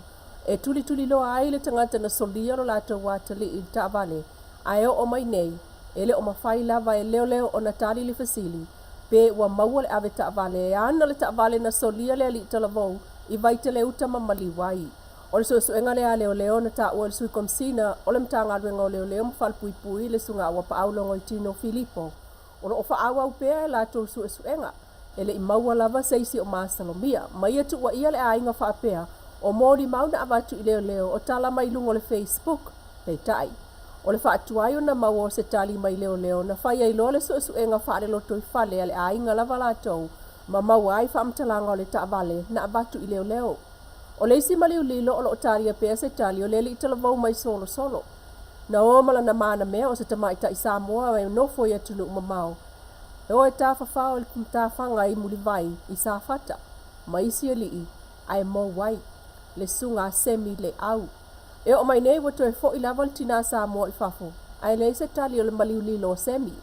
E tuli lo ai le tangata na solia lo lātou watali i ta vale. Ai o mai nei, e le o mawhai lava e leo o na tali li fasili. Pe ua maua le ave ta vale e ana le ta vale na solia le ali talavou i vaite le utama maliwai. O le suenga le a leo na ta ua le sui komsina o le mtanga aluenga o leo mfal pui pui le sunga ua pa aulongo i tino Filipo. O le ofa awa upea e lātou suenga. E le i maua lava seisi o Masalomia. Mai atu ua ia le a inga whaapea o mōri mauna avatu i leo o tala mai lungo le Facebook. Peitai. O le whaatuai o na maua o se tali mai leo na whai ai loa le suenga whaare loto i whale a le a inga lava lātou. Ma maua ai whaamtalanga o le taavale na avatu i leo. O leisi maliu lilo o lo taria pea se tali o lele i talavau mai solo. Na o mala na mana mea o se tamaita i Samoa e no foi atunu umamau. E o e ta whawhao le kumtawhanga i muli vai i sa fata. Ma isi o lii, ai mo wai, le sunga semi le au. E o mai nei wato e fo i lava le tina Samoa i fafo. Ai leise tali o le maliu lilo o semi.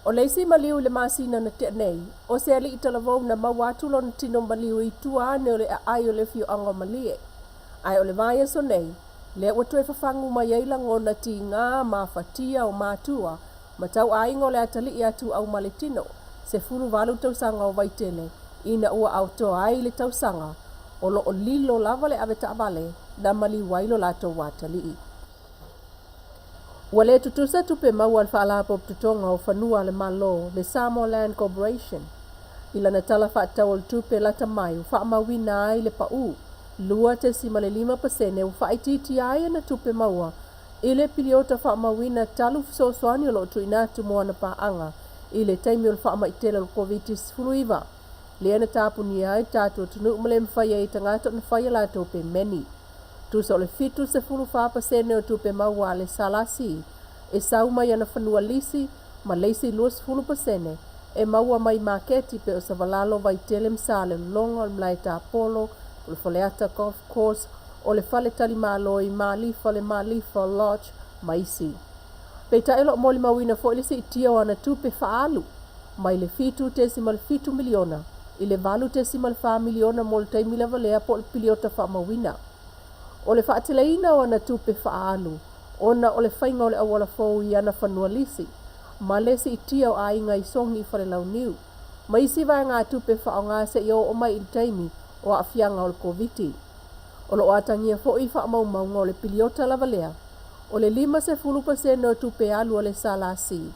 O leisi maliu le masina na te nei, o se ali i talavou na mawatulo na tino maliu i tuane o le ai o le fio anga malie. Ai o le vaya so nei, le watu e whafangu mai eila ngona ti ngā mawhatia o mātua, ma tau aingo le atali i atu au maletino, se Suluvale tausanga o vaitele, ina ua auto ai le tausanga, o lo o lilo lava le ave taavale, na maliu wailo lato watali i. Wale tutusa tupe mau al whaalapo tutonga o whanua le malo le Samoa Land Corporation. Ila na tala whaatau tupe lata mai u whaamawina ai le pau. Lua te si male 5% u whaititi ai na tupe maua. Ile piliota whaamawina talu soani o lo tu inatu moana paanga. Ile taimi o whaamaitela o COVID-19. Leana tāpuni ai tātua tunu umale mwhai ai tangata na whai la tupe meni. Tusa o le fitu se 4% o tupe maua le salasi, e sau mai ana whanua lisi, ma leisi 20%, e maua mai maketi pe o sa valalo vai tele msa le longa o le mlai ta polo, o le whaleata golf course, o le whale tali maloi, malifa lodge, maisi. Pei ta elo moli mawina fo ilisi itia o ana tupe whaalu, mai le fitu tesi mal fitu miliona, i le valu tesi mal wha miliona mo le taimila valea po le piliota wha mawina. O le whaateleina o ana tupe whaalu, ona o le whainga o le awala fau i ana whanua lisi, ma lesi i tia o ainga i songi i whare lau niu. Ma isi vai ngā tupe whao ngā se i o mai i taimi o a whianga o le COVID. O lo atangia fo i wha maunga o le piliota lavalea, o le 5% o tupe alu o le salasi,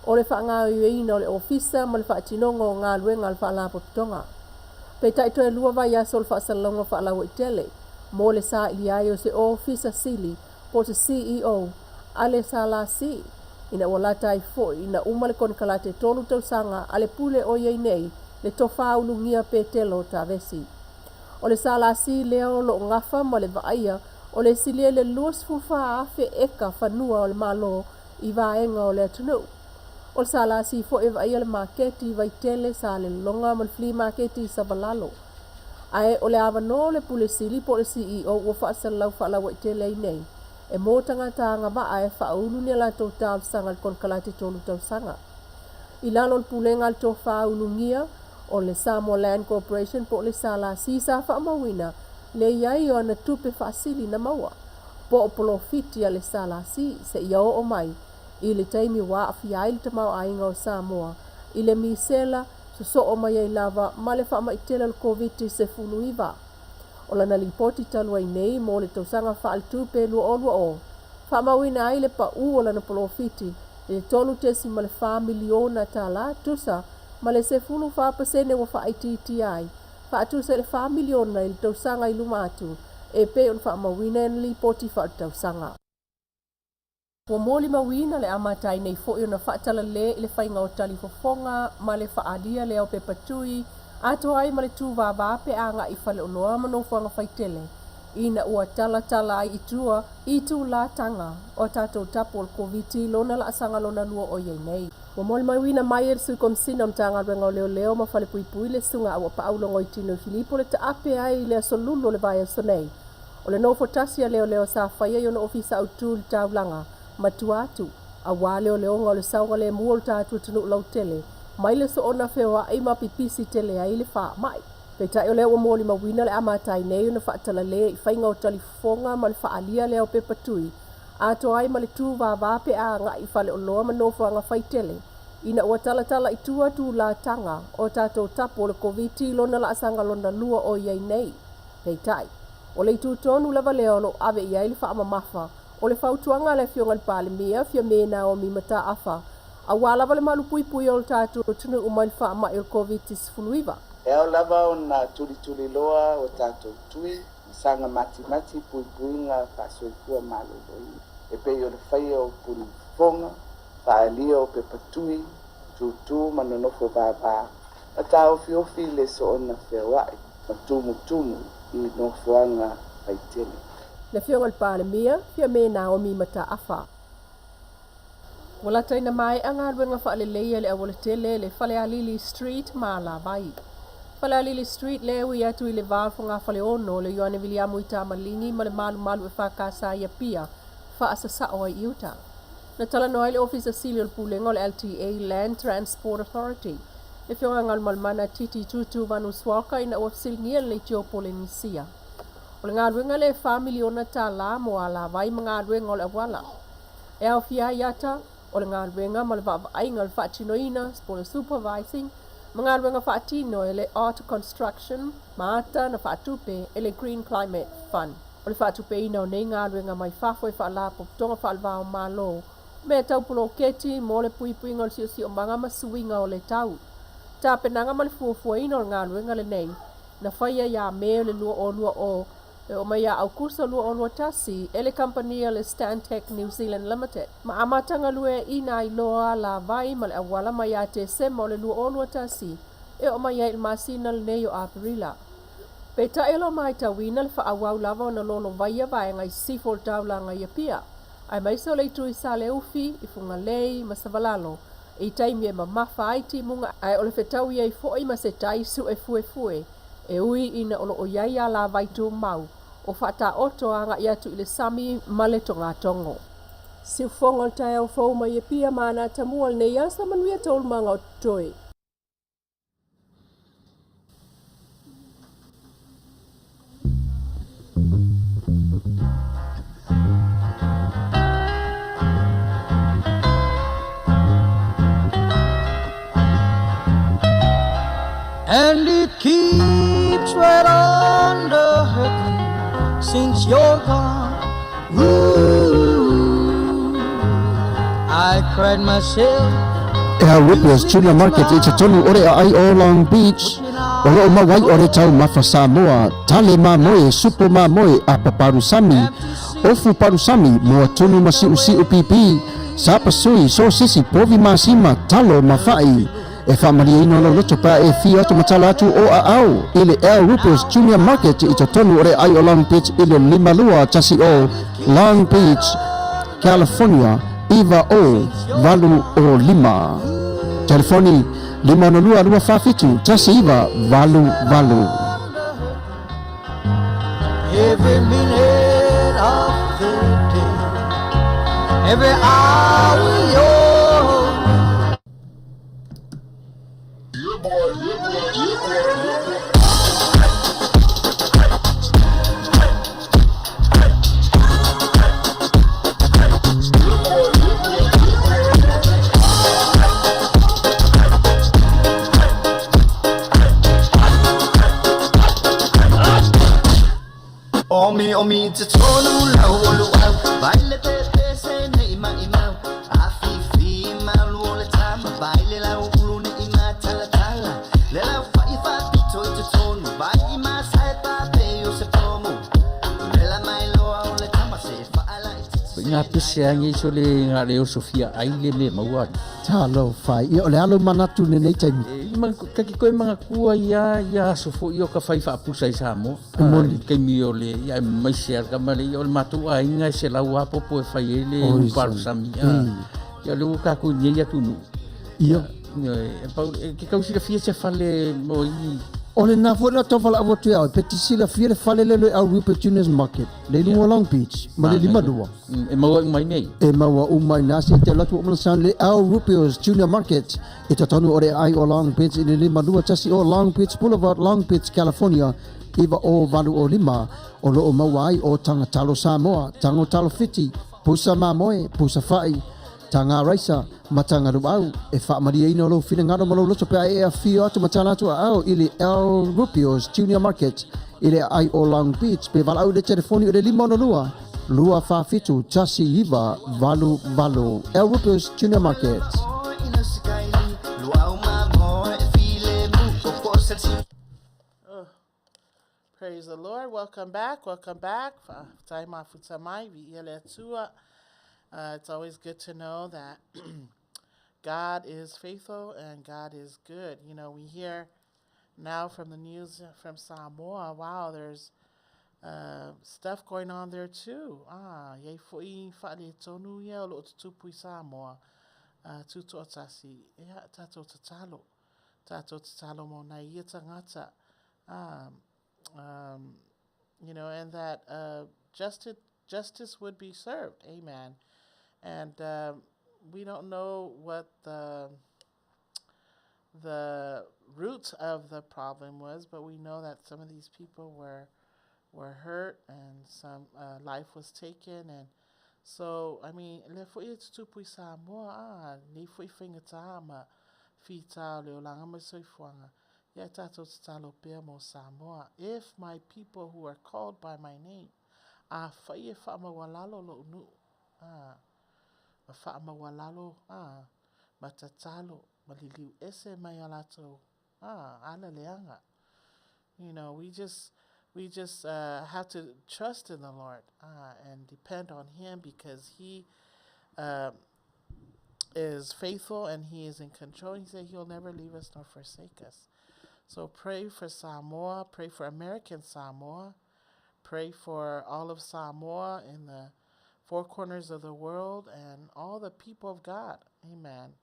o le wha ngā ueina o le ofisa ma le whaatinonga o ngā luenga al wha lapo tonga. Pei taito e lua vai aso le wha salonga wha lau i tele, mo le sa ili ai o se ofisa sili po se CEO ale salasi ina walata ai fo ina umale kon kalate tolu tausanga ale pule o yei nei le tofa ulungia pe telo tavesi o le salasi leo lo ngafa mo le vaia o le silie le luas fufa afe eka fanua o le malo i vaenga o le atunu o le salasi fo e vaia le marketi vai tele sa le longa mo le flea marketi sa balalo. Ai o le avano le pule sili po le CEO o whaasalau whaalawa i te lei nei. e mō tangata anga waa e whaulu ni la tō tāu sanga le konkalate tōlu tau sanga. I lalo le pulenga le tō whaulungia o le Samoa Land Corporation po le sala sisa whaamawina le iai o ana tupe whaasili na maua. Po o polofiti a le sala si se iao o mai i le taimi wa awhiai le tamau ainga o Samoa i le misela so o mai ai lava ma le whaamaitela le COVID se funuiva. O lana lipoti talua i nei mo le tausanga whaaltupe lua o. Whaamawina ai le pa u o lana polofiti le tolu tesi ma le wha miliona ta la tusa ma le se funu wha pasene wa wha ITT ai. Wha atusa le wha miliona i le tausanga i luma atu e pe on whaamawina en lipoti wha tausanga. Wa moli mawina le amatai nei fo i ona whaatala le i le whainga o tali fofonga ma le whaadia le au pe patui ato ai ma le tū vāvāpe anga i whale onoa manofuanga whaitele. Ina ua tala ai itua i tū la tanga o tātou tapo o COVID lona la asanga lona lua o iei nei. Wa moli mawina mai e sui komsina mtanga renga o leo ma whale pui le sunga awa paulongo i tino Filipo le taape ai le solulu le vaya sonei. O le no fotasia leo sa whaia i ona ofisa au tū le taulanga matuatu a wale o leonga o le saunga le mua o tātua tunu lau tele mai le so ona whewa ai mapipisi tele ai le wha mai pe tai o leo o mōli mawina le amatai nei una whaatala le i whainga o talifonga ma le whaalia leo pe patui ato ai ma le tū vāvāpe a nga i whale o loa manofuanga whaitele ina ua tala i tua tū la tanga o tātou tapo le COVID lona la asanga lona lua o iei nei pe tai o le i tū tonu lava leo lo ave i ai le wha amamafa o le fautuanga le fionga le palemia fia mena o mi mata afa. A wala vale malu pui o le tātou tunu umai le wha mai o COVID-19. E au lava o na tuli loa o tātou tui, sanga mati pui nga whasoifua malo doi. E pei o le whai o puni fonga, whaalia o pe patui, tū manonofo bābā. A tāo fiofi le so ona whewai, ma tumu i nofuanga paitele. Le fionga le palemia, fia mena o mi mata afa. Wala taina mai anga ruenga whaaleleia le awole tele le Whale Alili Street ma la vai. Whale Alili Street le ui atu i le valfo ngā whale ono le Ioane Viliamu i Tamalingi ma le malu e whakasa ia pia whaasasa o ai iuta. Na tala noai le ofisa Silio Pulengo le LTA Land Transport Authority. Le fionga ngal malmana titi tutu vanu swalka ina uafsil ngia le tiopo le nisia. O le ngā ruenga le wha miliona tā la mo a la vai mga ruenga o le awala. E au fia iata, o le ngā ruenga ma le whainga le whaatinoina, spole supervising, mga ruenga whaatino e le art construction, maata na whaatupe e le Green Climate Fund. O le whaatupe ina o nei ngā ruenga mai whafo e whaalapo tonga whaalvao malo, me taupulo keti mo le pui ngol si o manga masuinga o le tau. Tā penanga ma le fuafua ina o ngā ruenga le nei, na whaia ia mea le lua o e o mai au kursa lua o tasi ele compania le Stantec New Zealand Limited. Ma amatanga lue ina i loa la vai ma le awala mai a te sema o le lua o tasi e o mai il masina le nei o Aprila. Pe ta elo mai tawina le whaawau lava o na lono vaia vai ngai sifol taulanga ia pia. Ai mai so le tui sa le ufi i funga lei ma savalalo e taimi e mamafa ai ti munga ai o le whetau ia i foi ma se taisu e fue. E ui ina ono o iaia la vaitu mau o whata oto anga i atu i le sami male tonga tongo. Si ufonga tai au fau mai e pia mana tamua le nei asa Manuia tolu manga o toi. And it keeps right on the hurting since you're gone. Ooh, I cried myself. Whippers Junior Market i tatonu ore ai o Long Beach. Oro mawai ore tau mafa Samoa. Tale mamoe, supo mamoe a paparusami. Ofu parusami mua tunu masiu pipi. Sapa sui so sisi povi masima talo mafai. E whamaria ino lo loto pa e fi atu matala atu o a au. Ile Whippers Junior Market i tatonu ore ai o Long Beach ile limalua tasi o Long Beach, California. Iva o valu o lima. Telefoni 502 tasi iva valu. Every minute of the day. every hour, yo. Omi te tonu lau olu au baile pepe se ne ima afifi malu ole tama baile lau ulu ne ima tala le lau fai fa pito te tonu bai ima sai pa pe yo se pomo le la mai loa ole tama se fa ala Nga pese angi so le nga leo Sofia aile me maua. Talo fai. I ole alo manatu ne nei taimi. Kaki koe mga kua ia sofo i o ka whai whaapusa i Samoa. Kei mi o le ia mai sea ka male i o le matu a inga se lau apopo e whai e le uparu sami. Ia le uka ku nye ia tunu. Ia. Ke kausira fia se whale mo i. Ole na fwena tawhala awa tui au. Peti sila fia le whale lelo au Rupert Juniors Market. Le lunga Long Beach. Ma le lima dua. E maua mai nei. E maua umai nasi te latu o sound le au Rupert Junior Market. I ta tonu ore ai o Long Beach i le lima dua tasi o Long Beach Boulevard, Long Beach, California. Iwa o valu o lima. O lo o maua ai o tanga talo Samoa. Tango talo fiti. Pusa mamoe. Pusa fai. Tanga raisa. Matanga ruau. E wha maria ino lo whina ngaro malo loto pe ai e a fio atu matana atu a au. Ili El Rupio's Junior Market. Ili ai o Long Beach. Pe walau le telefoni o le lima ono lua. Lua fa fitu tasi iwa valu valu. El Rupio's Junior Market. Praise the Lord. Welcome back. Welcome back. Taima futamai vi'ele tua. It's always good to know that God is faithful and God is good. You know, we hear now from the news from Samoa, wow, there's stuff going on there too. Ye fo'i fa'ale tonu ye o lo tutupui Samoa. Tuto otasi. Ea tato tatalo. Tato tatalo mo na ia tangata. You know, and that justice would be served. Amen. And we don't know what the root of the problem was, but we know that some of these people were hurt and some life was taken. And so, I mean, le fo it's tupui Samoa, ni fo finga tama, fita leolanga masoifuanga. Ya tato talo pea mo Samoa. If my people who are called by my name, faie fa mawalalo lo nu, fa mawalalo, matatalo, maliliu ese mayalato, ala leanga. You know, we just have to trust in the Lord and depend on Him because He is faithful and He is in control. He said He'll never leave us nor forsake us. So pray for Samoa, pray for American Samoa, pray for all of Samoa in the four corners of the world and all the people of God. Amen.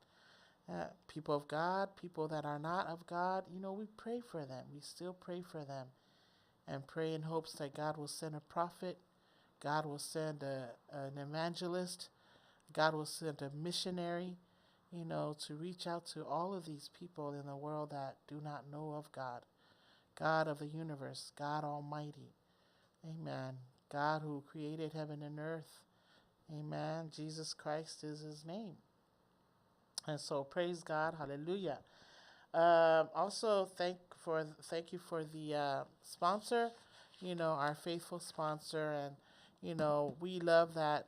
People of God, people that are not of God, you know, we pray for them. We still pray for them and pray in hopes that God will send a prophet, God will send an evangelist, God will send a missionary, you know, to reach out to all of these people in the world that do not know of God. God of the universe, God Almighty. Amen. God who created heaven and earth. Amen. Jesus Christ is His name. And so praise God. Hallelujah. Also, thank you for the sponsor, you know, our faithful sponsor. And, you know, we love that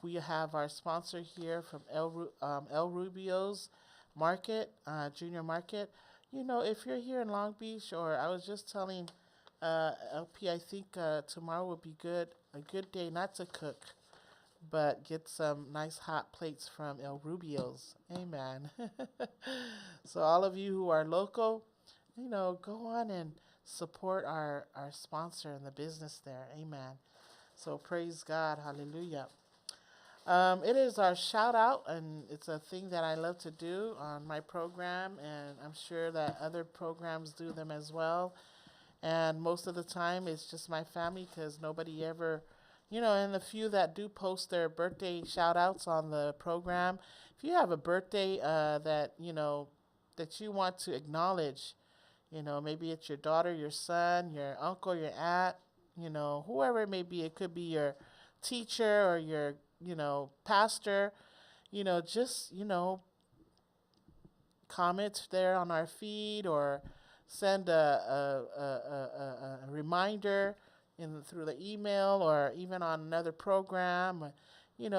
we have our sponsor here from El Rubio's Market, Junior Market. You know, if you're here in Long Beach, or I was just telling LP, I think tomorrow would be a good day not to cook, but get some nice hot plates from El Rubio's. Amen. So all of you who are local, you know, go on and support our sponsor and the business there. Amen. So praise God. Hallelujah. It is our shout out, and it's a thing that I love to do on my program, and I'm sure that other programs do them as well. And most of the time, it's just my family because nobody ever, and the few that do post their birthday shout outs on the program, if you have a birthday that you want to acknowledge, maybe it's your daughter, your son, your uncle, your aunt, whoever it may be. It could be your teacher or your, pastor, just, comment there on our feed or send a reminder through the email or even on another program,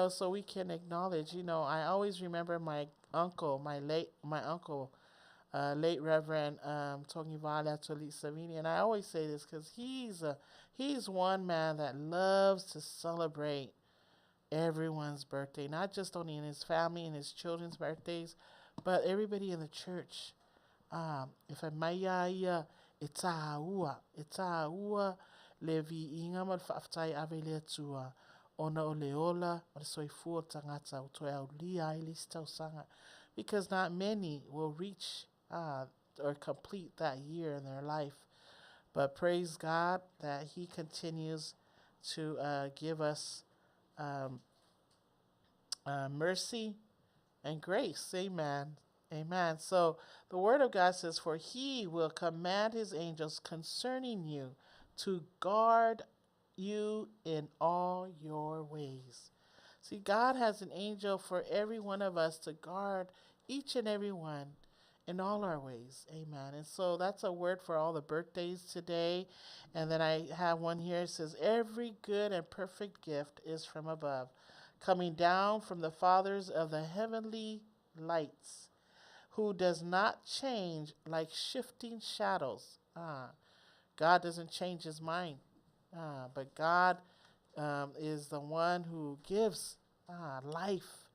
so we can acknowledge. I always remember my uncle, late Reverend Suluvale Savini, and I always say this because he's one man that loves to celebrate everyone's birthday, not just only in his family and his children's birthdays, but everybody in the church. If I maya itaua levi inga mal faftai avele tua ona oleola or soifu tangata utoya ulia ilista usanga, because not many will reach or complete that year in their life. But praise God that He continues to give us mercy and grace. Amen. Amen. So the Word of God says, for He will command His angels concerning you to guard you in all your ways. See, God has an angel for every one of us to guard each and every one in all our ways. Amen. And so that's a word for all the birthdays today. And then I have one here. It says, every good and perfect gift is from above, coming down from the fathers of the heavenly lights, who does not change like shifting shadows. God doesn't change His mind. But God is the one who gives life.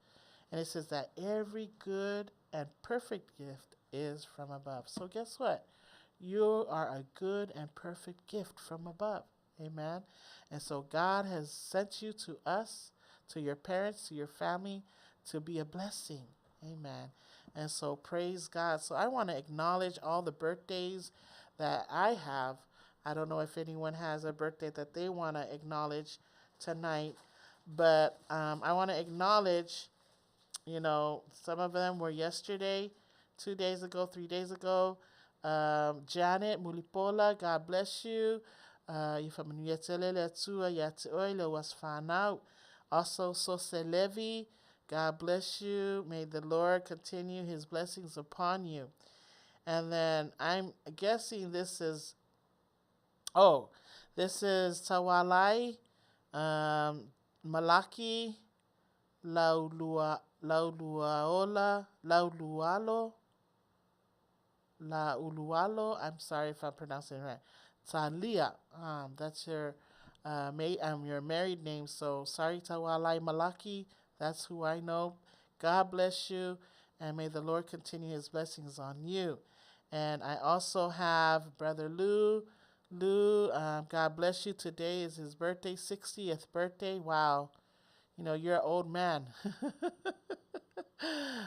And it says that every good and perfect gift is from above. So guess what? You are a good and perfect gift from above. Amen. And so God has sent you to us, to your parents, to your family, to be a blessing. Amen. And so praise God. So I want to acknowledge all the birthdays that I have. I don't know if anyone has a birthday that they want to acknowledge tonight, but I want to acknowledge, some of them were yesterday, 2 days ago, 3 days ago. Janet Mulipola, God bless you. Also, Sose Levi, God bless you. May the Lord continue His blessings upon you. And then I'm guessing this is Tawalai, Malaki, Laulualo, I'm sorry if I'm pronouncing it right. Talia, that's your your married name. So sorry, Tawalai Malaki. That's who I know. God bless you, and may the Lord continue His blessings on you. And I also have Brother Lou. God bless you. Today is his birthday, 60th birthday. Wow. You're an old man.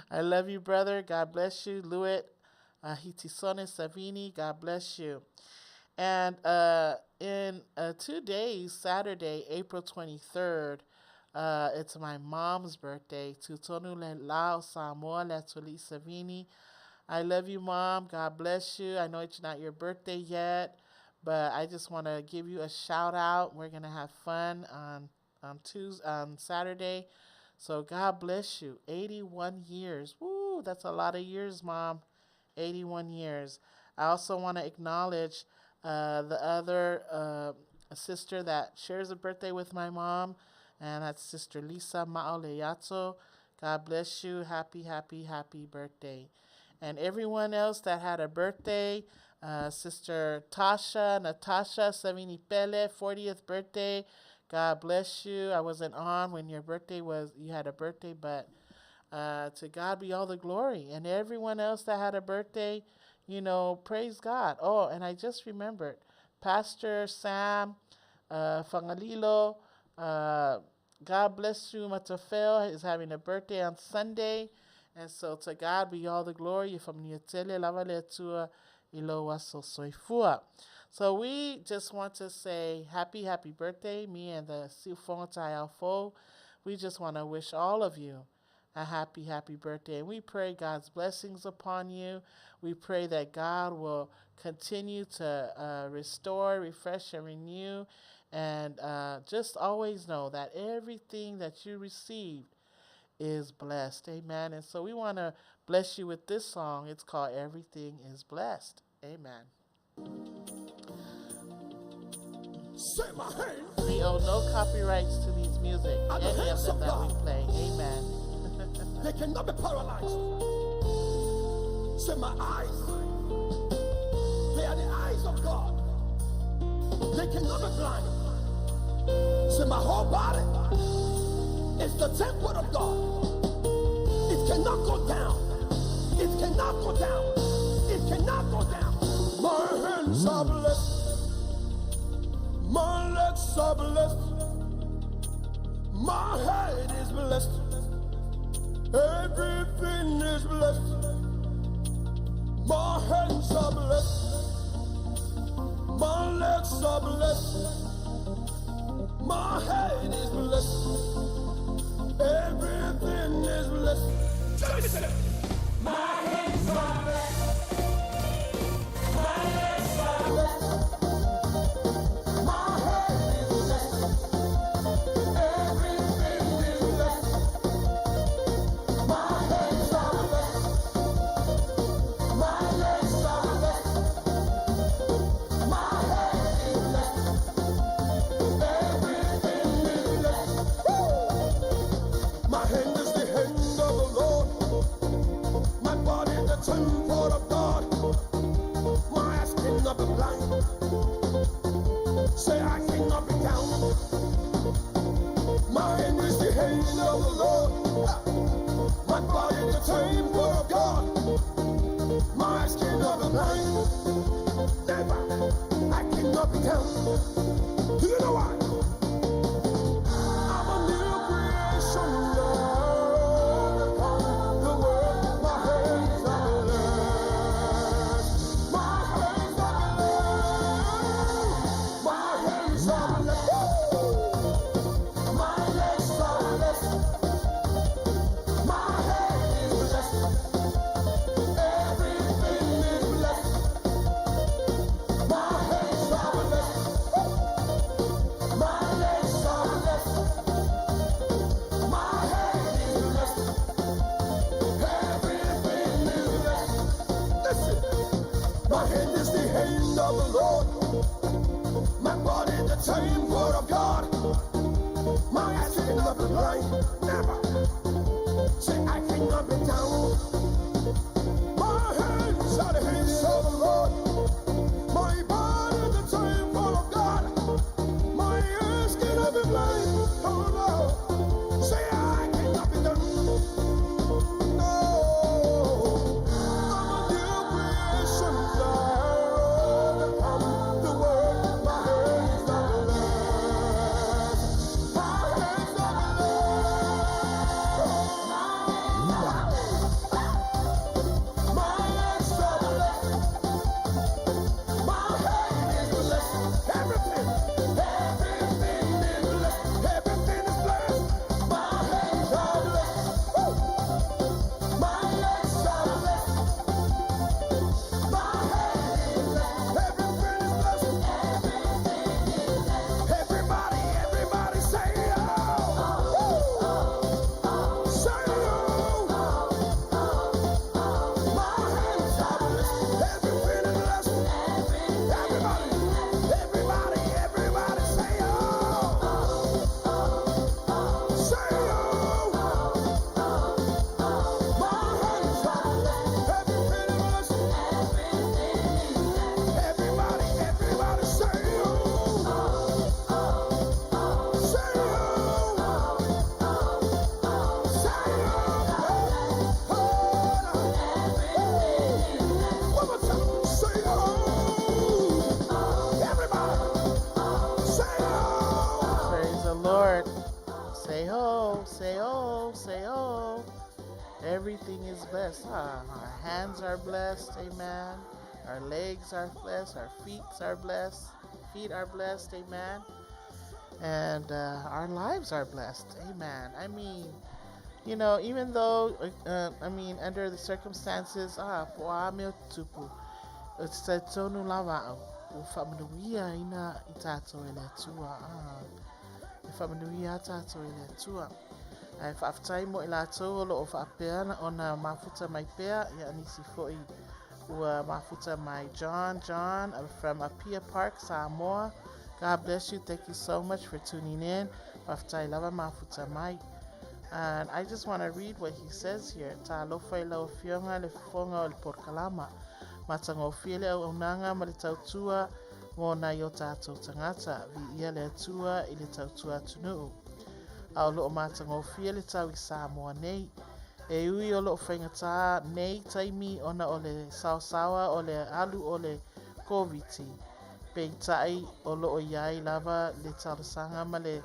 I love you, brother. God bless you. Luit Hitisone Savini, God bless you. And in 2 days, Saturday, April 23rd, it's my mom's birthday. Tutonu le lao Samoa le tuli Savini. I love you, Mom. God bless you. I know it's not your birthday yet, but I just want to give you a shout out. We're going to have fun on Saturday. So God bless you. 81 years. Woo, that's a lot of years, Mom. 81 years. I also want to acknowledge the other sister that shares a birthday with my mom, and that's Sister Lisa Maoleyato. God bless you. Happy, happy, happy birthday. And everyone else that had a birthday, Sister Natasha Savini Pele, 40th birthday. God bless you. I wasn't on when you had a birthday, but to God be all the glory. And everyone else that had a birthday, praise God. Oh, and I just remembered, Pastor Sam Fangalilo, God bless you, Matafel, is having a birthday on Sunday. And so to God be all the glory. So we just want to say happy birthday, me and the Suluvale Alfo. We just want to wish all of you a happy birthday. And we pray God's blessings upon you. We pray that God will continue to restore, refresh, and renew. And just always know that everything that you received is blessed. Amen. And so we want to bless you with this song. It's called Everything is Blessed. Amen. We owe no copyrights to these music, any of them that we play. Amen. They cannot be paralyzed. Say my eyes. They are the eyes of God. They cannot be blind. Say my whole body is the temple of God. It cannot go down. It cannot go down. It cannot go down. My hands are blessed. My legs are blessed. My head is blessed. Everything is blessed. My hands are blessed. My legs are blessed. My head is blessed. Everything is blessed. My hands are blessed. My legs are blessed. My head is blessed. Everything is blessed. My hands are blessed. My legs are blessed. My head is blessed. Everything is blessed. My hand is the hand of the Lord. My body the temple of God. My eyes cannot be blind. Say I cannot be down. My hand is the hand of the Lord. My body the temple of God. My eyes cannot be blind. Never. I cannot be down. Do you know why? I'm a new creation. The world, my hands are blessed. My hands are blessed. My hands are blessed. My legs are blessed. My head is blessed. Everything is blessed. My hands are blessed. My legs are blessed. My head is blessed. Everything is blessed. Listen, my hand is the hand of the Lord. My body the temple of God. My eyes cannot be blind. Never. Say I cannot be down. My hands are the hands of the Lord. My body the temple of God. My eyes cannot be blind. Oh no. Say I cannot be done. No. I'm a new creation. Come the world. My hands are blessed. My hands are blessed. My legs are blessed. My head is blessed. Everything is blessed. Everything is blessed. My hands are blessed. My legs are blessed. My head is blessed. Everything is blessed. Everybody say oh. Say oh. My hands are blessed. Everything is blessed. Everybody say oh. Say oh. My hands are blessed. Everything is blessed. Everybody say oh. Say oh. Say oh. One more time. Say oh. Everybody say oh. Praise the Lord. Say ho, say oh, say oh. Everything is blessed. Our hands are blessed. Amen. Our legs are blessed. Our feet are blessed. Amen. And our lives are blessed. Amen. I mean, even though, under the circumstances, po'ameo tupu, it's a tonu lava, ufamanuia ina itato ele tua, ufamanuia tato ele tua. Ai whaafatai mo i lātou o loo whaapea o na mafuta mai pea, ia nisi fo'i ua mafuta mai John from Apia Park, Samoa. God bless you. Thank you so much for tuning in. Whaafatai lava mafuta mai. And I just want to read what he says here. Ta lofai lau fionga le fonga o le porkalama. Matango fiele au unanga ma le tautua mo na yo tātou tangata. Vi ia le atua i le tautua tunuu. Au loo matango fiele tau i Samoa nei. E ui o loo whaingata nei taimi ona o le sausawa o le alu o le COVID. Pei tai o loo iai lava le talasanga ma le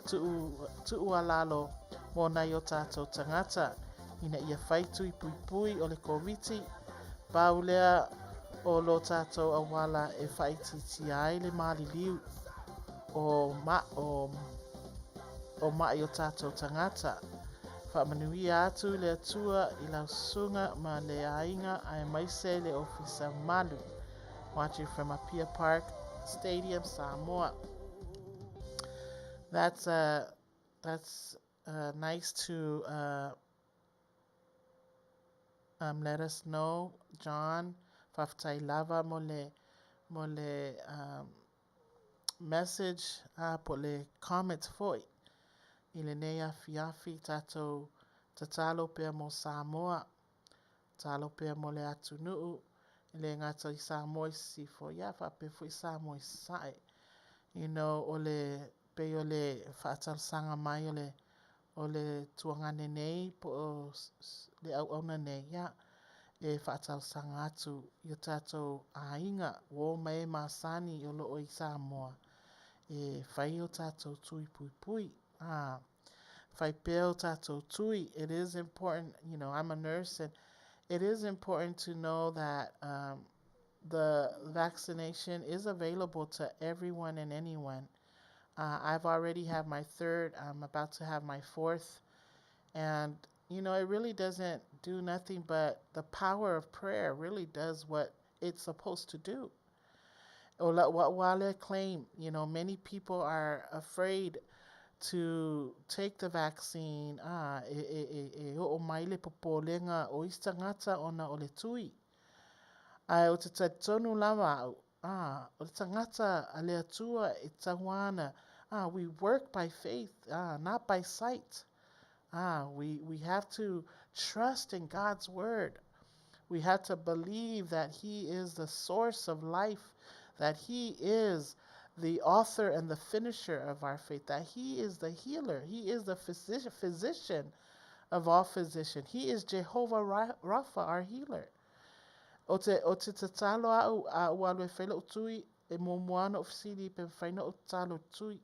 tuu alalo. Mona yo tātou tangata, ina ia whaitu i pui o le COVID, paulea o lo tātou awala e whaititi ai le maliliu o ma yo tātou tangata. Whamanuia atu le atua I lausunga ma le ainga ai maise le ofisa malu. Watching from Apia Park Stadium, Samoa. That's nice to let us know, John. Whaftai lava mo le message po le comment foi. I le nea fiafi tatou tatalo pea mo Samoa. Talo pea mo le atunuu. I le ngata I Samoa si foi. Ia whape foi Samoa sae. Pe o le whaatal sanga mai o le tuangane nei po le au nei ia e whaatal sanga atu I tātou ainga o mai masani o loo I Samoa e whai o tātou tui pui whai peo tātou tui. It is important, I'm a nurse, and it is important to know that the vaccination is available to everyone and anyone. I've already had my third. I'm about to have my fourth. And, it really doesn't do nothing but the power of prayer really does what it's supposed to do. Wale claim, many people are afraid to take the vaccine. O maile popolenga o istangata ona o le tui. Ai o te tonu lava au. O le tangata a le atua I tawana. We work by faith, not by sight. We have to trust in God's word. We have to believe that He is the source of life, that He is the author and the finisher of our faith, that He is the healer. He is the physician of all physicians. He is Jehovah Rapha, our healer. O te tatalo a ualwe whaila utui e momoana o fisili pe whaina o talo tui.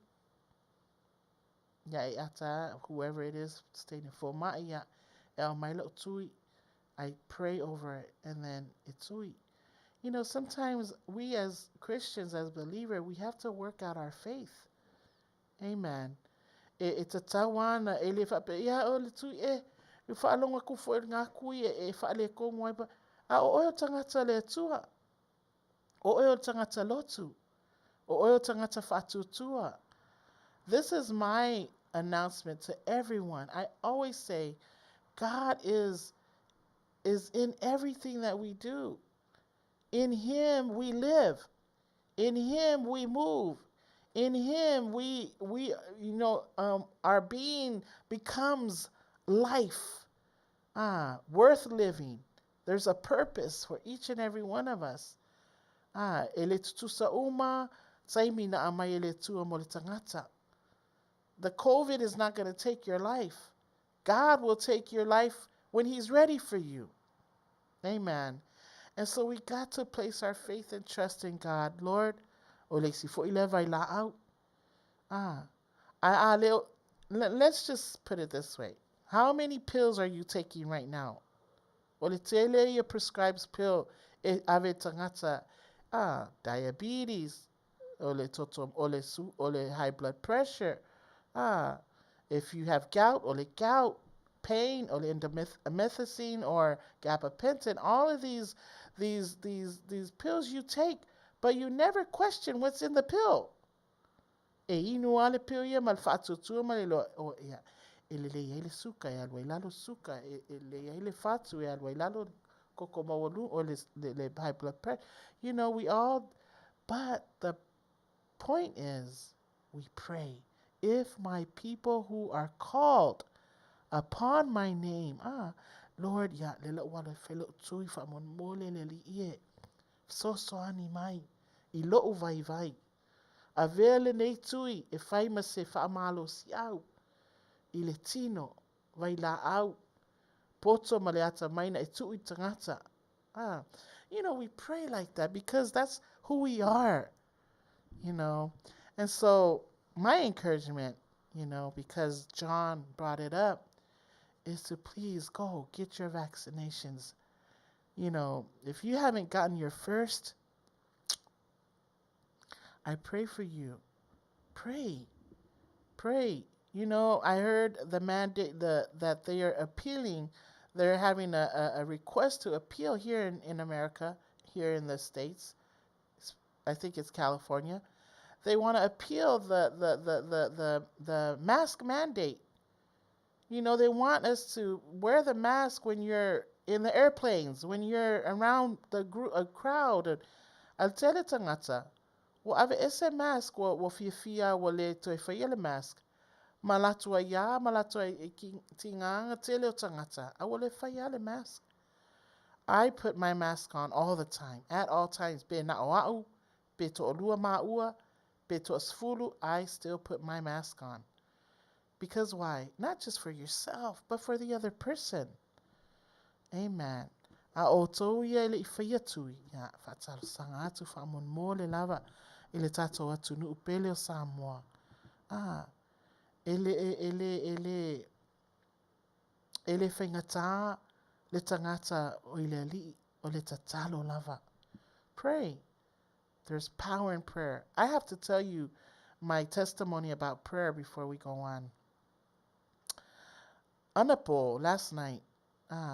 Ya e ata, whoever it is, stating for maia, el maila utui, I pray over it, and then itui. Sometimes we as Christians, as believers, we have to work out our faith. Amen. It's a tawana, ele whape, ia o le tui e whaalonga ku fo ngā kui e whaale ko ngoi pa. O oio tangata le atua. O oio tangata lotu. O oio tangata whatutua. This is my announcement to everyone. I always say, God is in everything that we do. In Him we live. In Him we move. In Him we our being becomes life, worth living. There's a purpose for each and every one of us. Ele tutusa uma, taimi na amai ele tua mo le tangata. The COVID is not going to take your life. God will take your life when He's ready for you. Amen. And so we got to place our faith and trust in God. Lord, let's just put it this way. How many pills are you taking right now? O le tele ia prescribes pill ave tangata diabetes, ole high blood pressure. If you have gout, ole gout, pain, ole indomethacin or gabapentin, all of these pills you take, but you never question what's in the pill. E inu ale pill ya malfatu malilo o ya ele le suka ya lalo suka ele fatu ya lalo kokomawolu or le high blood pressure. You know, we all, but the point is we pray. If my people who are called upon my name, Lord, ya lelo wala felo tui fa mon mole le li ie. So ani mai. I lo vai. A vele nei tui e fai ma se fa malo si au. I le tino vai la au. Poto ma le ata maina e tui tangata. You know, we pray like that because that's who we are. You know, and so my encouragement, you know, because John brought it up, is to please go get your vaccinations. You know, if you haven't gotten your first, I pray for you. Pray. You know, I heard the mandate that they are appealing. They're having a request to appeal here in America, here in the States. I think it's California. They want to appeal the mask mandate. You know, they want us to wear the mask when you're in the airplanes, when you're around a crowd. Al tele tangata. Wa ave ese mask wa fia wa le to e mask. Malatua ya malatua tinganga tele o tangata. A wa le le mask. I put my mask on all the time, at all times. Be na oau, be to olua maua, be to asfulu, I still put my mask on. Because why? Not just for yourself, but for the other person. Amen. A oto ia ele ifaya tui. Ya, fatal sanga atu fa mon mole lava. Ele tato atu nu upele o Samoa. Ele fengata le tangata o ile li o le tatalo lava. Pray. There's power in prayer. I have to tell you my testimony about prayer before we go on. Anapo last night,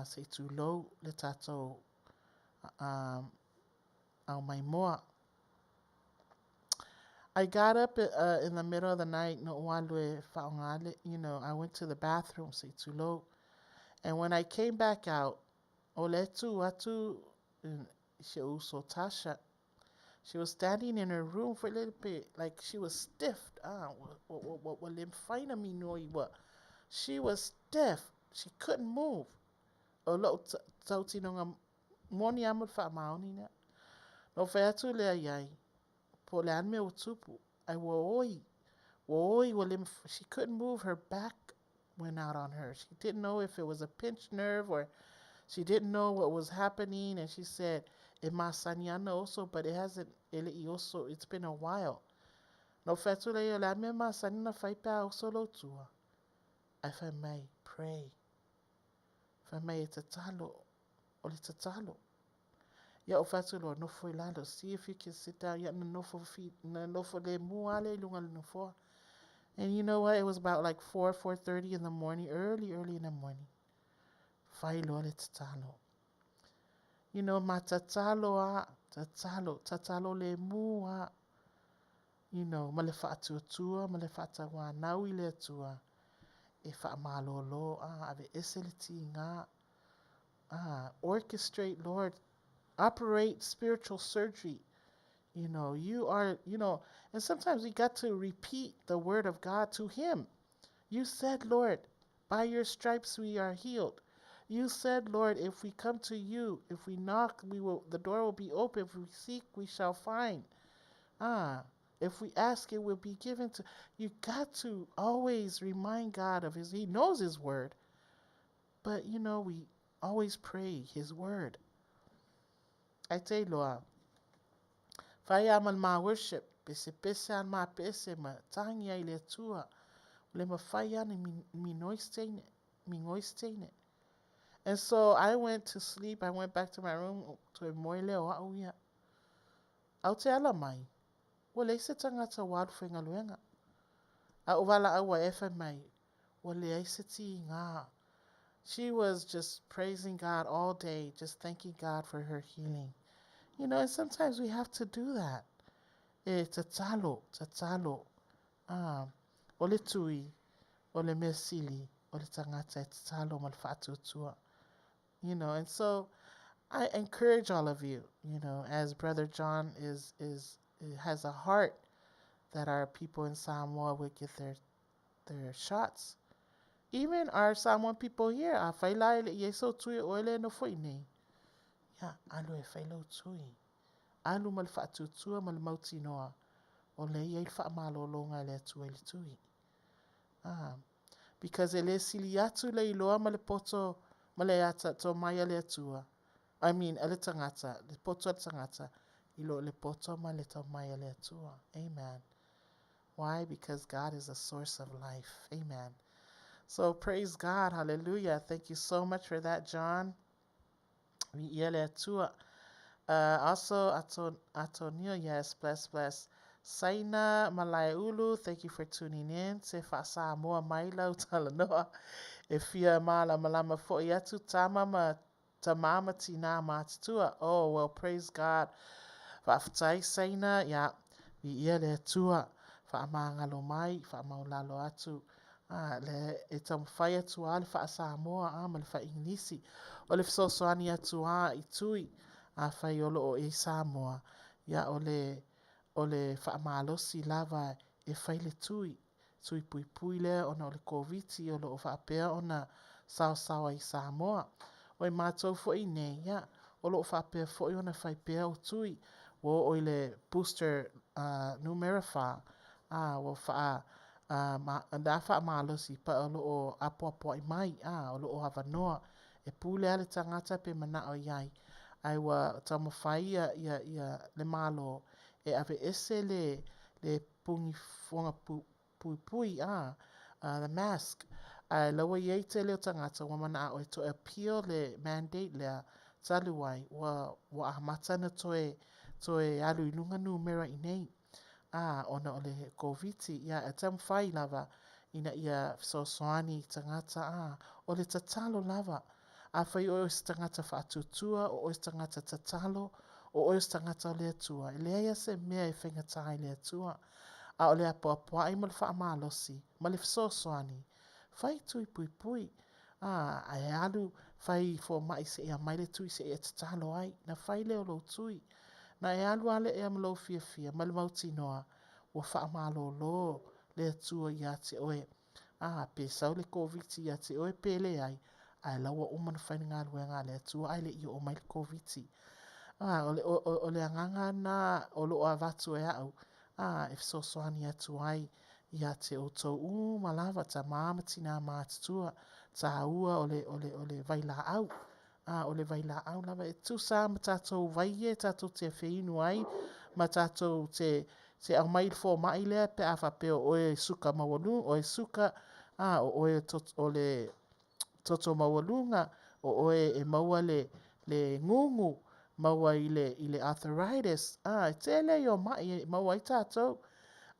say too low le tato au mai moa. I got up in the middle of the night, no walue faongale, you know, I went to the bathroom, say too low. And when I came back out, oletu atu she uso Tasha. She was standing in her room for a little bit, like she was stiff. She was stiff. She couldn't move. Olo tauti nonga moni amul fa maoni na. No featu le ayai. Po le anme utupu. I wooi. She couldn't move. Her back went out on her. She didn't know if it was a pinched nerve or she didn't know what was happening. And she said, Masaniana also, but it hasn't. It's been a while. No fetule la me masanina faipa also lo tua. If I may pray. If I may tatalo, or tatalo. Ya o fatulo no foi lado. See if you can sit down. Ya no for feet, no for le muale lunga no for. And you know what? It was about like 4:30 in the morning, early in the morning. Failo le tatalo. You know, matatalo tatalo le mua. You know, malefatu tua, malefata wa naui le tua. E fa malolo, ave eseliti nga. Orchestrate, Lord, operate spiritual surgery. You know, and sometimes we got to repeat the word of God to him. You said, Lord, by your stripes we are healed. You said, Lord, if we come to you, if we knock, the door will be open. If we seek, we shall find. If we ask, it will be given to. You got to always remind God of he knows his word. But, you know, we always pray his word. I tell you, Lord, fayaman ma worship, pese ma pese ma tanya ile tua, le ma fayan mi noistene. And so I went to sleep. I went back to my room to moile o au ia. Au te ala mai. Wale se tangata wadu whenga luenga. A uwala awa efe mai. Wale ai se ti ngā. She was just praising God all day, just thanking God for her healing. You know, and sometimes we have to do that. Tatalo. Ole tui, ole mesili, ole tangata tatalo malfatutua. You know, and so I encourage all of you, you know, as Brother John has a heart that our people in Samoa would get their shots. Even our Samoan people here, a whaila ele yeso tui oele no foine. Ya, alu e whailo tui. Alu mal whaatutua mal mauti noa. O le ia il whaamalolonga le atu ele tui. Because ele sili atu le iloa ma le poto ma le ata to maia le atua. I mean, ele tangata, le poto le tangata. Ilo le poto ma le to maia le atua. Amen. Why? Because God is the source of life. Amen. So praise God. Hallelujah. Thank you so much for that, John. Also, Atonio, yes, bless. Saina Malaiulu, thank you for tuning in. Se fasa moa maila utalanoa. Ifia mala malama fo yatu tamama tamama tina matatua. Oh, well, praise God. Fa'aftai Saina, ya, le tua. Fa'amangalo mai, fa'amaulalo atu. Le e tamawhai atu a le whaasamoa ma le whainisi. O le whasosoani atu a i tui a whai olo o e Samoa. Ia o le whaamalosi lava e whai le tui. Tui pui lea ona o le koviti o o whaapea ona sao i Samoa. O i mātou fo i nei, ia. O lo whaapea fo i ona whai pea o tui. O le booster numerifa. O wha nda whaamalosi pa o o apoa i mai. O o havanoa. E pūle ale tangata pe mana o iai. Ai wa tamawhai ia le malo. E ave ese le pungi fonga pui the mask. Ai lawa iei te leo tangata wa mana o to appeal le mandate lea taluai wa ahamatana toe alu inunga numera i nei. Ona o le COVID-19 ia e tamawhai lava ina ia sosoani tangata o le tatalo lava. A whai o se tangata whaatutua, o se tangata tatalo, o se tangata o le atua. E lea ia se mea e whengatai le atua. A o le apoapoa i ma le whaamalosi, ma le whasosoani. Whai tui pui. A e alu whai fo mai se ea mai le tui se ea tatalo ai. Na whai leo lo tui. Na e alu ale ea malo fia, ma le mauti noa. Wa whaamalo lo le atua ia te oe. Pe sau le COVID-19 ia te oe pele ai. Ai lawa umana whaini ngā ruenga le atua ai le i o mai le COVID-19. O le anganga na o lo a vatu e au. E fisosoani atu ai ia te o tau malawa ta maamati nā mātatua ta ua o le vaila au. O le vaila au lava e tu sa ma tātou vaie tātou te whiinu ai ma tātou te au mai fo mai lea pe a whapeo o e suka mawalunga o e suka o le toto mawalunga o oe e maua le ngungu maua i le arthritis. Te le o mai maua i tātou.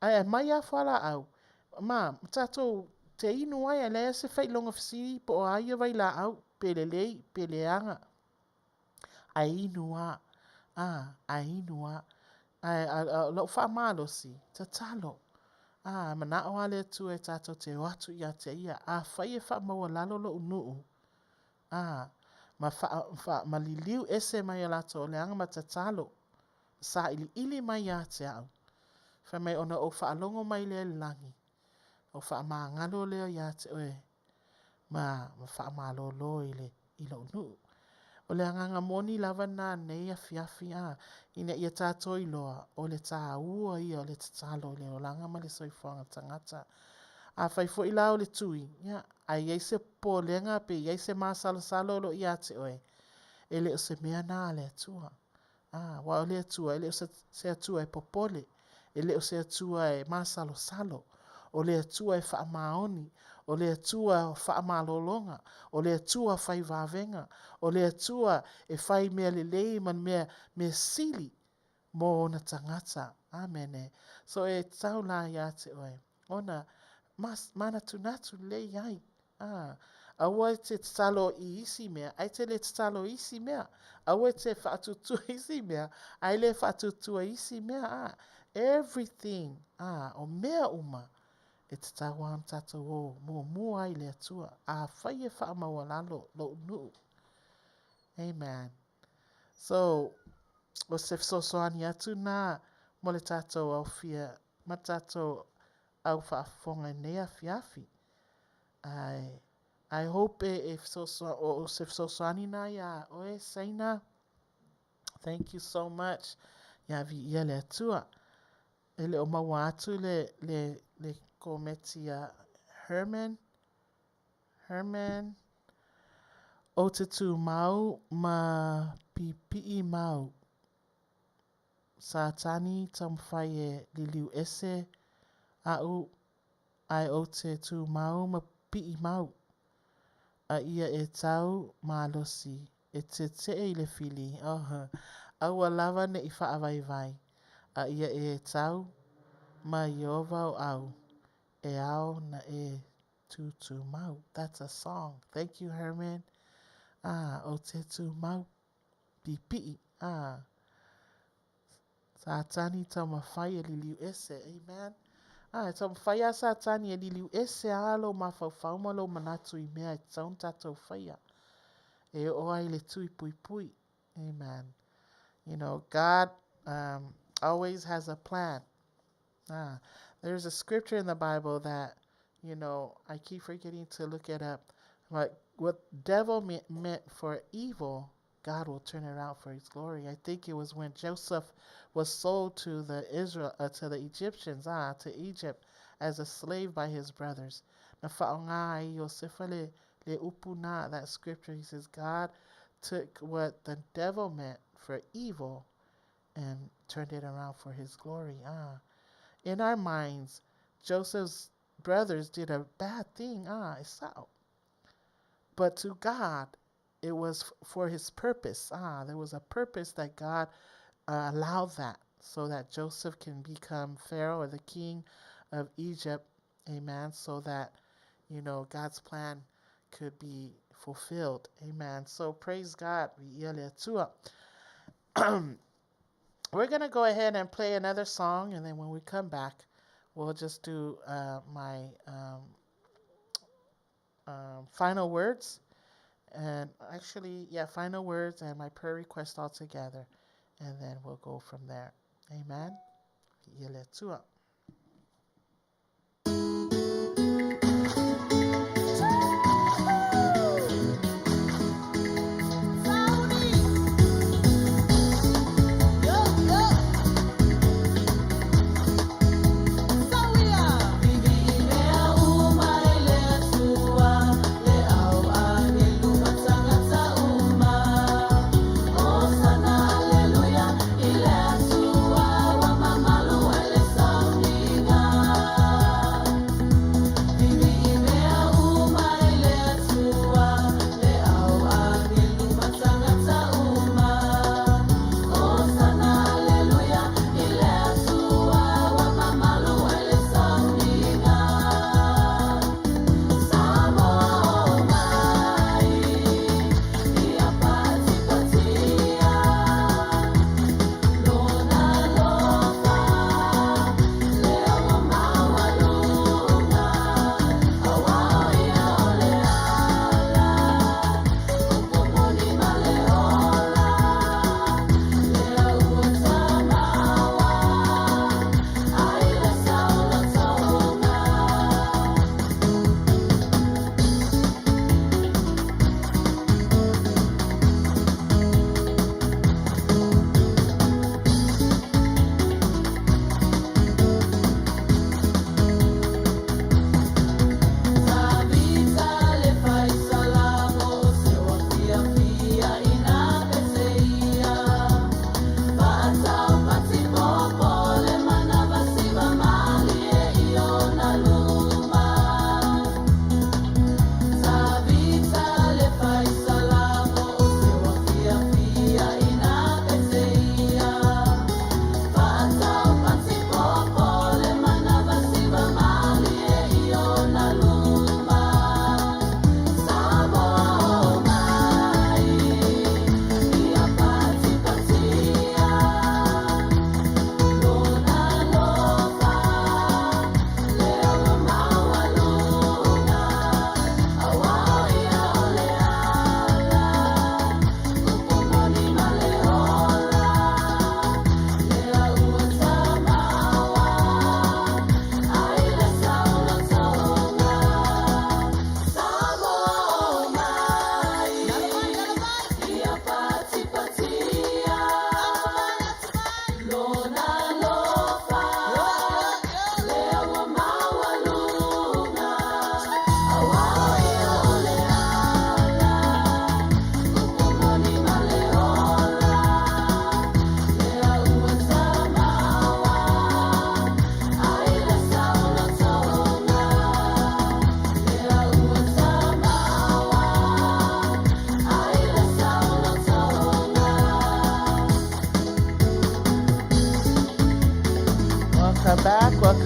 Ai mai a whala au. Ma tātou te inu ai a lea se whailonga whasiri po o aia vai la au pele lei, pele anga. Ai inua. Ai inua. Ai lau whaamalosi. Ta talo. Mana o ale tu e tātou te watu ia te ia. Whai e whaamaua lalo lo unuu. Ma liliu ese mai o lato o le anga ma ta talo. Sa ili mai ia te au. Whai mai ona o whaalongo mai le langi. O whaamangalo leo ia te oe. Ma whaamalo lo i lo unuu. O le anganga moni lava nā nei a fiafi ina ia tātou i loa o le tā ua ia o le tatalo le o langa ma le soifuanga tangata. A whai fo i lao le tui, a iei se pōlenga pe iei se māsalo lo ia te oe. E le o se mea nā le atua. Wa o le atua, e le o se atua e popole. E le o se atua e māsalo. o le atua e whaamaoni, o le atua o whaamalolonga, o le atua whai vavenga, o le atua e whai mea lelei man mea sili mo ona tangata. Amene. So e tau la ia te oe. Ona, mana tunatu le iai. Aua te talo I isi mea, ai te le talo isi mea. Aua te whaatutua isi mea, ai le whaatutua isi mea. Everything, o mea uma, e te tawa am tata o, mua ai le atua. Whai e whaamaua lalo, lo nuu. Amen. So, o se sosoani atu nā, mo le tātou au fia, ma tātou au whaafonga nea fiafi. I hope if so sosoani nā ia oe Saina. Thank you so much. Ia vi ia le atua. Ele o maua atu le kometi a Herman. O te tū mau ma pipi mau. Sa tani tam whai e liliu ese au ai o te tū mau ma pipi mau. A ia e tau malosi e te I le fili. Au a lava ne I whaavai. A ia e tau ma Iova o au. E au na e tū mau. That's a song. Thank you, Herman. O te tū mau pipi. Sa tani tama whai e liliu ese. Amen. Tama whai a sa tani e liliu ese alo ma whauwhauma lo manatu I mea e taun tatou whaia. E o ai le tui pui. Amen. You know, God always has a plan. There's a scripture in the Bible that, you know, I keep forgetting to look it up. But what devil meant for evil, God will turn it around for his glory. I think it was when Joseph was sold to the Egyptians, to Egypt, as a slave by his brothers. Na whaonga Iosefa le upuna, that scripture, he says, God took what the devil meant for evil and turned it around for his glory. In our minds, Joseph's brothers did a bad thing. Esau. But to God, it was for his purpose. There was a purpose that God allowed that, so that Joseph can become Pharaoh or the king of Egypt. Amen. So that, you know, God's plan could be fulfilled. Amen. So praise God. We're going to go ahead and play another song, and then when we come back, we'll just do my final words. And actually, final words and my prayer request all together. And then we'll go from there. Amen. Song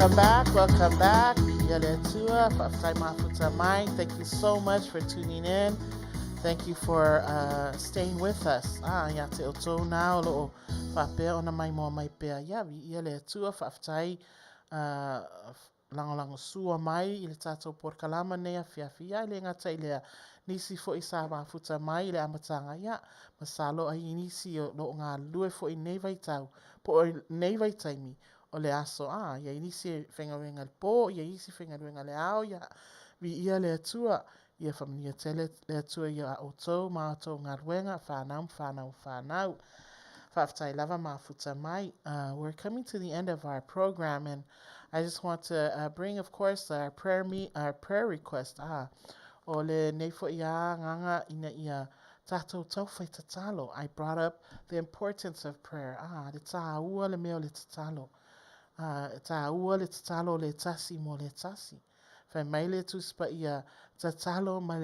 Welcome back. Yaletua, Faftai Mafuta Mai. Thank you so much for tuning in. Thank you for staying with us. Ya te oto na lo fape ona mai mo mai pe ya vi Yaletua Faftai lango sua mai ile tato por kalama ne afia ile ngata ile nisi fo isa mafuta mai ile amatanga ya masalo ai nisi lo nga lue fo nei vai tau po nei vai taimi o le aso ya inisi whenga po ya isi whenga le ao ya vi ia le atua ia whamania tele le atua ia o tau mātou ngā ruenga whanau whaftai lava mafuta mai. We're coming to the end of our program, and I just want to bring, of course, our prayer request. O le neifo ia nganga ina ia tatou tauwhai tatalo. I brought up the importance of prayer. Le tā ua le meo le tatalo. Tā ua le tatalo le tasi mo le tasi. Whai mai le tuspa ia tatalo ma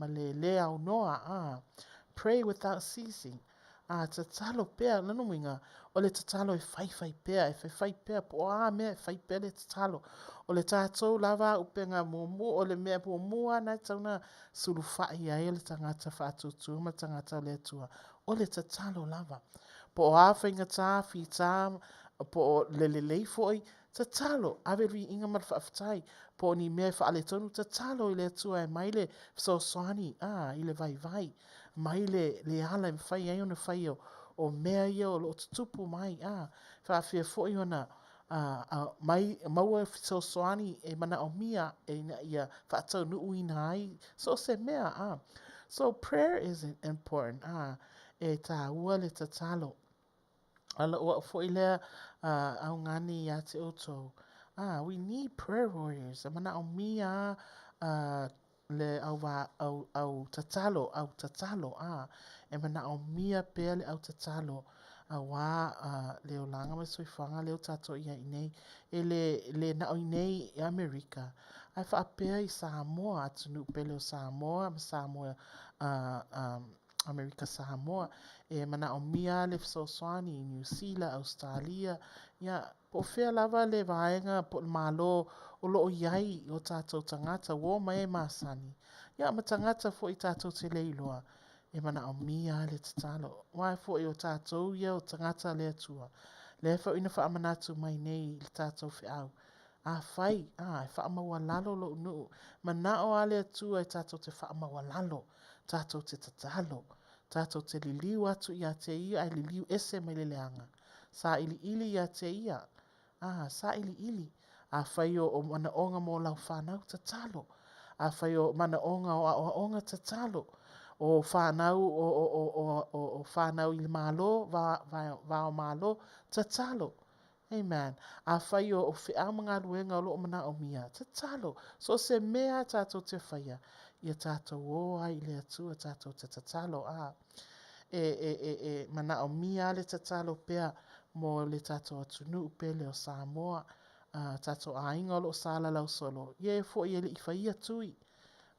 le au noa. Pray without ceasing. Tatalo pea nanuinga o le tatalo e whai pea po mea whai pea le tatalo. O le tātou lava upenga mumu o le mea po mua na tauna suluvale ai le tangata whaatutu ma tangata le atua. O le tatalo lava. Po whainga tā whita po le leifoi tatalo averi inga mar whaftai po ni mea whaale tonu tatalo i le atua e maile soani i le vai mai le ala e whai ai ona whai o mea ia o lo tutupu mai whaafia foi ona mai maua soani e mana o mia e na ia whaatau nuu ina ai so se mea so prayer is important e tā ua le tatalo ala o foi lea au ngani ia te oto we need prayer warriors mana o mia le au tatalo e mana o mia pea le au tatalo le o langa ma soifanga le o tato ia inei e le na o inei e Amerika ai whaapea i Samoa atunu pele o Samoa Amerika Samoa e mana o mia le soani New Zealand Australia ia po fea lava le vaenga po malo o lo iai o tātou tangata wo mai masani ia ma tangata fo i tātou te leiloa e mana o mia le tatalo wai fo i o tātou ia o tangata le atua le fa ina fa amanatu mai nei le tātou whiau whai wha amaua lalo lo nuu mana o ale atua e tātou te wha amaua lalo tātou te tatalo tātou te liliu atu ia te ia ai liliu ese mai le leanga sa ili ia te ia sa ili whai o mana onga mo lau whanau tatalo whai o mana onga o onga tatalo o whanau o whanau i malo va o malo tatalo amen whai o whia mga ruenga o lo mana o mia tatalo so se mea tātou te whaia ia tātou o ai le atua tātou te tatalo mana o mia le tatalo pea mo le tātou atunu upele o Samoa tātou ainga o lo sala lau solo ie fo i le i whaia tui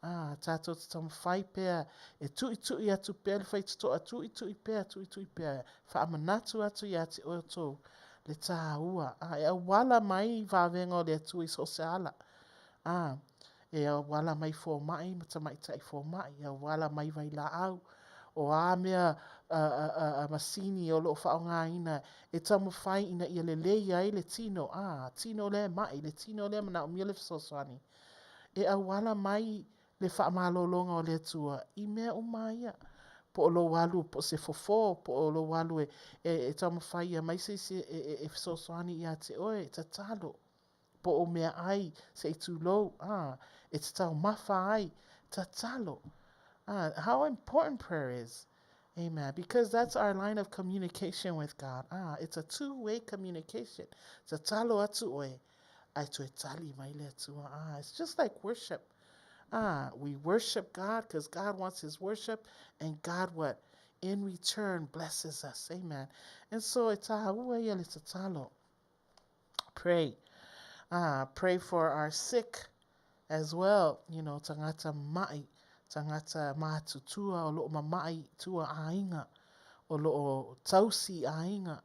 tātou te tamu whai pea e tui atu pea le whai tuto a tui pea wha amanatu atu i ati o tō le tā ua e a wala mai vāvenga o le atu i so se ala e a wala mai fō mai mata mai tai fō mai e a wala mai vai la au o a mea masini o lo whaonga ina e tamu whai ina ia le leia i le tino tino le mai le tino le mana o mia le fisoswani e a wala mai le whaamalolonga o le atua i mea umaia po o lo walu po se fofo po o lo walu e tamu whai a mai se e fisoswani ia te oe tatalo po o mea ai se i tūlou e te tau mawha ai tatalo how important prayer is. Amen. Because that's our line of communication with God. It's a two-way communication. It's a talo atu oe. Ai tu e tali mai le atu. It's just like worship. We worship God because God wants his worship. And God what? In return blesses us. Amen. And so it's a talo. Pray. Pray for our sick as well. You know, tangata mai. Tangata mātutua o loo mamai tua ainga o loo tausi ainga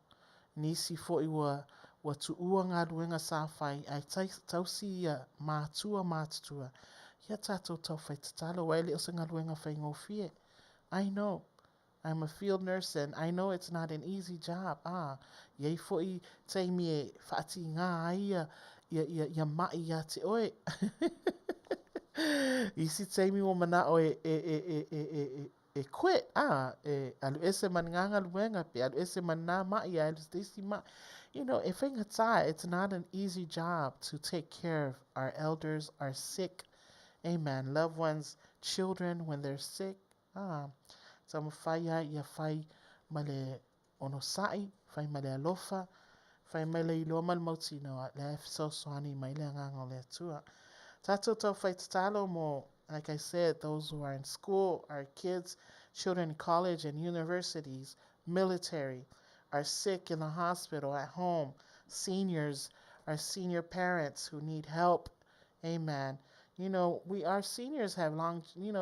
nisi fo i wa ua tuua ngā luenga sa whai, ai tausi ia mātua mātua. Ia tātou tau whai tatalo, wai leo se ngā luenga whai ngofie. I know. I'm a field nurse and I know it's not an easy job. Yei fo'i teimi e whaati ngā ia mai ia te oe. Isi teimi o mana o e quit. Alu ese man nganga luenga pe, alu ese man nā mai, alu stesi mai. You know, e whaingatai, it's not an easy job to take care of our elders, our sick. Amen. Loved ones, children when they're sick. Sa ma whai ia whai male ono sai, whai male alofa, whai male iloa mal mautino, le so soani mai le ngango le tua. Tato tau whai tatalo mo, like I said, those who are in school, our kids, children in college and universities, military, are sick in the hospital, at home, seniors, our senior parents who need help. Amen. You know, our seniors have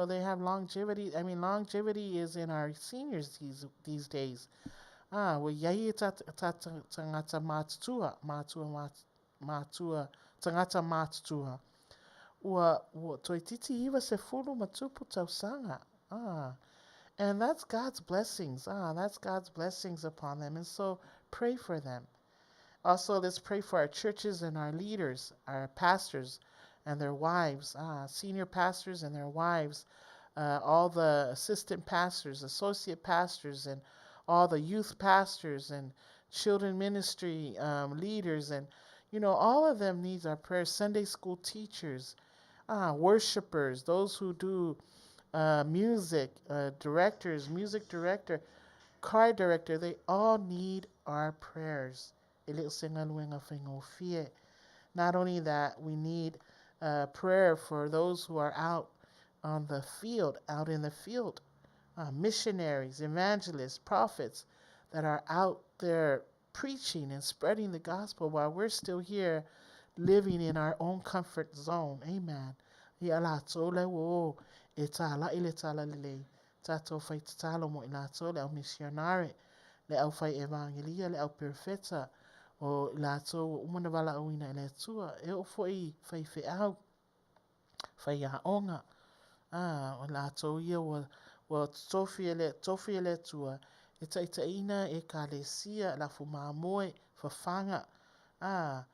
they have longevity. I mean, longevity is in our seniors these days. Well, yai tangata tangata mātua. Ua toi titi iwa se fulu matupu tausanga. And that's God's blessings. That's God's blessings upon them. And so pray for them. Also, let's pray for our churches and our leaders, our pastors, and their wives, senior pastors and their wives, all the assistant pastors, associate pastors, and all the youth pastors and children ministry leaders, and all of them needs our prayers. Sunday school teachers, worshipers, those who do music, directors, music director, choir director, they all need our prayers. Not only that, we need prayer for those who are out in the field, missionaries, evangelists, prophets that are out there preaching and spreading the gospel while we're still here living in our own comfort zone. Amen. Tato fai tatalo mo ilato le au missionare, le au fai evangelia, le au perfeta, o ilato umana wala auina ele tua, e o foi fai au, fai aonga. O ilato ia wa tofi ele tua, e taitaina e kalesia la fumamoe fafanga, ma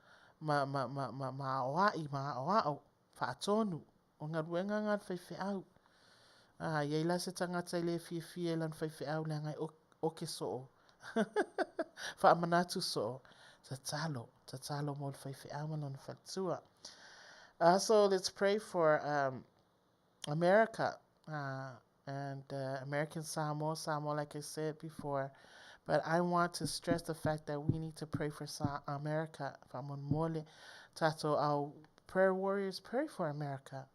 oao, whaatonu, o ngā ruenga ngā fai au. Iei la se tangata i le fie lan fai au le ngai o ke so. Whaamanatu so. Tatalo mo le fai au manon fatua. So let's pray for America and American Samoa, like I said before. But I want to stress the fact that we need to pray for America. Whamon mole tato our prayer warriors, pray for America.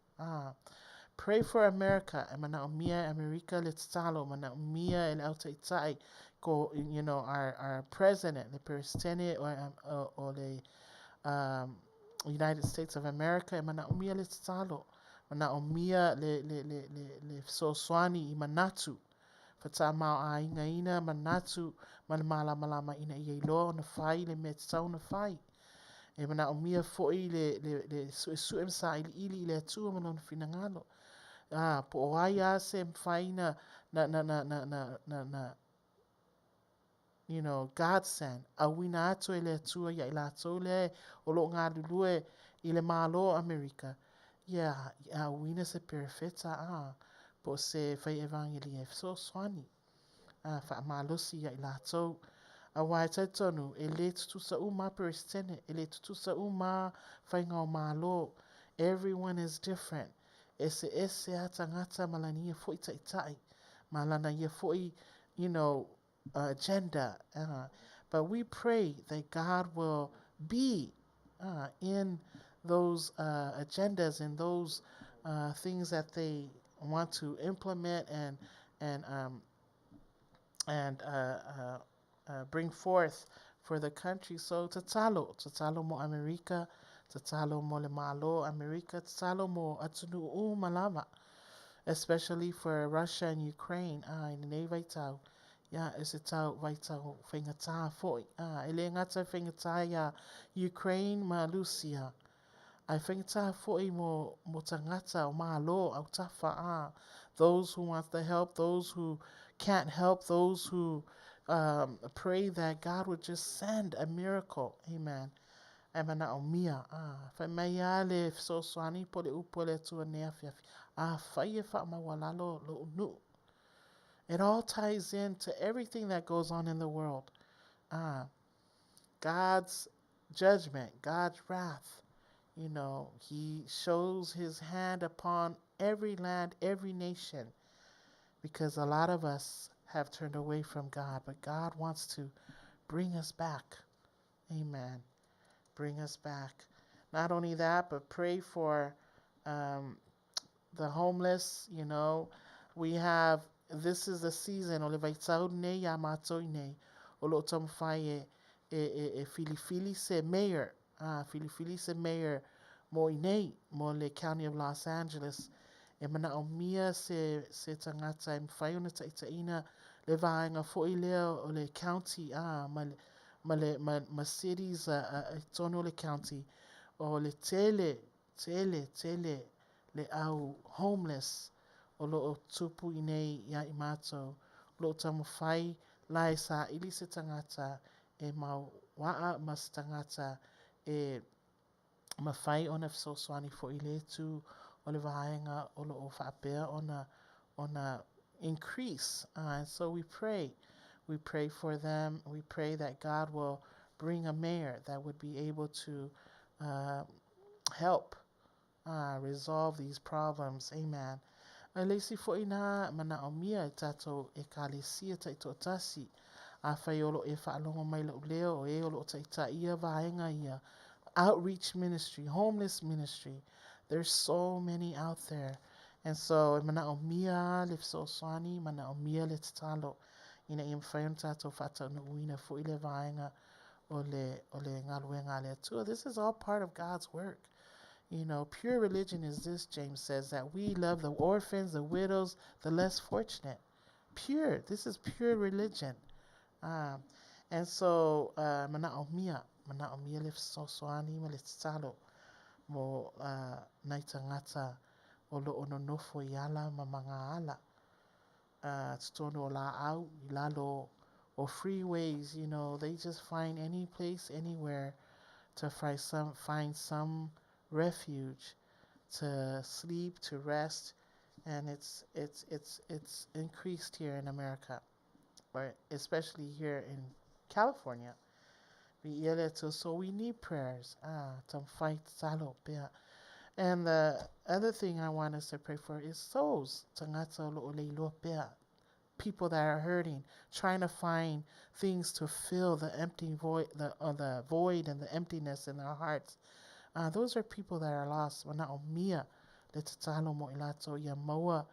Pray for America. Mana umia America let's talo. Mana umia el autaitai ko our president, the president or the United States of America. Mana umia let's talo. Mana umia le soswani I manatu. Fata mau a ina manatu mana malama ina ielo na fai le metsau na fai. E mana umia foi le suem sa ili le tu mana finangalo. Po oaia se mfaina na God send. Awina ato ele tua ya ila tole o lo ngā lulue ile malo Amerika. Awina se perfeta po se fai evangeli e so swani. Fa malosi ya ila to. Awai taitonu ele tutu sa uma peristene ele tutu sa uma fai ngā malo. Everyone is different. Ese atangata malania foi taitai. Malana ia foi, agenda. But we pray that God will be in those agendas and those things that they want to implement and bring forth for the country. So tatalo mo America, tatalo mo le malo America, tatalo mo atunu malama, especially for Russia and Ukraine. In nevai tau ia e se tau vai tau whaingatā foi. E le ngata whaingatā ia Ukraine ma Lucia. Ai whaingatā foi mo tangata o malo au tafa those who want the help, those who can't help, those who pray that God would just send a miracle. Amen. E mana o mia. Whai mai le so swani po le upo le tua nea whiawhi. Whai e wha mawalalo lo unu. It all ties into everything that goes on in the world. God's judgment, God's wrath. You know, he shows his hand upon every land, every nation, because a lot of us have turned away from God, but God wants to bring us back. Amen. Bring us back. Not only that, but pray for the homeless. You know, we have, this is the season, o le vaitaune ya matoine, o lo tamwhai e filifili se mayor, filifili se mayor mo inei, mo le County of Los Angeles, e mana o mia se tangata e mwhai ona taitaina le vaenga fo i leo o le county, ma cities tono le county, o le tele le au homeless, o lo o tupu i nei ia i mātou, lo o tamu whai lai sa ili se tangata e mau waa ma se tangata e ma whai ona fisoswani fo i le tu o le vaenga o lo o whaapea ona increase. And so we pray for them. We pray that God will bring a mayor that would be able to help resolve these problems. Amen. Leisi fo ina mana o mia e tato e kalesia ta ito tasi a whai olo e whaalongo mai lau leo o e olo ta ita ia vaenga ia outreach ministry, homeless ministry. There's so many out there. And so mana o mia le so swani mana o mia le tatalo ina i mwhai tato whata no uina fo ile vaenga o le ngaluenga le atua. This is all part of God's work. You know, pure religion is this, James says, that we love the orphans, the widows, the less fortunate. Pure. This is pure religion. And so, mana o mia le so soani ma le tsalo mo nai tangata o lo ono nofo i ala ma manga ala. Tutono o la au, i lalo o freeways, you know, they just find any place, anywhere to find some refuge to sleep, to rest, and it's increased here in America, or especially here in California. So we need prayers. And the other thing I want us to pray for is souls. People that are hurting, trying to find things to fill the empty void, the void and the emptiness in their hearts. Those are people that are lost. Wana o mia le tatalo mo ilato ia maua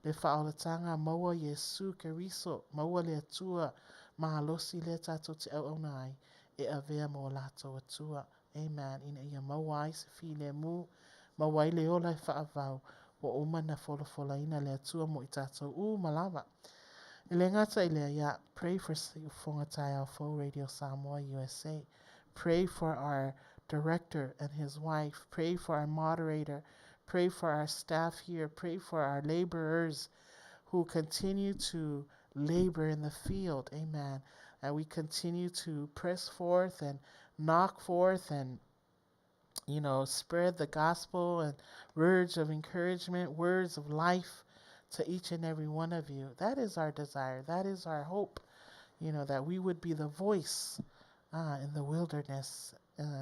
le whaolatanga maua Yesu Keriso maua le atua mahalosi le tato te au nai e avea mo lato atua. Amen. Ina ia maua i se fi le mu maua i le ola i whaavau o uma na fola ina le atua mo i tato malava. Ile ngata ile ia pray for Fongatai Alpha Radio Samoa USA. Pray for our director and his wife. Pray for our moderator. Pray for our staff here. Pray for our laborers who continue to labor in the field. Amen. And we continue to press forth and knock forth and, you know, spread the gospel and words of encouragement, words of life to each and every one of you. That is our desire. That is our hope, you know, that we would be the voice in the wilderness,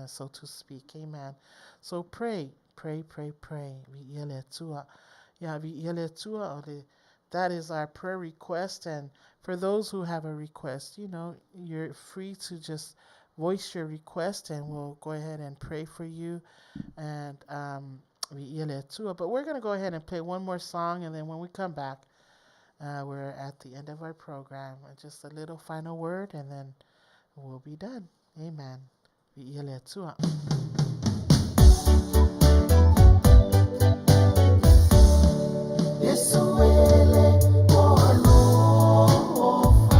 so to speak. Amen. So pray. That is our prayer request. And for those who have a request, you know, you're free to just voice your request and we'll go ahead and pray for you. And but we're going to go ahead and play one more song, and then when we come back, we're at the end of our program. Just a little final word, and then we'll be done. Amen. Yesu ele o alofa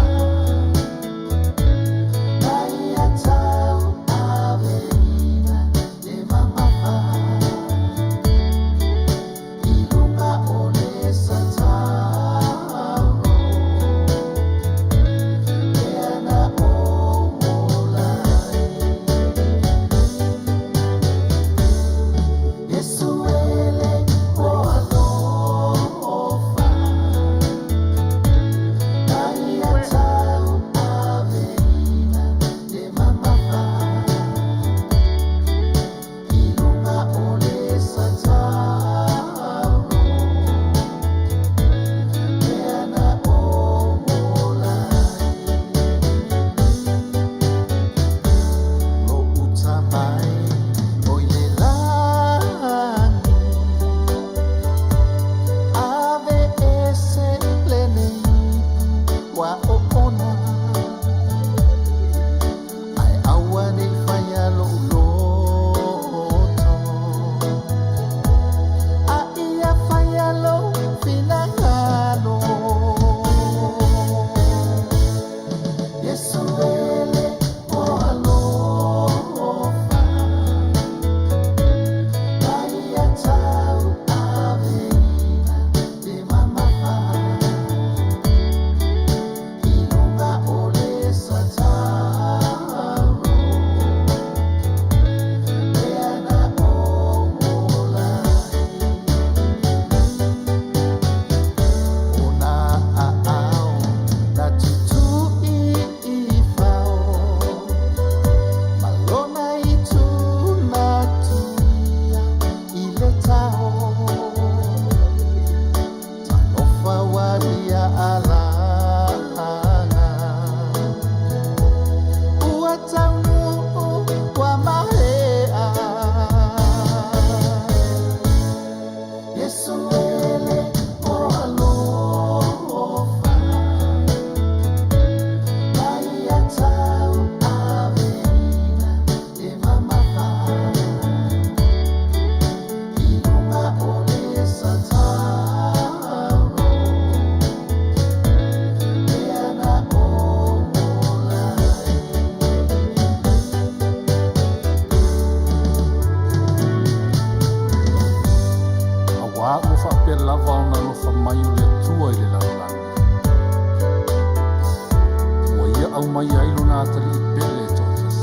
au mai ai lona atali pele totas.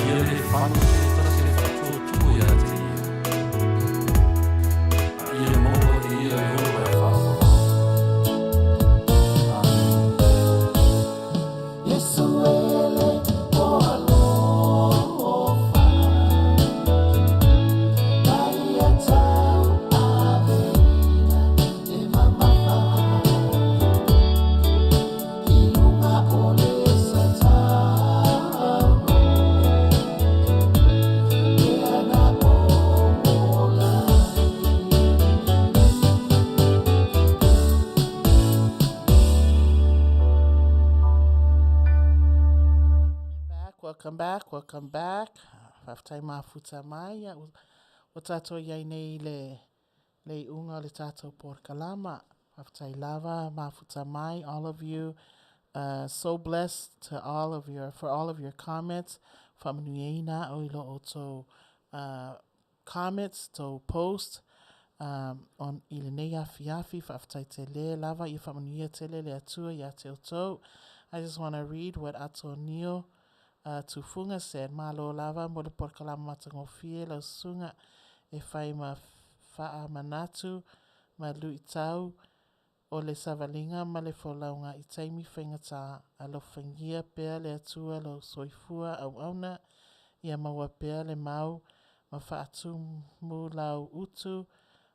Ia le whanu te tasi le whatuatua ia te ia. Ia maua te ia e ora e whawara. Yesuele o alofa, Maria tau aveina e mamafa, ilunga ole satao, e ana ola. Welcome back, welcome back. Whaftai mafuta mai. O tātou iai nei le unga le tātou por kalama. Whaftai lava, mafuta mai, all of you. So blessed to for all of your comments. Whamanuia o ilo o tō comments, tō post. On ile nei afi whaftai te le lava I whamanuia te le atua ia te o tō. I just want to read what Atonio Tufunga said, Malo lava mo le porkalama matango fie lau sunga e whai ma wha manatu ma lui tau o le savalinga ma le wholaunga I taimi whaingata a lo whangia pēr le atua lo soifua au auna ia maua pēr le mau ma wha atu mu lau utu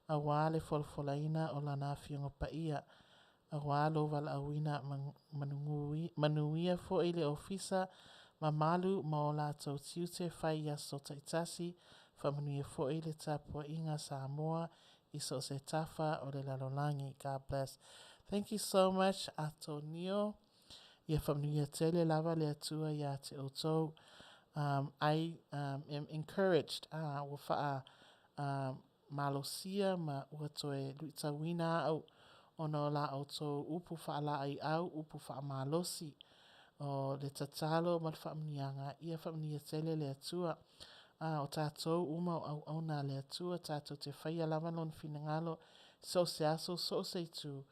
a wā le wholawholaina o lana whionga paia a wā lo wala awina manuia fo I le ofisa ma malu ma o lātou tiute whai ia so taitasi, whamanuia fo'i le tapua inga Samoa, I so se tafa o le lalolangi. God bless. Thank you so much, Atonio. Ia whamanuia tele lava le atua ia te otou. I am encouraged wa wha malosia ma ua toe luitawina au ono la otou upu wha la ai au, upu wha malosi. O le tatalo ma le whaamnianga, ia whaamnia tele le atua. O tātou uma au nā le atua, tātou te whaia lava lon finangalo, so se aso, so se tu,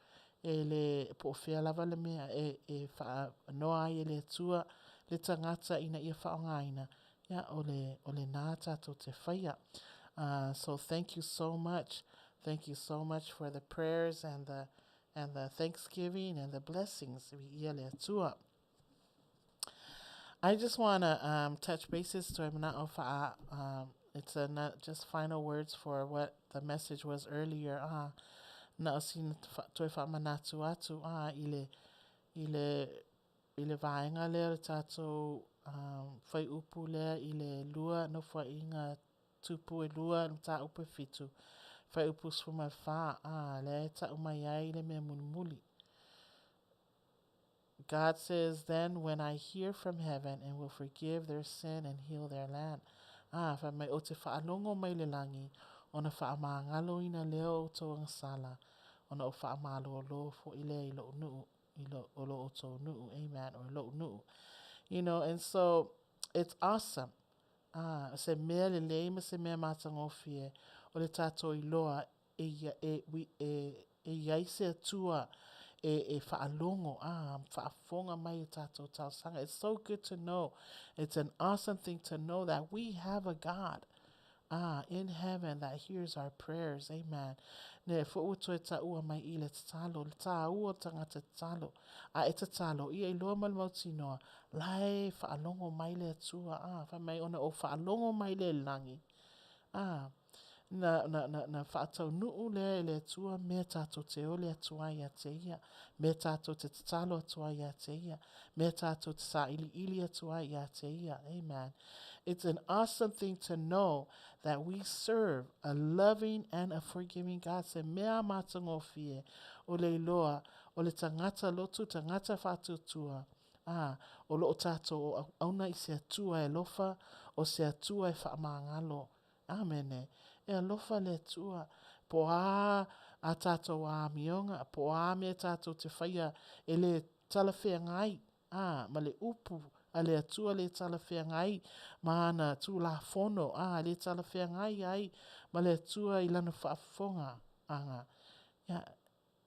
e le po whea lava le mea, e wha noa ai le atua, le tangata ina ia whaongaina, ia o le nā tātou te whaia. So thank you so much. Thank you so much for the prayers and the thanksgiving and the blessings. Ia le atua. I just want to touch bases to it's not just final words for what the message was earlier. Na osin to fa manatu atu ile vaenga le tato fai upu le ile lua no fa inga tupu e lua no ta upu fitu fai upu suma fa le ta umaya ile me mulmuli. God says, then when I hear from heaven and will forgive their sin and heal their land. Fa mai o te whaalongo mai le langi, ona whaamangalo ina leo o tō sala, ona o whaamalo lo fo ile I lo nuu, o lo o tō nuu, amen, or lo nuu. You know, and so it's awesome. Se mea le leima se mea matango fie, o le tato I loa e iaise atua, e whaalongo, whaafonga mai tātou tausanga. It's so good to know. It's an awesome thing to know that we have a God in heaven that hears our prayers. Amen. Ne fo e ta ua mai I le tatalo, le ta ua tangata tatalo. E tatalo, I loa malmauti noa, lai whaalongo mai le atua, wha mai ona o whaalongo mai le langi. Na whaatau nuu le tua, me tātou te ole atua ia te ia, me tātou te tatalo atua ia te ia, me tātou te sa ili atua ia te ia. Amen. It's an awesome thing to know that we serve a loving and a forgiving God. Se mea matango fie, o le iloa, o le tangata lotu, tangata whatutua. O lo tātou o auna I se atua e lofa, o se atua e whaamangalo. Amen. E alofa le tua, po a tātou a mionga, po a me tātou te whaia e le talawhea ngai, ma le upu, a le atua le talawhea ngai, ma ana tū la fono, le talawhea ngai ai, ma le atua I lana whaafonga,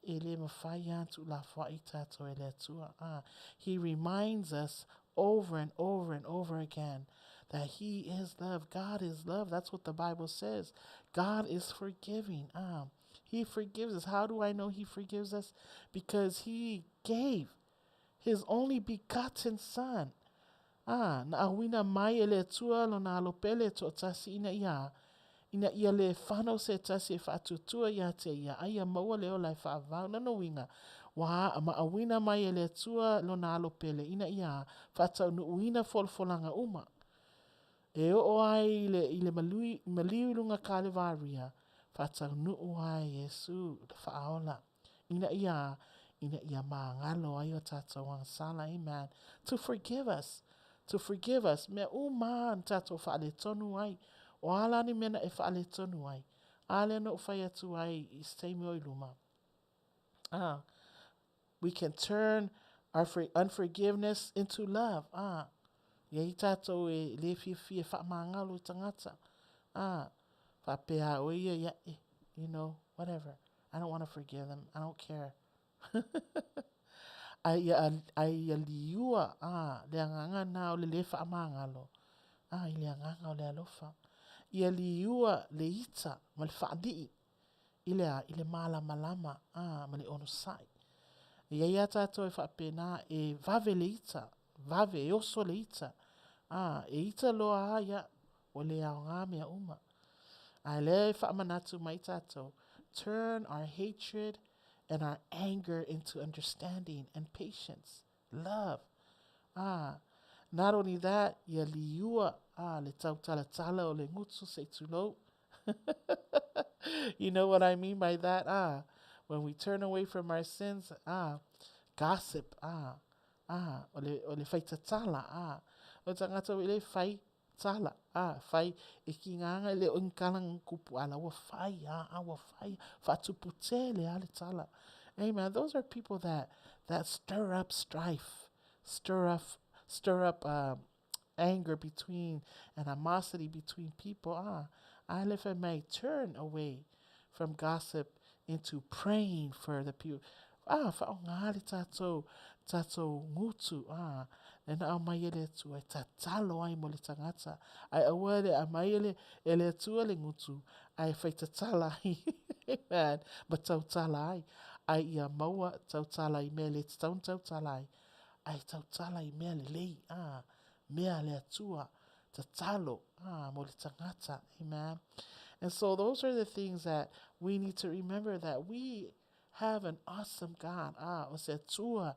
ele mafaya tu la faita to ele tua. He reminds us over and over and over again that he is love. God is love. That's what the Bible says. God is forgiving. He forgives us. How do I know he forgives us? Because he gave his only begotten son. Na awina mai ele tua lo na alopele to tasi ina ia le whanau se tasi e whaatutua ia te ia aia maua leo lai whaavau na no winga wa ma awina mai ele tua lo na alopele ina ia whaatau nu uina folfolanga uma e o ai ile maliu lunga kalevaria whaatau nu ai Yesu whaaola ina ia maangalo ai o tātou ang sala, amen, to forgive us me man tātou whaale tonu ai o ala ni mena e whaale tonu ai ale no whai atu ai I steimi oi luma. We can turn our unforgiveness into love. Ia tātou e le fia wha maangalo I tangata. Whapea o ia you know, whatever. I don't want to forgive them. I don't care. ai liua le anganga na o le wha maangalo. I le anganga o le alofa. Ia liua le ita ma le whaadii. I le malama ma le ono sai. Ia tātou e whapena e vave le ita. Vave e oso le ita. E ita loa ia o le ao ngā mea uma. Ai le whaamanatu mai tātou. Turn our hatred and our anger into understanding and patience, love. Not only that, ia liua le tautala o le ngutsu se tulo. You know what I mean by that? When we turn away from our sins, gossip, o le fai tatala, o tangata o le fai tala, fai e ki nganga le o nkalang kupu ala wa fai, fatupute le ale tala. Amen. Those are people that stir up strife, stir up anger between and animosity between people. I live and may turn away from gossip into praying for the people. Whaongali tātou ngutu. E na au mai ele tu ai tatalo ai mo le tangata. Ai awale a mai ele tua le ngutu. Ai whai tatala ai. Amen. Ma tautala ai. Ai ia maua tautala I mea le tautala ai. Ai tautala I mea le lei. Mea le atua. Tatalo. Mo le tangata. Amen. And so those are the things that we need to remember, that we have an awesome God. O se tua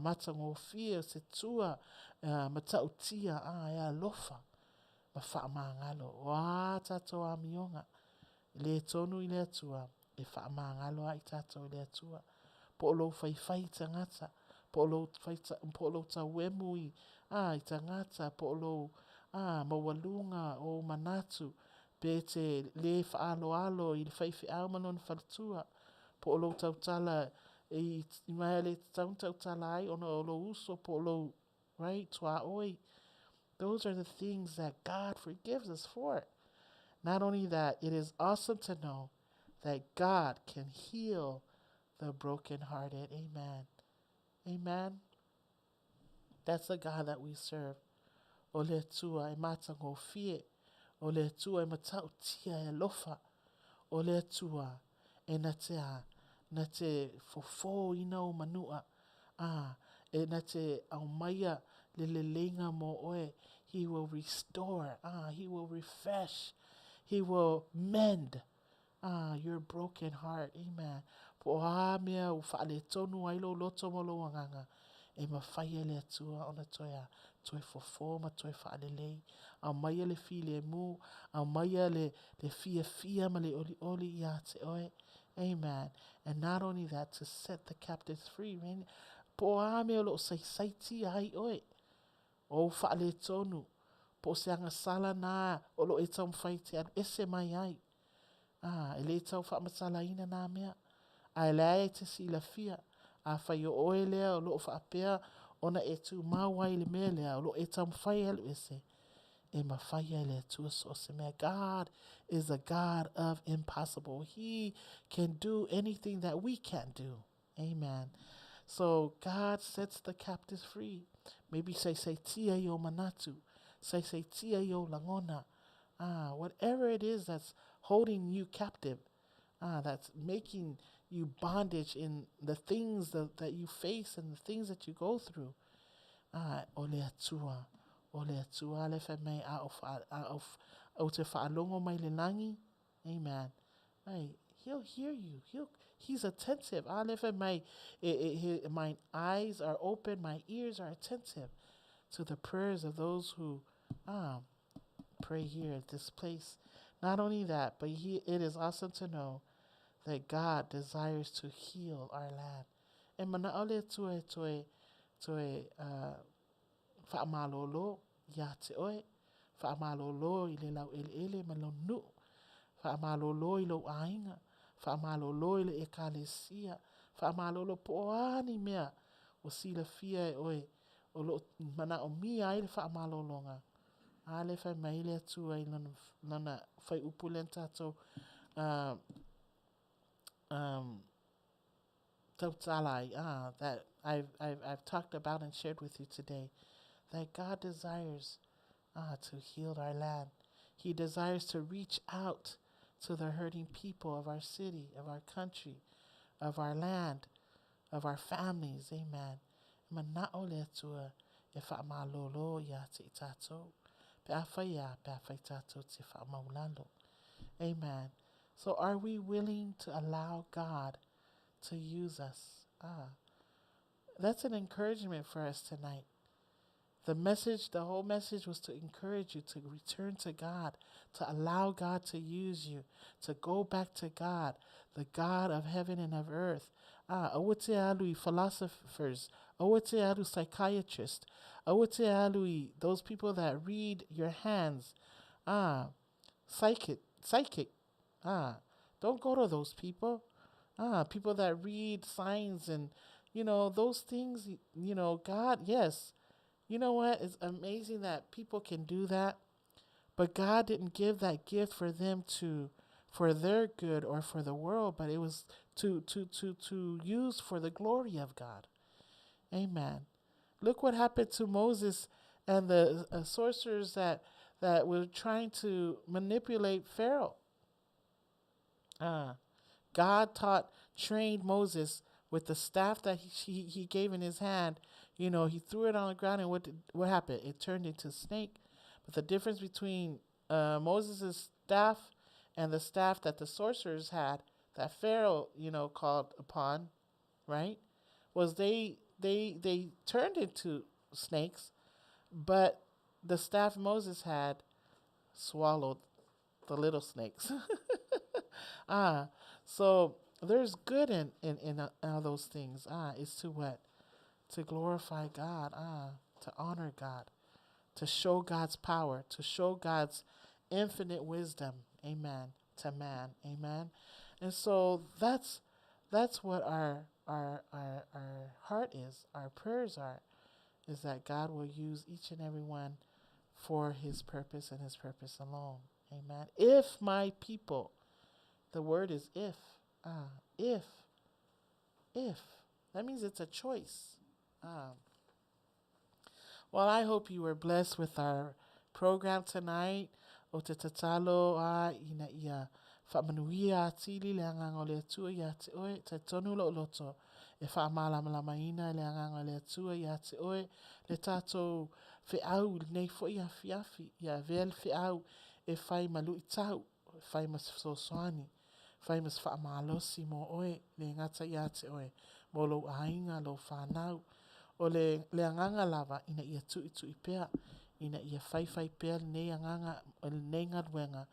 matangofia, o se tua matautia, ea lofa, ma whaamangalo. Wa tātou a mionga, le tonu I le atua, e whaamangalo ai tātou I le atua. Po o lou whai tangata, po o lou tauemui, I tangata, po o lou mawalunga o manatu, pe te le whaalo I le whaiwhi au manon whalatua. Po o lou tautala I mai le tautala ai ona o lou uso po o lou, right, tua oi. Those are the things that God forgives us for. Not only that, it is awesome to know that God can heal the brokenhearted. Amen. Amen. That's the God that we serve. O le tua e matango fie. O le tua e matau tia e lofa. O le tua e na te fofo ina o manua. E na te au maia le lenga mo oe. He will restore. He will refresh. He will mend your broken heart. Amen. Po mea u whaale tonu ai lo loto mo lo wanganga. E mawhaia le atua ona toia. Toi fofo ma toi whaale lei. Au maia le fi le mu. Au maia le fia ma le oli ia te oe. Amen. And not only that, to set the captives free. Right? Po mea lo saiti ai oe. O whaale tonu. Po se anga sala na o lo e tau mwhaiti anu ese mai ai. E le tau whaamasala ina nā mea. Ai lea te si la fia. A whai o oe lea o lo whaapea ona e tu mawai le mea lea o lo e tau mwhai alu ese. God is a God of impossible. He can do anything that we can't do. Amen. So God sets the captives free. Maybe say tia yo manatu. Say tia yo langona. Whatever it is that's holding you captive, that's making you bondage in the things that you face and the things that you go through. Ole atua le fe mai au te whaalongo mai le nangi. Amen. Right. He'll hear you. He's attentive. Ale fe mai, my eyes are open, my ears are attentive to the prayers of those who pray here at this place. Not only that, but it is awesome to know that God desires to heal our land. E mana ole toe whaamalolo ia te oe, whaamalolo I le lau ele ma lau nu, whaamalolo I lau ainga, whaamalolo I le ekalesia, whaamalolo poani mea o sila fia e oe, o lo mana o mia ai le whaamalolonga. Ale whai maile atua I lana whai upulen tato tautalai that I've talked about and shared with you today, that God desires to heal our land. He desires to reach out to the hurting people of our city, of our country, of our land, of our families. Amen. Mana ole atua e whaamalolo ia te tato. Pe awhaia, pe awhai tato te whaamaulalo. Amen. So are we willing to allow God to use us? That's an encouragement for us tonight. The whole message was to encourage you to return to God, to allow God to use you, to go back to God, the God of heaven and of earth. Awate alui philosophers, awate alu psychiatrists, awate alui those people that read your hands. Psychic. Don't go to those people. People that read signs and, those things, God, yes. You know what? It's amazing that people can do that, but God didn't give that gift for them for their good or for the world, but it was to use for the glory of God. Amen. Look what happened to Moses and the sorcerers that were trying to manipulate Pharaoh. God trained Moses with the staff that he gave in his hand. He threw it on the ground, and what happened? It turned into a snake. But the difference between Moses' staff and the staff that the sorcerers had, that Pharaoh, called upon, right, was they turned into snakes, but the staff Moses had swallowed the little snakes. So there's good in all those things. It's to what? To glorify God, to honor God, to show God's power, to show God's infinite wisdom, amen, to man, amen. And so that's what our heart is, our prayers are, is that God will use each and every one for his purpose and his purpose alone, amen. If my people, the word is if, that means it's a choice. Well, I hope you were blessed with our program tonight. O te tatalo ina ia Manuia tili le anganga le atua ia te oe te tonu lo loto e whaamalamalama ina le anganga le atua ia te oe le tātou whiau nei fo ia fiafi ia vel whiau e whai malu I tau e whai mas sosoani whai mas whaamalosi mo oe le ngata ia te oe mo lo ainga lo whanau o le anganga lava ina ia tui pea ina ia whai pea nei anganga o le nei ngadwenga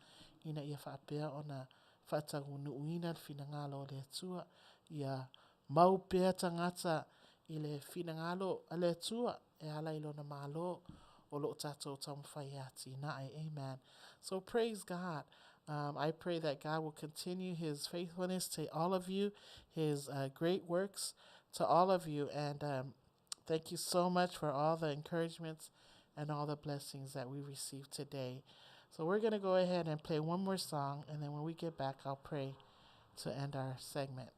ina ia whaapea o na whaatagunu uina finangalo le atua ia mau pea tangata I le finangalo le atua e ala ilo na malo o lo tatou tamwhaiati nae, amen. So praise God. I pray that God will continue his faithfulness to all of you, his great works to all of you, and thank you so much for all the encouragements and all the blessings that we receive today. So we're going to go ahead and play one more song, and then when we get back, I'll pray to end our segment.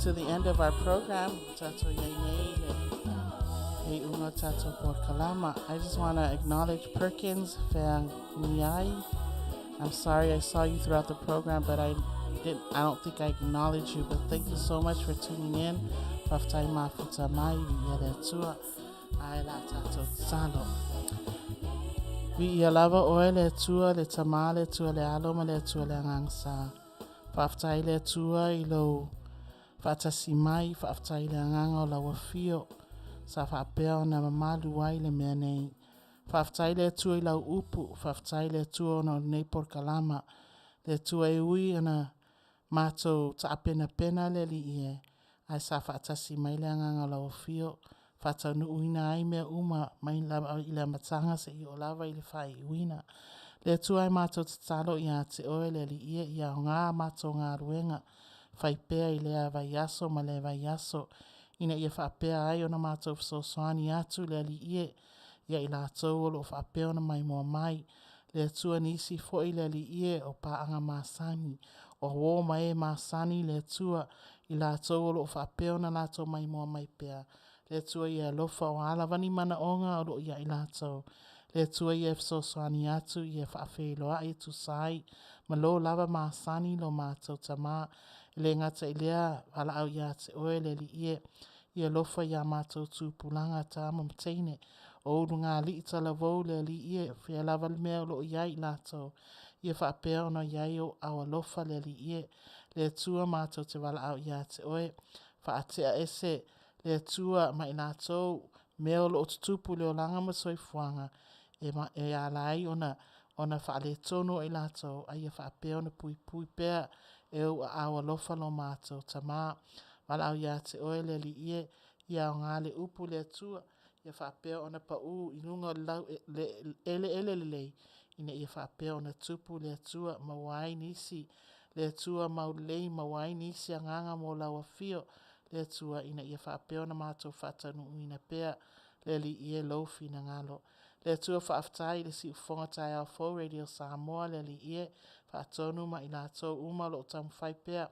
To the end of our program, Tato Tato Port Kalama. I just want to acknowledge Perkins Fangiai. I'm sorry I saw you throughout the program, but I don't think I acknowledged you. But thank you so much for tuning in. Faftai mafuta mai yele tua aila tato salo. Vi lava oile tua le tamale tua le aloma le tua le ngangsa. Faftai le tua ilo Fatasi mai whaaftai le anganga o lawa fio. Sa whaapea na mamalu wai le mea nei. Whaaftai le tua i lau upu. Whaaftai le tua no nei por kalama. Le tua e ui ana mātou ta apena pena le li ie. Ai sa whaatasi mai le anganga o lawa fio. Whaatau nu uina ai mea uma mai i le matanga se i o lava i le whai uina. Le tua e mātou te talo i a te oe le li ie i a ngā mātou ngā ruenga. whaipea i lea vai aso ma le vai aso. Ina ia whaapea ai o na mātou whasosoani atu le ali ie. Ia i lātou o lo whaapea o na mai mua mai. Le atua nisi fo i le ali ie o paanga māsani. O wō mai māsani le atua i lātou o lo whaapea o na lātou mai mua mai pea. Le atua ia lofa o alavani mana onga o lo ia i lātou. Le atua ia whasosoani atu ia whaafeiloa i tu sai. Ma lo lava māsani lo mātou tamā. Le ngata i lea wala au ia te oe le li ie. Ia lofa ia mātou tūpulanga tā mamteine. O uru ngā li i tala vau le li ie. Whia lava le mea lo iai lātou. Ia whaapea ona iai o awa lofa le li ie. Le atua mātou te wala au ia te oe. Whaatea ese le atua mai lātou. Mea o lo tutupu leo langa ma soifuanga. E alai ona whaale tono i lātou. Ia whaapea ona pui pui pea. E o awa lofa lo mātou tamā. Wala au ia te oe le li ie. Ia o ngā le upu le atua. Ia whaapea ona pa u inunga lau ele lei. Ina ia whaapea ona tupu le atua mawai nisi. Le atua maulei mawai nisi a nganga mo lawa fio. Le atua ina ia whaapea ona mātou whatanu uina pea. Le li ie lofi na ngalo. Le atua whaaftai le si ufonga tai au fo Radio Samoa le li ie. Whaatonu ma ina atou uma lo tamu whai pea.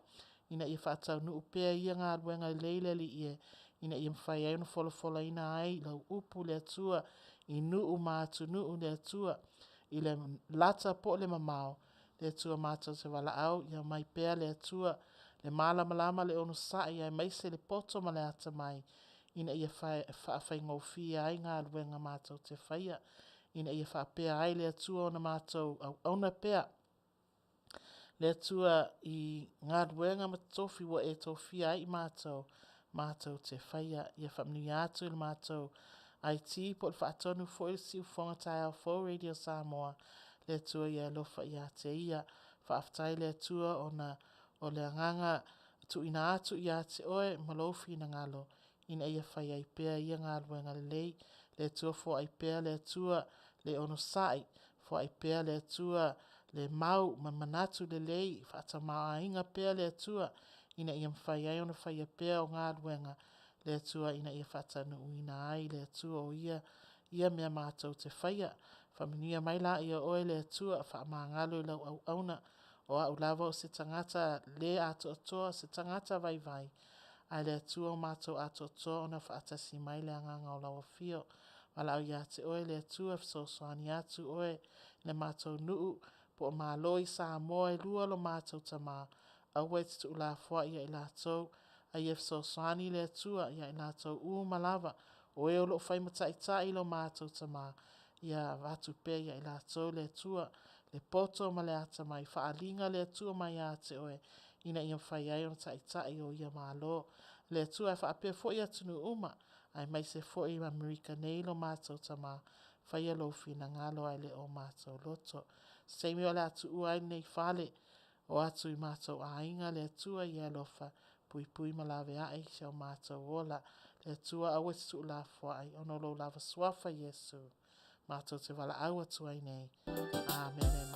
Ina ia whaatau nu upea ia ngā ruenga leile li ie. Ina ia mwhai au na fola ina ai lau upu le atua. I nuu mātu nuu le atua. I le lata po le mamao. Le atua mātou se wala au. Ia mai pea le atua. Le malama le ono sai. Ia maise le poto ma le ata mai. Ina ia whaafai ngofi ai ngā ruenga mātou te whaia. Ina ia whaapea ai le atua ona mātou au na pea. Le atua i ngā ruenga matofi wa e tofi ai mātou te whaia. Ia whamnuia atu il mātou IT po le whaatonu fo il si ufonga tai au fo Radio Samoa. Le atua ia lofa ia te ia. Whaaftai le atua o le anganga tu ina atu ia te oe malofi na ngalo. Ina ia whaia i pea ia ngā ruenga le lei. Le atua fo ai pea le atua le ono sai. Fo ai pea le atua le mau manatu le lei. Whaata maa inga pea le atua. Ina ia mwhaia i ona whaia pea o ngā ruenga. Le atua ina ia whaatanu uina ai. Le atua o ia mea mātou te whaia. Whaminia mai la ia oe le atua. Wha maa ngalo i lau au auna. O au lava o se tangata le ato atoa. Se tangata vai vai. Ai le atua o mātou ato atoa. Ona whaatasi mai le anganga o lawa fio. Wala au ia te oe le atua. Fsosoani atu oe le mātou nuu. Po o māloi sa moe lua lo mātou tamā. Aue te tu la fua ia i lātou. Ai e fsosoani le atua ia i lātou malava. O e o lo whai matai lo mātou tamā. Ia vatu pe ia i lātou le atua. Le poto ma le ata mai. Whaalinga le atua mai a te oe. Ina ia whai ai on tai o ia mālo. Le atua e whaapea fo ia tunu uma. Ai mai se fo i Amerika nei lo mātou tamā. Whai alo fina ngalo ai le o mātou loto. Seimi o le atu uai nei whale. O atu i mātou a inga le atua i alofa. Pui malawe ai se o mātou ola. Le atua awe tu la fua ai. Ono lo lava swafa Yesu. Mātou te wala au atu ai nei. Amen.